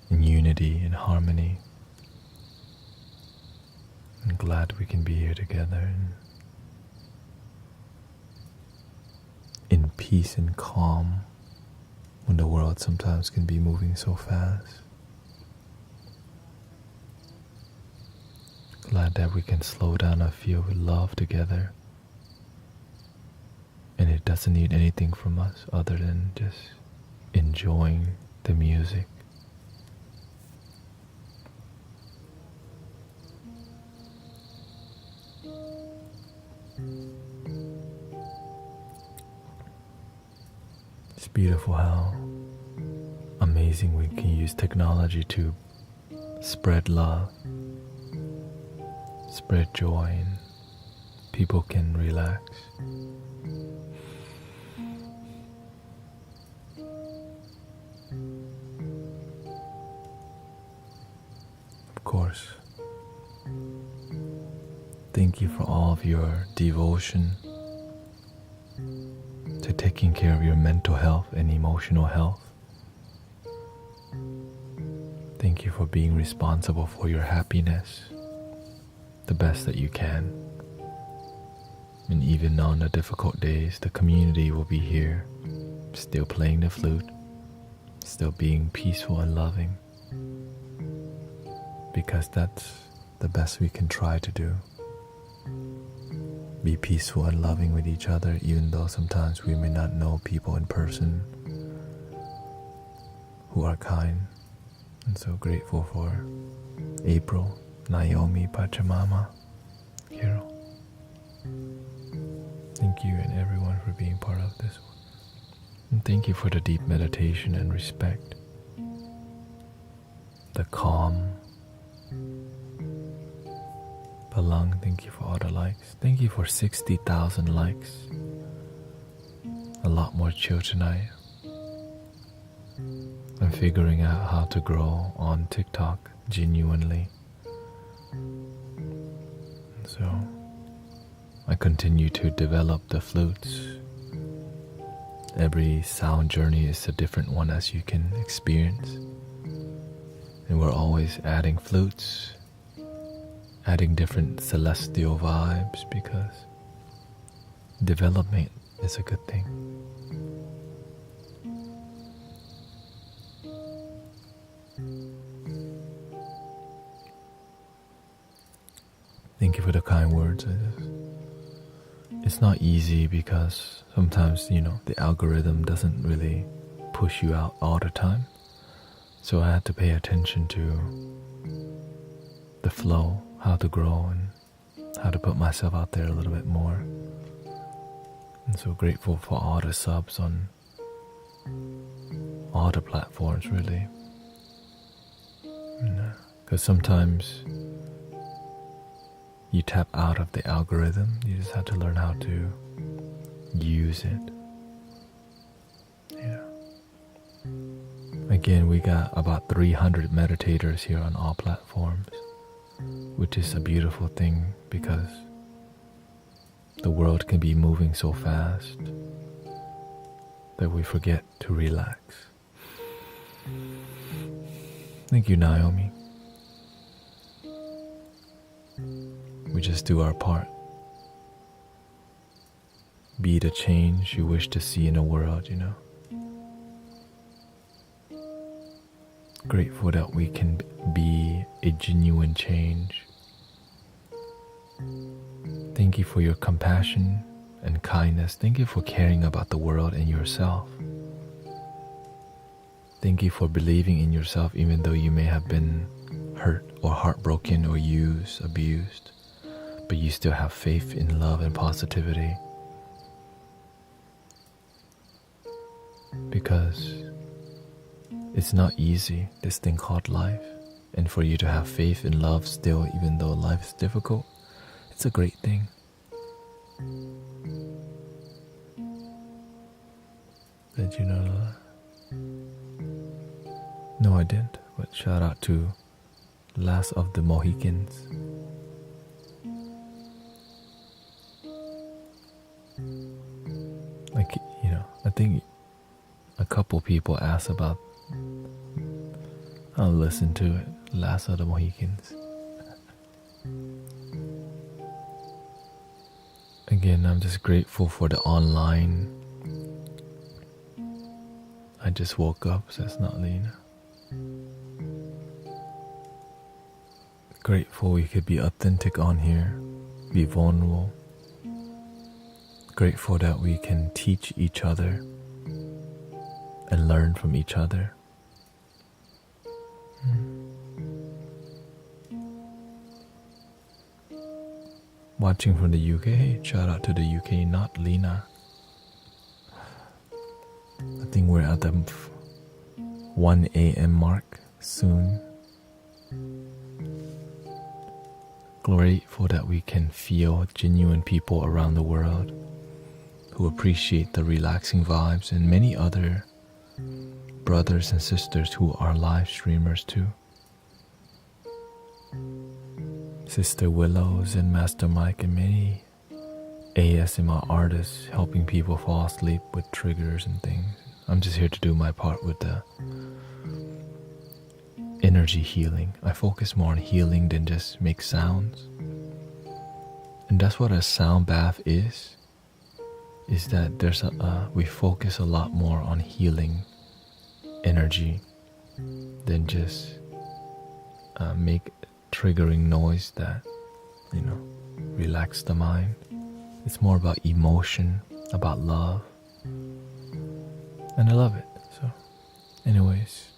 and unity and harmony. I'm glad we can be here together and in peace and calm when the world sometimes can be moving so fast. Glad that we can slow down and feel love together. And it doesn't need anything from us other than just enjoying the music. It's beautiful how amazing we can use technology to spread love, spread joy, and people can relax. Of course, thank you for all of your devotion to taking care of your mental health and emotional health. Thank you for being responsible for your happiness the best that you can. And even on the difficult days, the community will be here, still playing the flute, still being peaceful and loving, because that's the best we can try to do. Be peaceful and loving with each other, even though sometimes we may not know people in person who are kind. And so grateful for April, Naomi, Pachamama, Carol. Thank you and everyone for being part of this one. And thank you for the deep meditation and respect, the calm. Palang, thank you for all the likes. Thank you for 60,000 likes. A lot more chill tonight. I'm figuring out how to grow on TikTok genuinely. So I continue to develop the flutes. Every sound journey is a different one, as you can experience. And we're always adding flutes, adding different celestial vibes, because development is a good thing. Thank you for the kind words. It's not easy because sometimes, the algorithm doesn't really push you out all the time. So I had to pay attention to the flow, how to grow, and how to put myself out there a little bit more. And so grateful for all the subs on all the platforms, really. Because sometimes you tap out of the algorithm. You just have to learn how to use it. Again, we got about 300 meditators here on all platforms, which is a beautiful thing because the world can be moving so fast that we forget to relax. Thank you, Naomi. We just do our part. Be the change you wish to see in the world, Grateful that we can be a genuine change. Thank you for your compassion and kindness. Thank you for caring about the world and yourself. Thank you for believing in yourself even though you may have been hurt or heartbroken or used, abused, but you still have faith in love and positivity. Because it's not easy, this thing called life. And for you to have faith in love still, even though life is difficult, it's a great thing. Did you know that? No, I didn't. But shout out to Last of the Mohicans. Like, you know, I think a couple people asked about. I'll listen to it. Last of the Mohicans. Again, I'm just grateful for the online. I just woke up, so it's not Lena. Grateful we could be authentic on here, be vulnerable. Grateful that we can teach each other and learn from each other. Watching from the UK, hey, shout out to the UK, not Lena. I think we're at the 1 a.m. mark soon. Grateful that we can feel genuine people around the world who appreciate the relaxing vibes, and many other brothers and sisters who are live streamers too. Sister Willows and Master Mike and many ASMR artists helping people fall asleep with triggers and things. I'm just here to do my part with the energy healing. I focus more on healing than just make sounds. And that's what a sound bath is that there's we focus a lot more on healing energy than just make triggering noise that, you know, relax the mind. It's more about emotion, about love, and I love it. So anyways,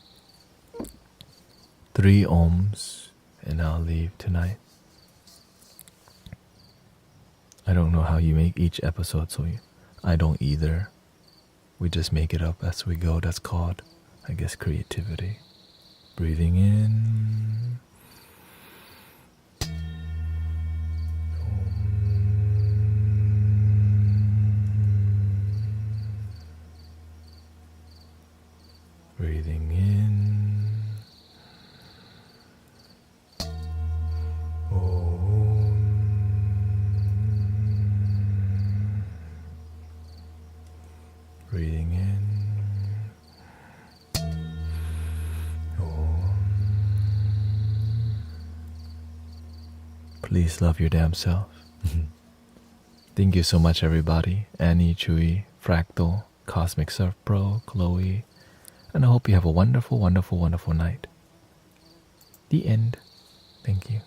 3 ohms and I'll leave tonight. I don't know how you make each episode, so I don't either. We just make it up as we go. That's called, I guess, creativity. Breathing in. Breathing in. Breathing in. Please love your damn self. Thank you so much, everybody. Annie, Chewy, Fractal, Cosmic Surf Pro, Chloe. And I hope you have a wonderful, wonderful, wonderful night. The end. Thank you.